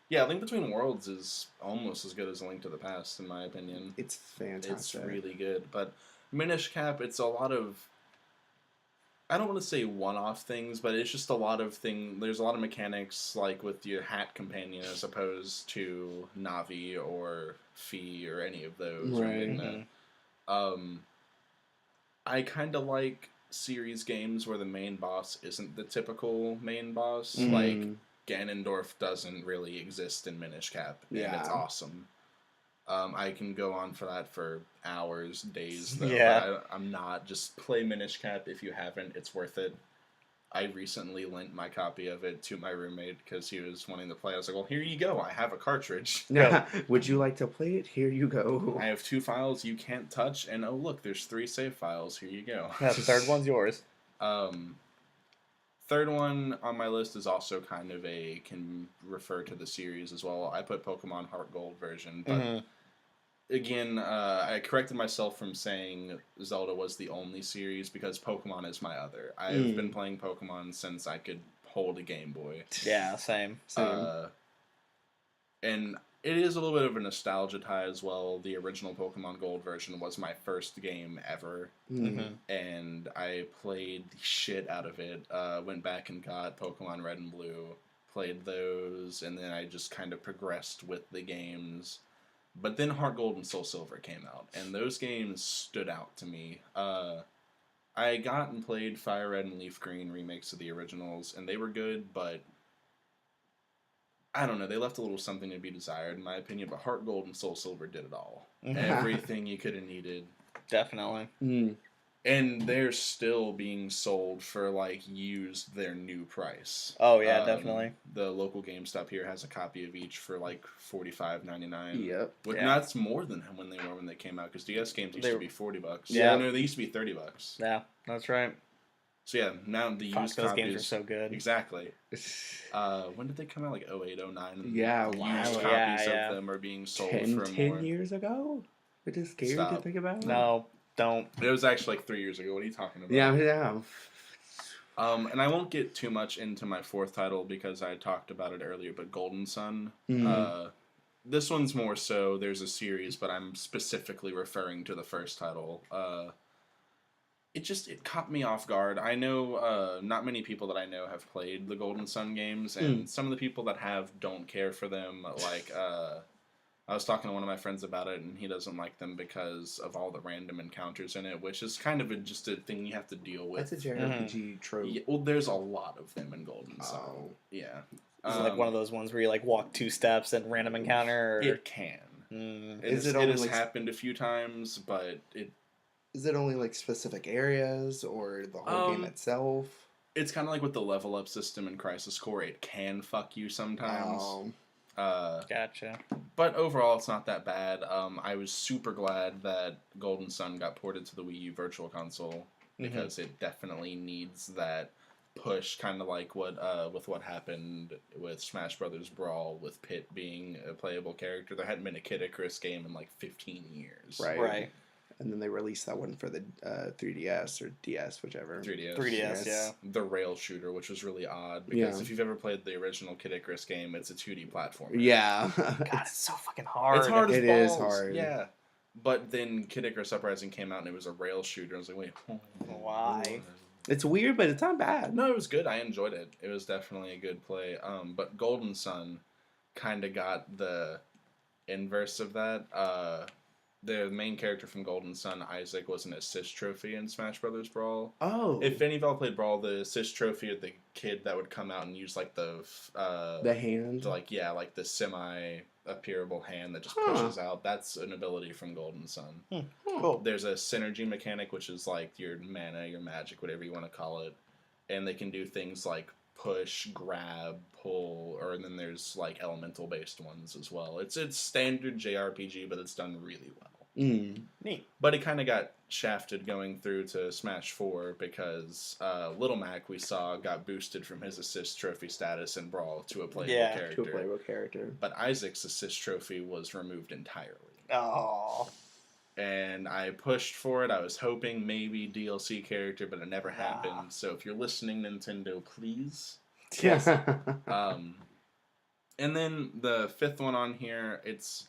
Yeah, Link Between Worlds is almost as good as A Link to the Past, in my opinion. It's fantastic. It's really good. But Minish Cap, it's a lot of, I don't want to say one-off things, but it's just a lot of there's a lot of mechanics, like with your hat companion as opposed to Navi or Fi or any of those. or Right. Midna. I kind of like series games where the main boss isn't the typical main boss. Mhm. Like Ganondorf doesn't really exist in Minish Cap, and it's Yeah. awesome. I can go on for that for hours, days, though. Yeah. I'm not. Just play Minish Cap if you haven't. It's worth it. I recently lent my copy of it to my roommate because he was wanting to play. I was like, well, here you go. I have a cartridge. Yeah. Would you like to play it? Here you go. I have 2 files you can't touch, and oh, look, there's 3 save files. Here you go. Yeah, the third one's yours. Third one on my list is also kind of can refer to the series as well. I put Pokemon Heart Gold version, but again, I corrected myself from saying Zelda was the only series because Pokemon is my other. I've been playing Pokemon since I could hold a Game Boy. Yeah, same. And it is a little bit of a nostalgia tie as well. The original Pokemon Gold version was my first game ever, and I played the shit out of it. Went back and got Pokemon Red and Blue, played those, and then I just kind of progressed with the games. But then Heart Gold and Soul Silver came out, and those games stood out to me. I got and played Fire Red and Leaf Green remakes of the originals, and they were good, but I don't know, they left a little something to be desired, in my opinion, but Heart Gold and Soul Silver did it all. Everything you could have needed. Definitely. And they're still being sold for, like, used their new price. Oh, yeah, definitely. The local GameStop here has a copy of each for, like, $45.99. Yep. But Yeah. that's more than when they came out, because DS games used to be $40. Yeah. No, they used to be $30. Yeah, that's right. So yeah, now the Fuck, used those copies games are so good. Exactly. When did they come out? Like 08, 09? Yeah, The wow. used Yeah, copies yeah. of them are being sold 10 for more. years ago? It is scary to Stop. think about. No, don't. It was actually like 3 years ago. What are you talking about? Yeah. And I won't get too much into my fourth title because I talked about it earlier, but Golden Sun. This one's more so, there's a series, but I'm specifically referring to the first title. It caught me off guard. I know not many people that I know have played the Golden Sun games, and some of the people that have don't care for them. Like, I was talking to one of my friends about it, and he doesn't like them because of all the random encounters in it, which is kind of just a thing you have to deal with. That's a JRPG trope. Yeah, well, there's a lot of them in Golden Sun. Oh. Yeah. Is it like one of those ones where you like walk 2 steps and random encounter? Or... It can. Is it only has like happened a few times, but Is it only like specific areas or the whole game itself? it's kind of like with the level up system in Crisis Core. It can fuck you sometimes. Gotcha. But overall, it's not that bad. I was super glad that Golden Sun got ported to the Wii U Virtual Console because it definitely needs that push, kind of like with what happened with Smash Brothers Brawl, with Pit being a playable character. There hadn't been a Kid Icarus game in like 15 years. Right. And then they released that one for the 3DS or DS, whichever. 3DS. Yeah. The rail shooter, which was really odd because if you've ever played the original Kid Icarus game, it's a 2D platformer. Yeah. God, it's so fucking hard. It's hard as It balls. is hard. Yeah. But then Kid Icarus Uprising came out and it was a rail shooter. I was like, wait. Why? It's weird, but it's not bad. No, it was good. I enjoyed it. It was definitely a good play. But Golden Sun kind of got the inverse of that. The main character from Golden Sun, Isaac, was an assist trophy in Smash Brothers Brawl. Oh. If any of y'all played Brawl, the assist trophy of the kid that would come out and use like the hand. like the semi-appearable hand that just pushes out. That's an ability from Golden Sun. Cool. There's a synergy mechanic, which is like your mana, your magic, whatever you want to call it, and they can do things like push, grab, pull, or then there's like elemental based ones as well. It's standard JRPG, but it's done really well. Neat. But it kind of got shafted going through to Smash 4 because Little Mac, we saw, got boosted from his assist trophy status in Brawl to a playable Yeah, character. To a playable character. But Isaac's assist trophy was removed entirely. Oh. And I pushed for it. I was hoping maybe DLC character, but it never happened. So if you're listening, Nintendo, please. Yes. And then the fifth one on here, it's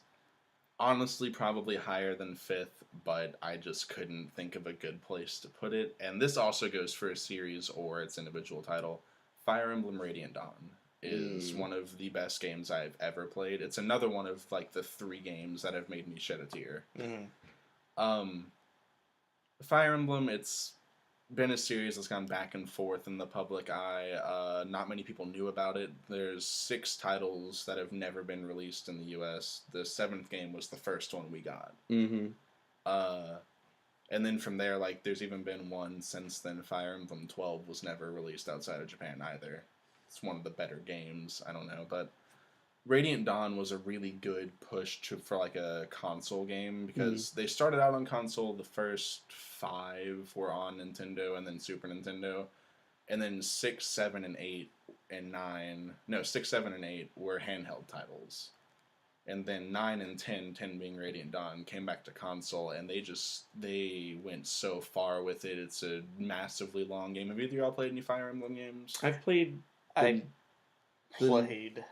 honestly probably higher than fifth, but I just couldn't think of a good place to put it. And this also goes for a series or its individual title. Fire Emblem Radiant Dawn is one of the best games I've ever played. It's another one of like the 3 games that have made me shed a tear. Fire Emblem, it's been a series that's gone back and forth in the public eye. Not many people knew about it. There's 6 titles that have never been released in the US. The 7th game was the first one we got. And then from there, like, there's even been one since then. Fire Emblem 12 was never released outside of Japan either. It's one of the better games. I don't know, but Radiant Dawn was a really good push for like a console game because they started out on console. The first 5 were on Nintendo and then Super Nintendo, and then 6, 7, and 8 and 9. No, 6, 7, and 8 were handheld titles, and then 9 and 10 being Radiant Dawn, came back to console, and they went so far with it. It's a massively long game. Have either of y'all played any Fire Emblem games? I've played. I played.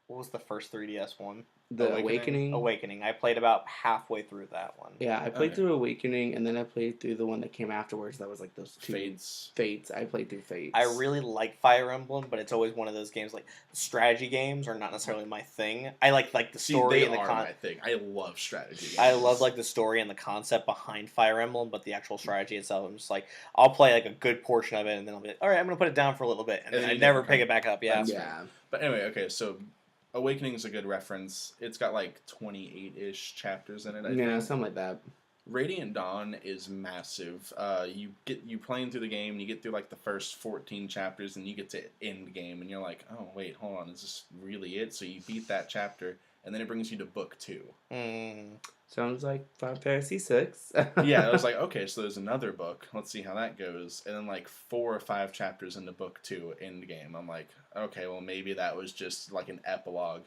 What was the first 3DS one? The Awakening. Awakening. I played about halfway through that one. Yeah, I played through Awakening, and then I played through the one that came afterwards. That was like those 2 Fates. Fates. I played through Fates. I really like Fire Emblem, but it's always one of those games like strategy games are not necessarily my thing. I like the story and the my thing. I love strategy games. I love like the story and the concept behind Fire Emblem, but the actual strategy itself, I'm just like, I'll play like a good portion of it, and then I'll be like, all right, I'm gonna put it down for a little bit, and then I never pick it back up. Yeah, Yeah. But anyway, okay, so Awakening is a good reference. It's got like 28-ish chapters in it, I think. Something like that. Radiant Dawn is massive. You playing through the game, and you get through like the first 14 chapters, and you get to end game, and you're like, oh wait, hold on, is this really it? So you beat that chapter, and then it brings you to book 2. Sounds like Final Fantasy 6. Yeah, I was like, okay, so there's another book. Let's see how that goes. And then like 4 or 5 chapters into book 2, end game. I'm like, okay, well maybe that was just like an epilogue.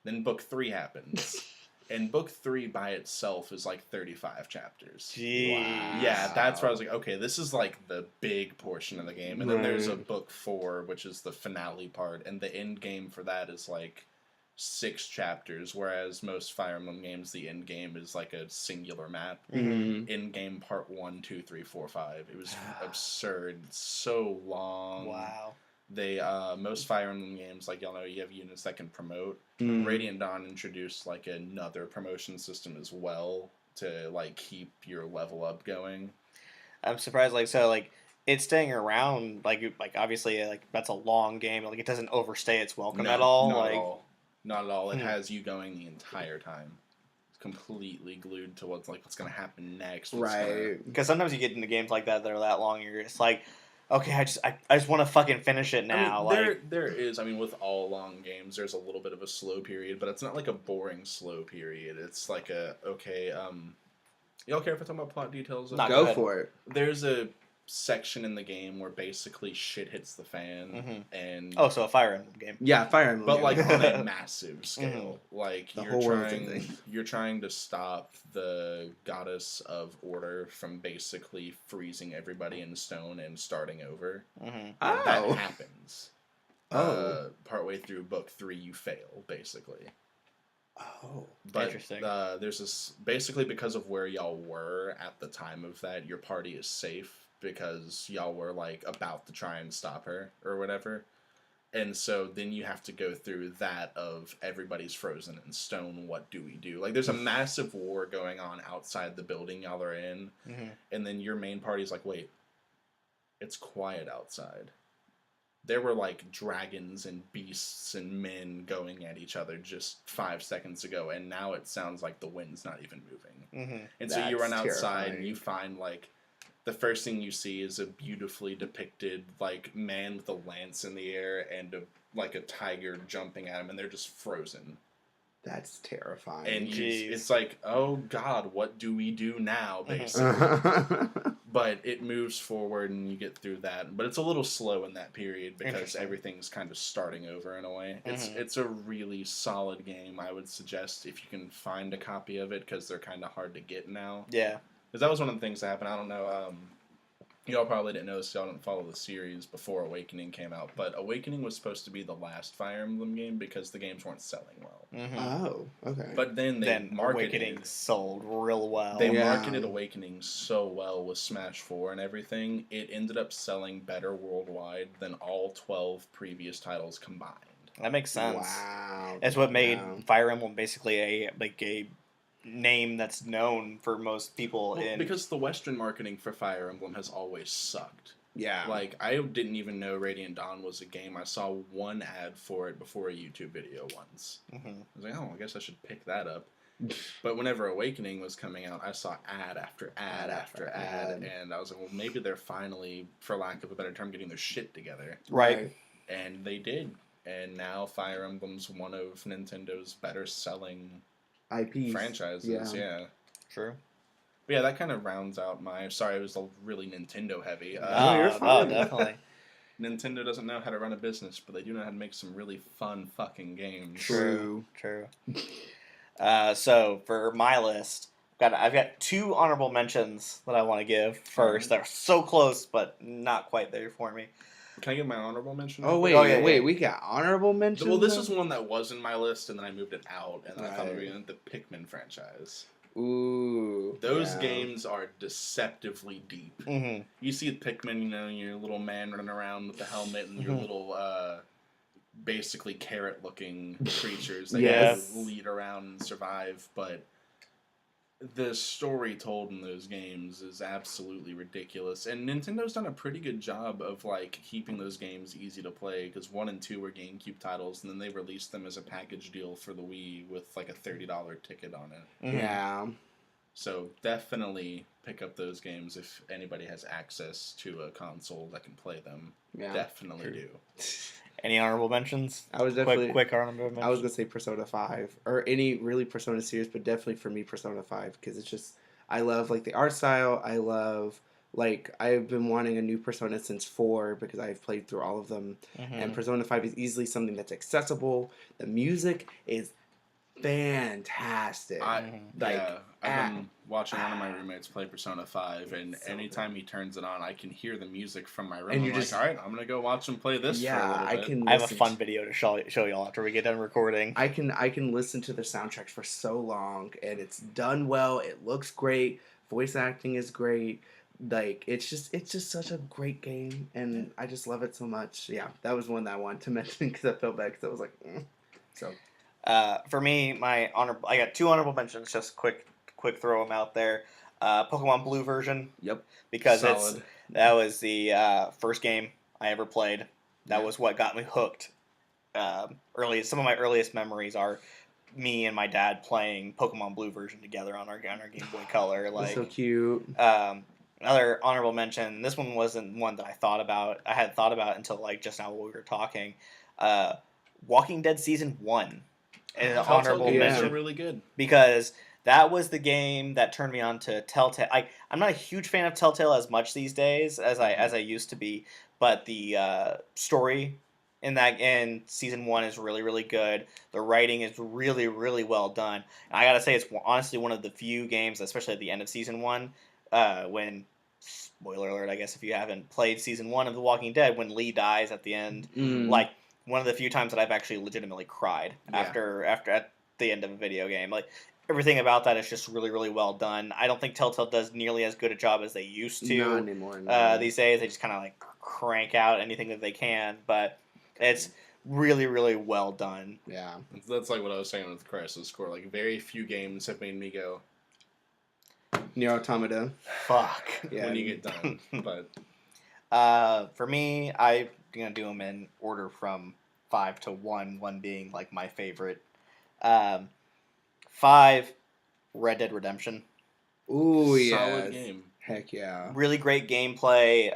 Then book 3 happens. And book 3 by itself is like 35 chapters. Jeez. Wow. Yeah, that's where I was like, okay, this is like the big portion of the game. And then there's a book 4, which is the finale part. And the end game for that is like 6 chapters, whereas most Fire Emblem games, the end game is like a singular map. End game part 1, 2, 3, 4, 5. It was absurd. So long. Wow. They most Fire Emblem games, like y'all know, you have units that can promote. Radiant Dawn introduced like another promotion system as well to like keep your level up going. I'm surprised, it's staying around, like obviously, like that's a long game. Like it doesn't overstay its welcome at all. Not at all. Not at all. It has you going the entire time. It's completely glued to what's going to happen next. Right. Because sometimes you get into games like that are that long, and you're just like, okay, I just want to fucking finish it now. I mean, there is. I mean, with all long games, there's a little bit of a slow period, but it's not like a boring slow period. It's like y'all care if I talk about plot details? Go for it. There's a section in the game where basically shit hits the fan, and so a Fire Emblem game. Yeah, Fire Emblem. but like on a massive scale. Like The whole world thing. you're trying to stop the goddess of order from basically freezing everybody in stone and starting over. And that happens. Partway through book 3, you fail basically. But Interesting. There's this basically because of where y'all were at the time of that, your party is safe because y'all were like about to try and stop her or whatever. And so then you have to go through that of everybody's frozen in stone. What do we do? Like there's a massive war going on outside the building y'all are in. And then your main party's like, wait, it's quiet outside. There were like dragons and beasts and men going at each other just 5 seconds ago. And now it sounds like the wind's not even moving. And so you run outside and you find like the first thing you see is a beautifully depicted like man with a lance in the air and a tiger jumping at him, and they're just frozen. That's terrifying. And Jeez. it's like, oh God, what do we do now? Mhm. Basically. But it moves forward and you get through that. But it's a little slow in that period because Interesting. everything's kind of starting over in a way. Mhm. It's a really solid game. I would suggest if you can find a copy of it because they're kind of hard to get now. Yeah. Because that was one of the things that happened. I don't know. Y'all probably didn't know this. Y'all didn't follow the series before Awakening came out. But Awakening was supposed to be the last Fire Emblem game because the games weren't selling well. Mm-hmm. Oh, okay. But then they marketed Awakening sold real well. They Yeah. marketed Awakening so well with Smash 4 and everything, it ended up selling better worldwide than all 12 previous titles combined. That makes sense. Wow. That's what made Wow. Fire Emblem basically a name that's known for most people in. Because the Western marketing for Fire Emblem has always sucked. Yeah. Like, I didn't even know Radiant Dawn was a game. I saw one ad for it before a YouTube video once. Mhm. I was like, oh, I guess I should pick that up. But whenever Awakening was coming out, I saw ad after ad after ad, and I was like, well, maybe they're finally, for lack of a better term, getting their shit together. Right. And they did. And now Fire Emblem's one of Nintendo's better selling IPs. franchises. Yeah. True. But yeah, that kind of rounds out my. Sorry, it was really Nintendo heavy. you're fine. Definitely. Nintendo doesn't know how to run a business, but they do know how to make some really fun fucking games. True. True. So for my list, I've got 2 honorable mentions that I want to give first. They're so close, but not quite there for me. Can I give my honorable mention? Oh wait, Oh, yeah, wait. yeah. We got honorable mentions. Well, this now? is one that was in my list, and then I moved it out, and then I thought we were Right. in the Pikmin franchise. Ooh. Those yeah. games are deceptively deep. Mm-hmm. You see Pikmin, you know, your little man running around with the helmet and your Mhm. little, basically carrot-looking creatures that Yes. you lead around and survive, but the story told in those games is absolutely ridiculous. And Nintendo's done a pretty good job of, like, keeping those games easy to play, because 1 and 2 were GameCube titles, and then they released them as a package deal for the Wii with, like, a $30 ticket on it. Mm-hmm. Yeah. So definitely pick up those games if anybody has access to a console that can play them. Yeah. Definitely True. do. Any honorable mentions? I was definitely. Quick honorable mentions. I was gonna say Persona 5 or any really Persona series, but definitely for me Persona 5 because it's just I love like the art style. I love like I've been wanting a new Persona since 4 because I've played through all of them, Mhm. and Persona 5 is easily something that's accessible. The music is fantastic. Mhm. Like, I've been watching one of my roommates play Persona 5, and So anytime he turns it on, I can hear the music from my room. And I'm you like, just- all right, I'm going to go watch him play this for a yeah, little I bit. can. I have a listen fun to- video to show y'all after we get done recording. I can listen to the soundtracks for so long, and it's done well. It looks great. Voice acting is great. Like it's just such a great game, and I just love it so much. Yeah, that was one that I wanted to mention because I felt bad because I was like, so For me, I got 2 honorable mentions. Just quick throw them out there. Pokemon Blue version. Yep. Because Solid. that was the first game I ever played. That Yeah. was what got me hooked. Some of my earliest memories are me and my dad playing Pokemon Blue version together on our Game Boy Color. it's Like so cute. another honorable mention. This one wasn't one that I thought about. I had thought about until like just now while we were talking. Walking Dead Season 1. An Telltale honorable games Yeah. are mention really good. because that was the game that turned me on to Telltale. I'm not a huge fan of Telltale as much these days as I used to be, but the story in season 1 is really, really good. The writing is really, really well done. And I gotta say, it's honestly one of the few games, especially at the end of season 1, when spoiler alert, I guess if you haven't played season 1 of The Walking Dead, when Lee dies at the end, Mm. like one of the few times that I've actually legitimately cried Yeah. after at the end of a video game. Like everything about that is just really, really well done. I don't think Telltale does nearly as good a job as they used Not to anymore. No. these days. They just kind of like crank out anything that they can, but it's really, really well done. Yeah. That's like what I was saying with Crisis Core. Like, very few games have made me go, Nier Automata. Fuck. Yeah. when you get done. But For me, I'm gonna do them in order from 5 to 1. 1 being like my favorite. 5, Red Dead Redemption. Ooh yeah. solid game. Heck yeah. Really great gameplay.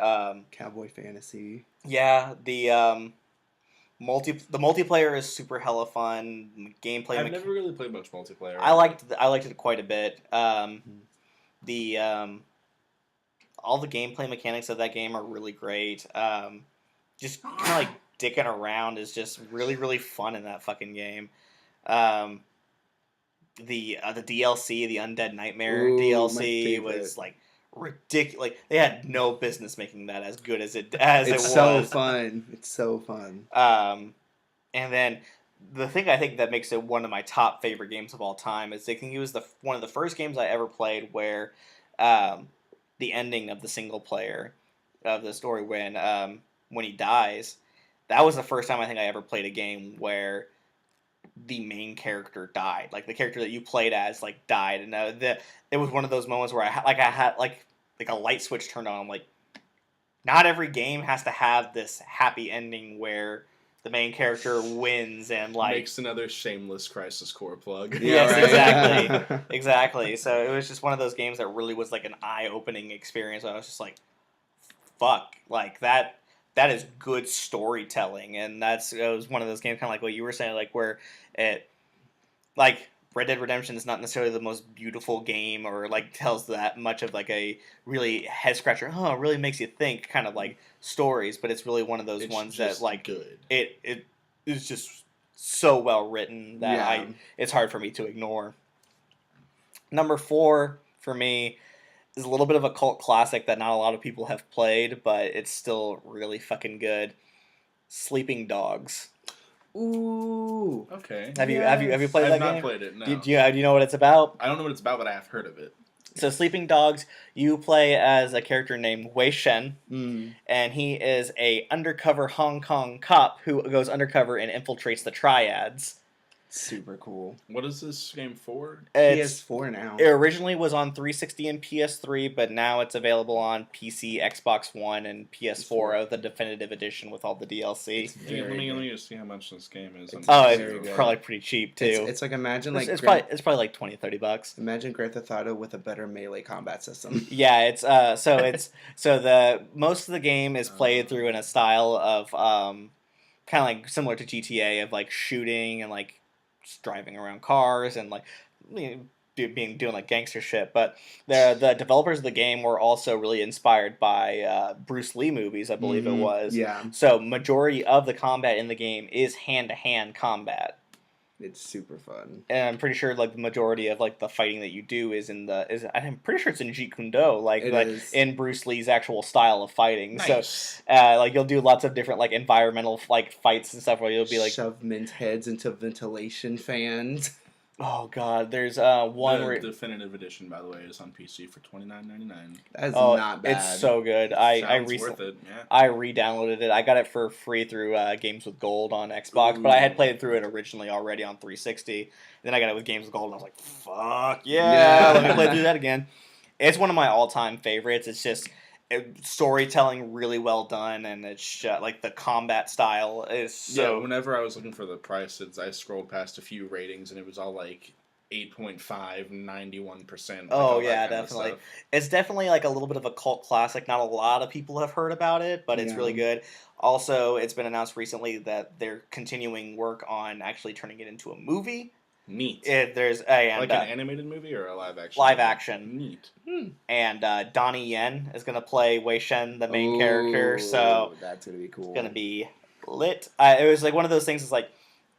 Cowboy Fantasy. Yeah, the multiplayer is super hella fun. Gameplay. I've never really played much multiplayer. I liked it quite a bit. The all the gameplay mechanics of that game are really great. Just kind of like dicking around is just really really fun in that fucking game. The DLC, the Undead Nightmare Ooh, my DLC, favorite. was like ridiculous. Like, they had no business making that as good as it It's so was. fun. It's so fun. And then the thing I think that makes it one of my top favorite games of all time is I think it was one of the first games I ever played where the ending of the single player of the story when he dies, that was the first time I think I ever played a game where the main character died. Like the character that you played as like died, and it was one of those moments where I had a light switch turned on. I'm like, not every game has to have this happy ending where the main character wins and like makes another shameless Crisis Core plug. Yes, right. exactly. Exactly. So it was just one of those games that really was like an eye-opening experience. I was just like, fuck, like that is good storytelling, and it was one of those games kind of like what you were saying, like where it, like Red Dead Redemption is not necessarily the most beautiful game or like tells that much of like a really head scratcher, really makes you think kind of like stories, but it's really one of those It's ones that just like good. it is just so well written that Yeah. it's hard for me to ignore. Number 4 for me is a little bit of a cult classic that not a lot of people have played, but it's still really fucking good. Sleeping Dogs. Ooh. Okay. Have you played I've that not game? played it. No. Do you know what it's about? I don't know what it's about, but I have heard of it. So Sleeping Dogs, you play as a character named Wei Shen, and he is a undercover Hong Kong cop who goes undercover and infiltrates the Triads. Super cool. What is this game for? PS4 now. It originally was on 360 and PS3, but now it's available on PC, Xbox One, and PS4 of the definitive edition with all the DLC. Let me just see how much this game is. It's Oh, very it's good. probably pretty cheap too. It's like imagine like it's probably like $20-$30. imagine Grand Theft Auto with a better melee combat system. Yeah, it's the most of the game is played through in a style of kind of like similar to GTA of like shooting and like just driving around cars and like doing like gangster shit. But the developers of the game were also really inspired by Bruce Lee movies, I believe it was. Yeah, So majority of the combat in the game is hand-to-hand combat. it's super fun. And I'm pretty sure like the majority of like the fighting that you do I'm pretty sure it's in Jeet Kune Do, like is. in Bruce Lee's actual style of fighting. Nice. So like you'll do lots of different like environmental like fights and stuff where you'll be like, shove men's heads into ventilation fans. oh god, there's one the where definitive edition, by the way, is on PC for $29.99. That's not bad. it's so good. I Sounds recently worth it. Yeah. I re-downloaded it. I got it for free through Games with Gold on Xbox, but I had played through it originally already on 360. Then I got it with Games with Gold, and I was like, "Fuck yeah, let me play through that again." It's one of my all-time favorites. It's just storytelling really well done, and it's like the combat style is so. Yeah, whenever I was looking for the prices, I scrolled past a few ratings, and it was all like 8.5, 91%. Oh yeah, definitely. It's definitely like a little bit of a cult classic. Not a lot of people have heard about it, but it's Yeah. really good. Also, it's been announced recently that they're continuing work on actually turning it into a movie. Neat. There's Like an animated movie or a live action? live action, Neat. and Donnie Yen is gonna play Wei Shen, the main character. So that's gonna be cool. it's gonna be lit. It was like one of those things. It's like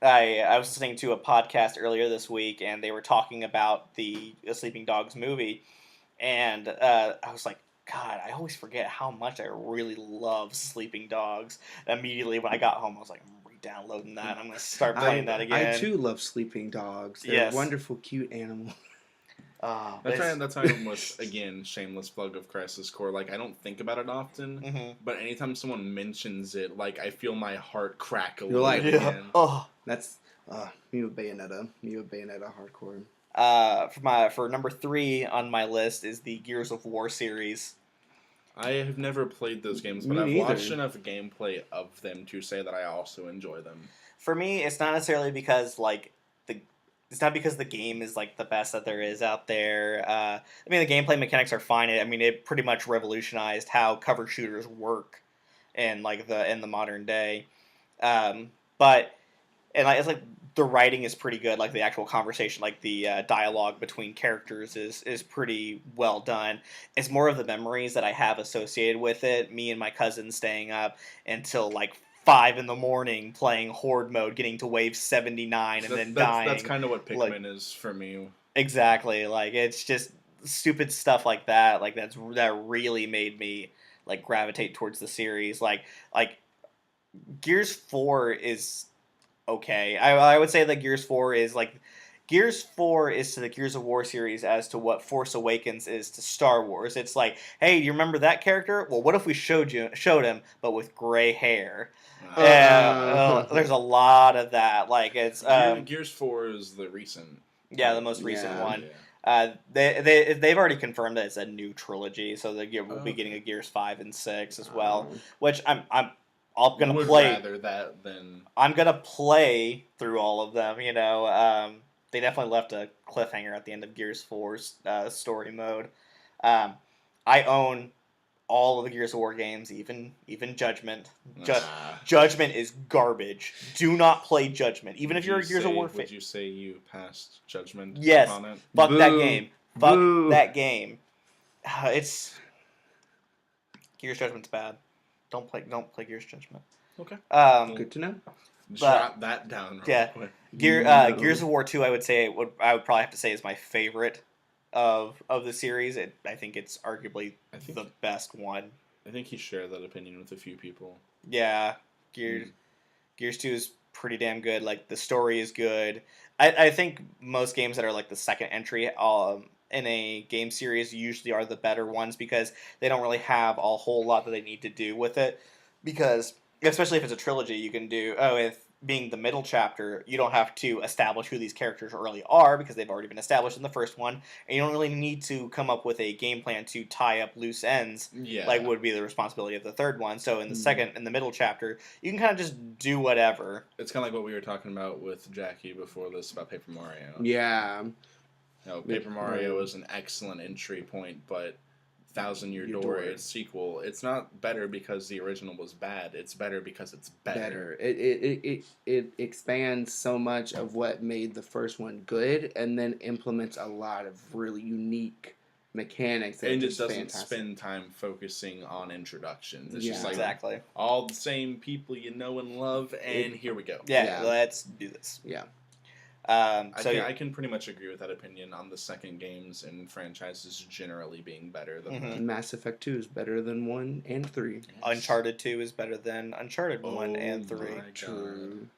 I was listening to a podcast earlier this week, and they were talking about the Sleeping Dogs movie, and I was like, God, I always forget how much I really love Sleeping Dogs. Immediately when I got home, I was like, I'm re-downloading that. I'm gonna start playing that again. I too love sleeping dogs. They're Yes. wonderful, cute animals. That's why I'm with, again, shameless plug of Crisis Core. Like, I don't think about it often, Mm-hmm. but anytime someone mentions it, like, I feel my heart crack a You're little like, bit again. Oh. That's me with Bayonetta. Me with Bayonetta hardcore. For number 3 on my list is the Gears of War series. I have never played those games, but Me I've neither. watched enough gameplay of them to say that I also enjoy them. For me, it's not necessarily because like it's not because the game is like the best that there is out there. I mean, the gameplay mechanics are fine. I mean, it pretty much revolutionized how cover shooters work in the modern day. But and it's like the writing is pretty good. Like the actual conversation, like the dialogue between characters is pretty well done. It's more of the memories that I have associated with it. Me and my cousin staying up until like 5 a.m. playing Horde mode, getting to wave 79 and then dying. That's kind of what Pikmin is for me. Exactly. Like it's just stupid stuff like that. Like that really made me like gravitate towards the series. Like Gears 4 is okay. I would say that Gears 4 is like Gears 4 is to the Gears of War series as to what Force Awakens is to Star Wars. It's like, hey, do you remember that character? Well, what if we showed him, but with gray hair? There's a lot of that. Like it's Gears 4 is the recent. Yeah, the most recent one. Yeah. They've already confirmed that it's a new trilogy, so we'll be getting a Gears 5 and 6 as well. Which I'm gonna play. Rather that than I'm gonna play through all of them. You know, they definitely left a cliffhanger at the end of Gears 4's story mode. I own all of the Gears of War games, even Judgment. Judgment is garbage. Do not play Judgment, even if you're a Gears of War fan. Would you say you passed Judgment? Yes. On it? Fuck Boo. that game. Fuck Boo. that game. It's Gears Judgment's bad. Don't play Gears Judgment. Okay. Good to know. Drop that down. Real quick. No. Gears of War 2, I would probably have to say is my favorite of the series. I think it's arguably the best one. I think you share that opinion with a few people. Yeah, Gears 2 is pretty damn good. Like the story is good. I think most games that are like the second entry in a game series usually are the better ones because they don't really have a whole lot that they need to do with it. Because especially if it's a trilogy, you can do with being the middle chapter, you don't have to establish who these characters really are because they've already been established in the first one, and you don't really need to come up with a game plan to tie up loose ends, like would be the responsibility of the third one. So in the middle chapter, you can kind of just do whatever. It's kind of like what we were talking about with Jackie before this about Paper Mario. Yeah. Paper Mario is an excellent entry point, but Thousand Year Door, its sequel, it's not better because the original was bad. It's better because it's better. It expands so much of what made the first one good, and then implements a lot of really unique mechanics. And it doesn't spend time focusing on introductions. It's just like exactly all the same people you know and love, and here we go. Yeah, let's do this. Yeah. I can pretty much agree with that opinion on the second games and franchises generally being better than Mass Effect 2 is better than 1 and 3. Uncharted 2 is better than Uncharted 1 and 3. True.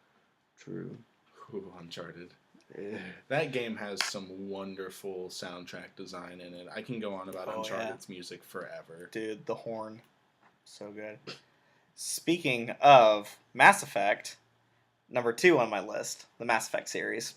Ooh, Uncharted. That game has some wonderful soundtrack design in it. I can go on about Uncharted's music forever. Dude, the horn. So good. Speaking of Mass Effect, number 2 on my list, the Mass Effect series.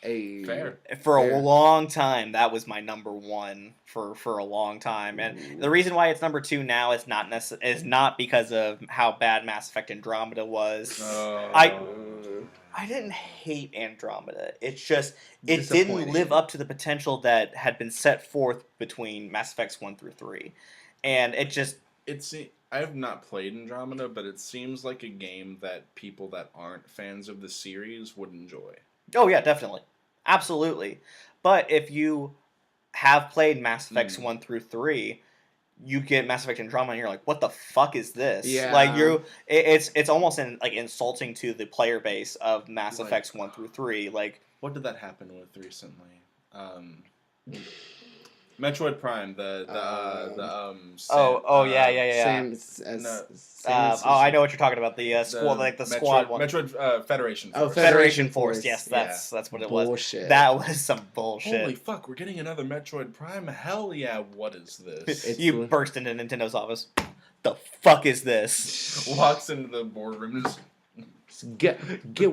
Fair. For a long time, that was my number 1 for a long time. And the reason why it's number 2 now is not because of how bad Mass Effect Andromeda was. I didn't hate Andromeda. It's just it didn't live up to the potential that had been set forth between Mass Effects 1 through 3. And I have not played Andromeda, but it seems like a game that people that aren't fans of the series would enjoy. Oh yeah, definitely. Absolutely. But if you have played Mass Effects 1 through 3, you get Mass Effect Andromeda and you're like, what the fuck is this? Yeah. Like it's almost insulting to the player base of Mass Effects 1 through 3. Like, what did that happen with recently? Metroid Prime, the I know what you're talking about. The squad one. Metroid Federation Force. Oh, Federation Force. Yes, that's what it bullshit. was. That was some bullshit. Holy fuck, we're getting another Metroid Prime? Hell yeah, what is this? You burst into Nintendo's office. The fuck is this? Walks into the boardroom and just... Get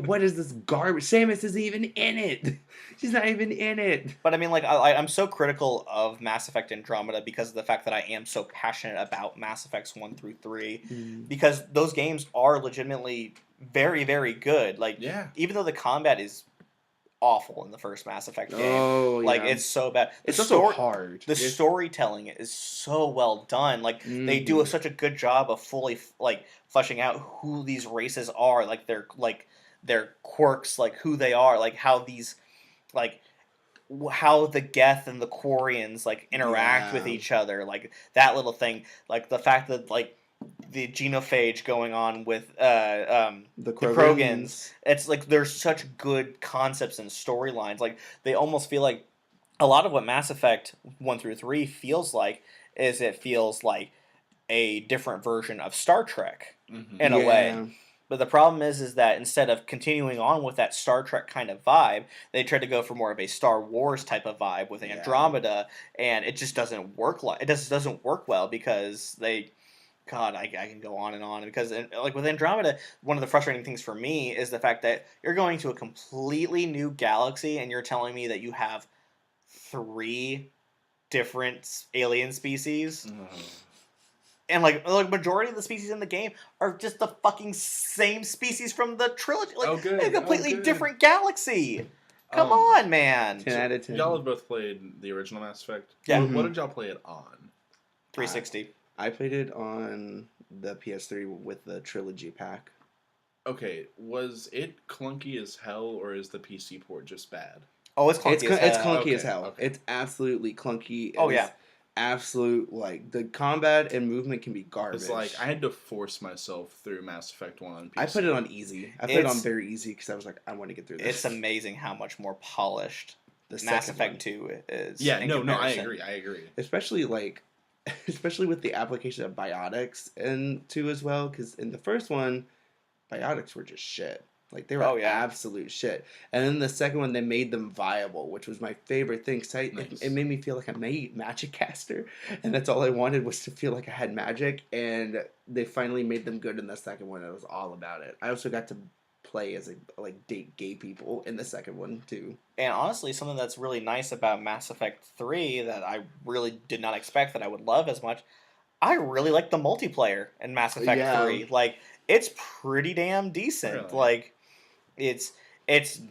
what is this garbage? Samus isn't even in it. She's not even in it. But I mean, like, I'm so critical of Mass Effect Andromeda because of the fact that I am so passionate about Mass Effects 1 through 3. Because those games are legitimately very, very good. Like, even though the combat is awful in the first Mass Effect game. Oh, Like yeah. it's so bad. It's also hard. The storytelling is so well done. Like they do Mhm. such a good job of fully like fleshing out who these races are, like their quirks, like who they are, like how these like how the Geth and the Quarians like interact with Yeah. each other, like that little thing, like the fact that like the genophage going on with The the Krogans. Krogans. It's like there's such good concepts and storylines. Like they almost feel like a lot of what Mass Effect 1 through 3 feels like is it feels like a different version of Star Trek Mhm. in a way. Yeah. But the problem is that instead of continuing on with that Star Trek kind of vibe, they tried to go for more of a Star Wars type of vibe with Yeah. Andromeda, and it just doesn't work. It just doesn't work well because they, God, I can go on and on because like with Andromeda, one of the frustrating things for me is the fact that you're going to a completely new galaxy and you're telling me that you have 3 different alien species. And like majority of the species in the game are just the fucking same species from the trilogy. Like Oh, good. a completely Oh, good. different galaxy. Come Um, on, man. 10 out of 10. Y'all have both played the original Mass Effect. Yeah. What Mhm. did y'all play it on? 360. I played it on the PS3 with the trilogy pack. Okay, was it clunky as hell, or is the PC port just bad? Oh, it's clunky as hell. It's clunky as Okay, hell. okay. It's absolutely clunky. Oh, It yeah. is absolute, like, the combat and movement can be garbage. It's like I had to force myself through Mass Effect 1 on PC. I put it on easy. I put it on It's- very easy because I was like, I want to get through this. It's amazing how much more polished The Mass second Effect one. 2 is. Yeah, in no, I comparison. agree. Especially, like, especially with the application of biotics in 2 as well, because in the first one, biotics were just shit. Like, they were Oh, yeah. absolute shit. And then the second one, they made them viable, which was my favorite thing. Cause Nice. it made me feel like a magic caster. And that's all I wanted was to feel like I had magic. And they finally made them good in the second one. It was all about it. I also got to play as, like, date gay people in the second one, too. And honestly, something that's really nice about Mass Effect 3 that I really did not expect that I would love as much, I really like the multiplayer in Mass Effect Yeah. 3. Like, it's pretty damn decent. Really? Like, it's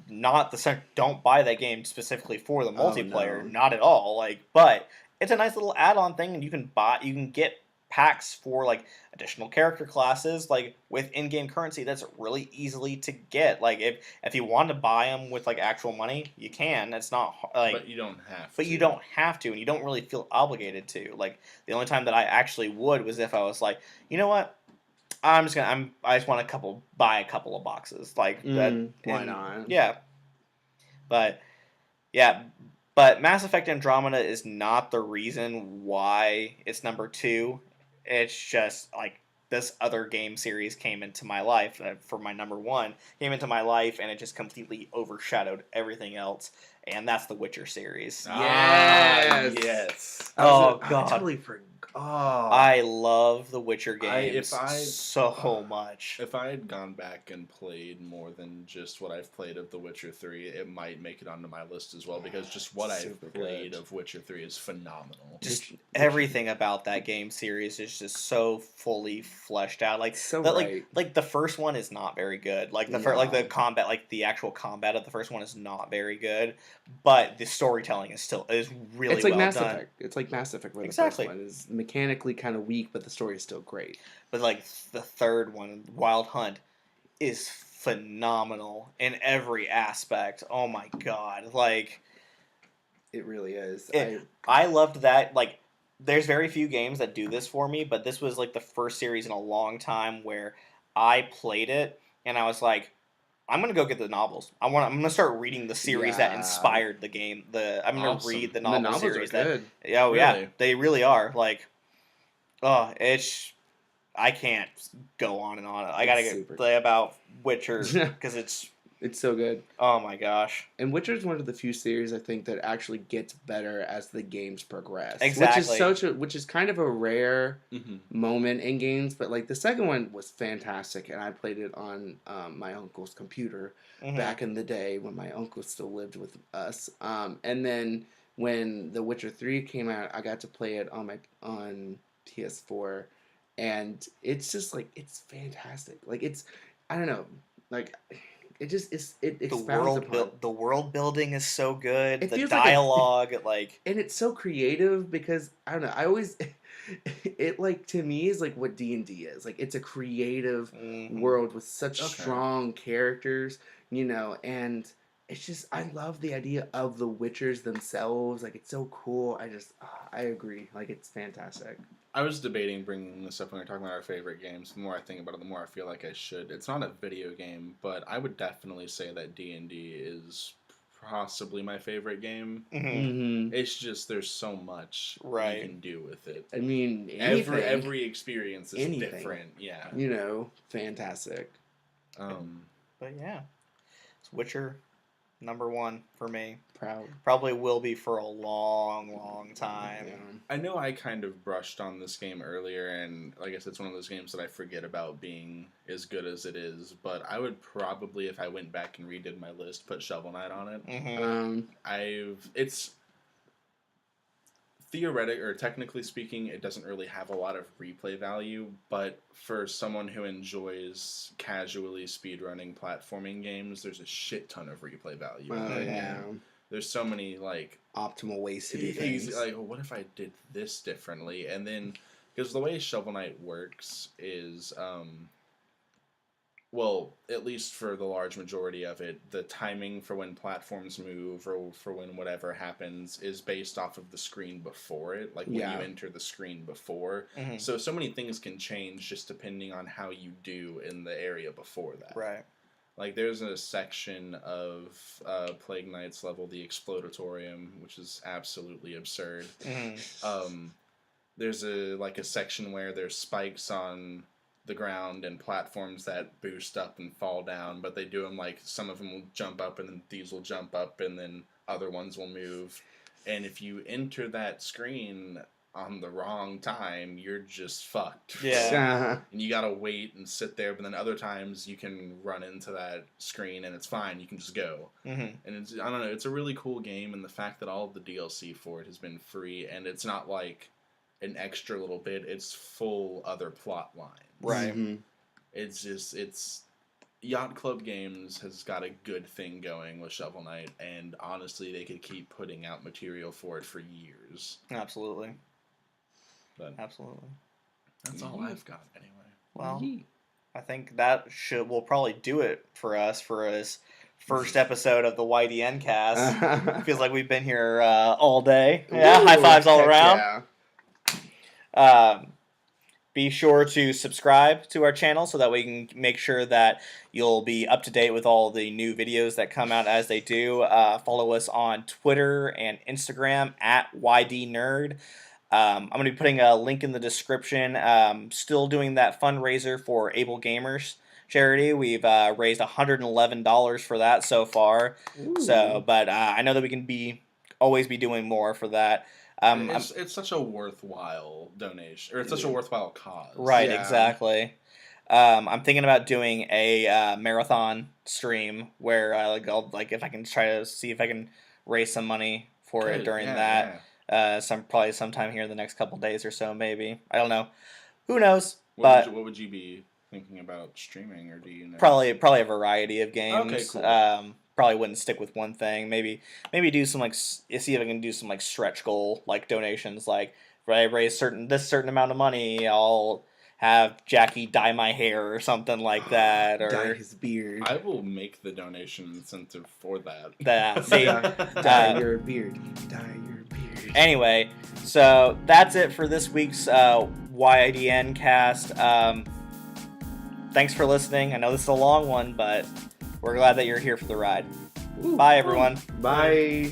not don't buy that game specifically for the Oh, multiplayer, no. not at all. Like, but it's a nice little add-on thing, and you can get packs for like additional character classes like with in-game currency that's really easily to get. Like if you want to buy them with like actual money, you can. It's not like But you don't have but to. you don't have to, and you don't really feel obligated to. Like the only time that I actually would was if I was like, you know what, I just want buy a couple of boxes like that. Why and- not? Yeah, but yeah, but Mass Effect Andromeda is not the reason why it's number 2. It's just like this other game series came into my life for my number 1 came into my life, and it just completely overshadowed everything else, and that's the Witcher series. Yes. Yes. Oh, I God. totally forgot. Oh. I love the Witcher games if I- so much. If I had gone back and played more than just what I've played of The Witcher 3, it might make it onto my list as well, because just what Super I've played good. of Witcher 3 is phenomenal. Just everything about that game series is just so fully fleshed out. Like So the, right. like the first one is not very good. Like the No. like the combat, like the actual combat of the first one is not very good, but the storytelling is really It's like well Mass done. Effect. It's like Mass Effect, where Exactly. the first one is mechanically kind of weak, but the story is still great. But like the third one, Wild Hunt, is phenomenal in every aspect. Oh my god! Like It really is. I loved that. Like, there's very few games that do this for me, but this was like the first series in a long time where I played it and I was like, I'm gonna go get the novels. I'm gonna start reading the series that Yeah. inspired the game. I'm gonna Awesome. read the The novel novels series are that. good. Oh yeah, Really? they really are. Like, oh, I can't go on and on. I gotta It's get super play about Witcher because it's. It's so good. Oh my gosh! And Witcher is one of the few series I think that actually gets better as the games progress. Exactly. Which is kind of a rare Mm-hmm. moment in games, but like the second one was fantastic, and I played it on my uncle's computer Mhm. back in the day when my uncle still lived with us. And then when The Witcher 3 came out, I got to play it on PS4, and it's just like it's fantastic. Like I don't know, like it just is it The expounds upon. the world building is so good. It The feels like dialogue, like and it's so creative because I don't know. I always it like to me is like what D&D is. Like it's a creative mhm. world with such Okay. strong characters, and it's just I love the idea of the Witchers themselves. Like it's so cool. I agree. Like it's fantastic. I was debating bringing this up when we were talking about our favorite games. The more I think about it, the more I feel like I should. It's not a video game, but I would definitely say that D&D is possibly my favorite game. Mhm. Mm-hmm. It's just there's so much Right. you can do with it. I mean, anything, Every experience is Anything. different. Yeah. Fantastic. But yeah, it's Witcher #1 for me. Proud. Probably will be for a long time. Yeah. I know I kind of brushed on this game earlier, and like I said, it's one of those games that I forget about being as good as it is. But I would probably, if I went back and redid my list, put Shovel Knight on it. Mm-hmm. It's theoretic or technically speaking, it doesn't really have a lot of replay value. But for someone who enjoys casually speedrunning platforming games, there's a shit ton of replay value. in it. Yeah. There's so many like Optimal ways to do easy, things. like, well, what if I did this differently? And then, because the way Shovel Knight works is, well, at least for the large majority of it, the timing for when platforms move or for when whatever happens is based off of the screen before it, like when you enter the screen before. Mhm. So many things can change just depending on how you do in the area before that. Right. Like, there's a section of Plague Knight's level, the Explodatorium, which is absolutely absurd. Mhm. There's a section where there's spikes on the ground and platforms that boost up and fall down, but they do them like some of them will jump up and then these will jump up and then other ones will move. And if you enter that screen on the wrong time, you're just fucked. Yeah. And you gotta wait and sit there, but then other times you can run into that screen and it's fine, you can just go. Mhm. And it's, I don't know, it's a really cool game, and the fact that all of the DLC for it has been free, and it's not like an extra little bit, it's full other plot lines. Right. Mm-hmm. It's Yacht Club Games has got a good thing going with Shovel Knight, and honestly, they could keep putting out material for it for years. Absolutely. But Absolutely. that's all I've got anyway. Well, I think that will probably do it for us for this first episode of the YDN cast. Feels like we've been here all day. Yeah, high fives all heck around. yeah. Be sure to subscribe to our channel so that we can make sure that you'll be up to date with all the new videos that come out as they do. Follow us on Twitter and Instagram at YDNerd. I'm going to be putting a link in the description. Still doing that fundraiser for Able Gamers charity. We've raised $111 for that so far. Ooh. So, but I know that we can always be doing more for that. It's such a worthwhile donation, or it's such a worthwhile cause. Right, Yeah. exactly. I'm thinking about doing a marathon stream where I'll if I can try to see if I can raise some money for it Good, during yeah, that. yeah. Probably sometime here in the next couple days or so, maybe. I don't know. Who knows? What would you be thinking about streaming, or do you know? Probably a variety of games. Okay, cool. Probably wouldn't stick with one thing. Maybe do some see if I can do some stretch goal donations. Like if I raise this certain amount of money, I'll have Jackie dye my hair or something like that, or Dye his beard. I will make the donation incentive for that. that. See, Dye your beard. Dye your beard. anyway, so that's it for this week's YDN cast. Thanks for listening. I know this is a long one, but we're glad that you're here for the ride. Bye, everyone. Bye.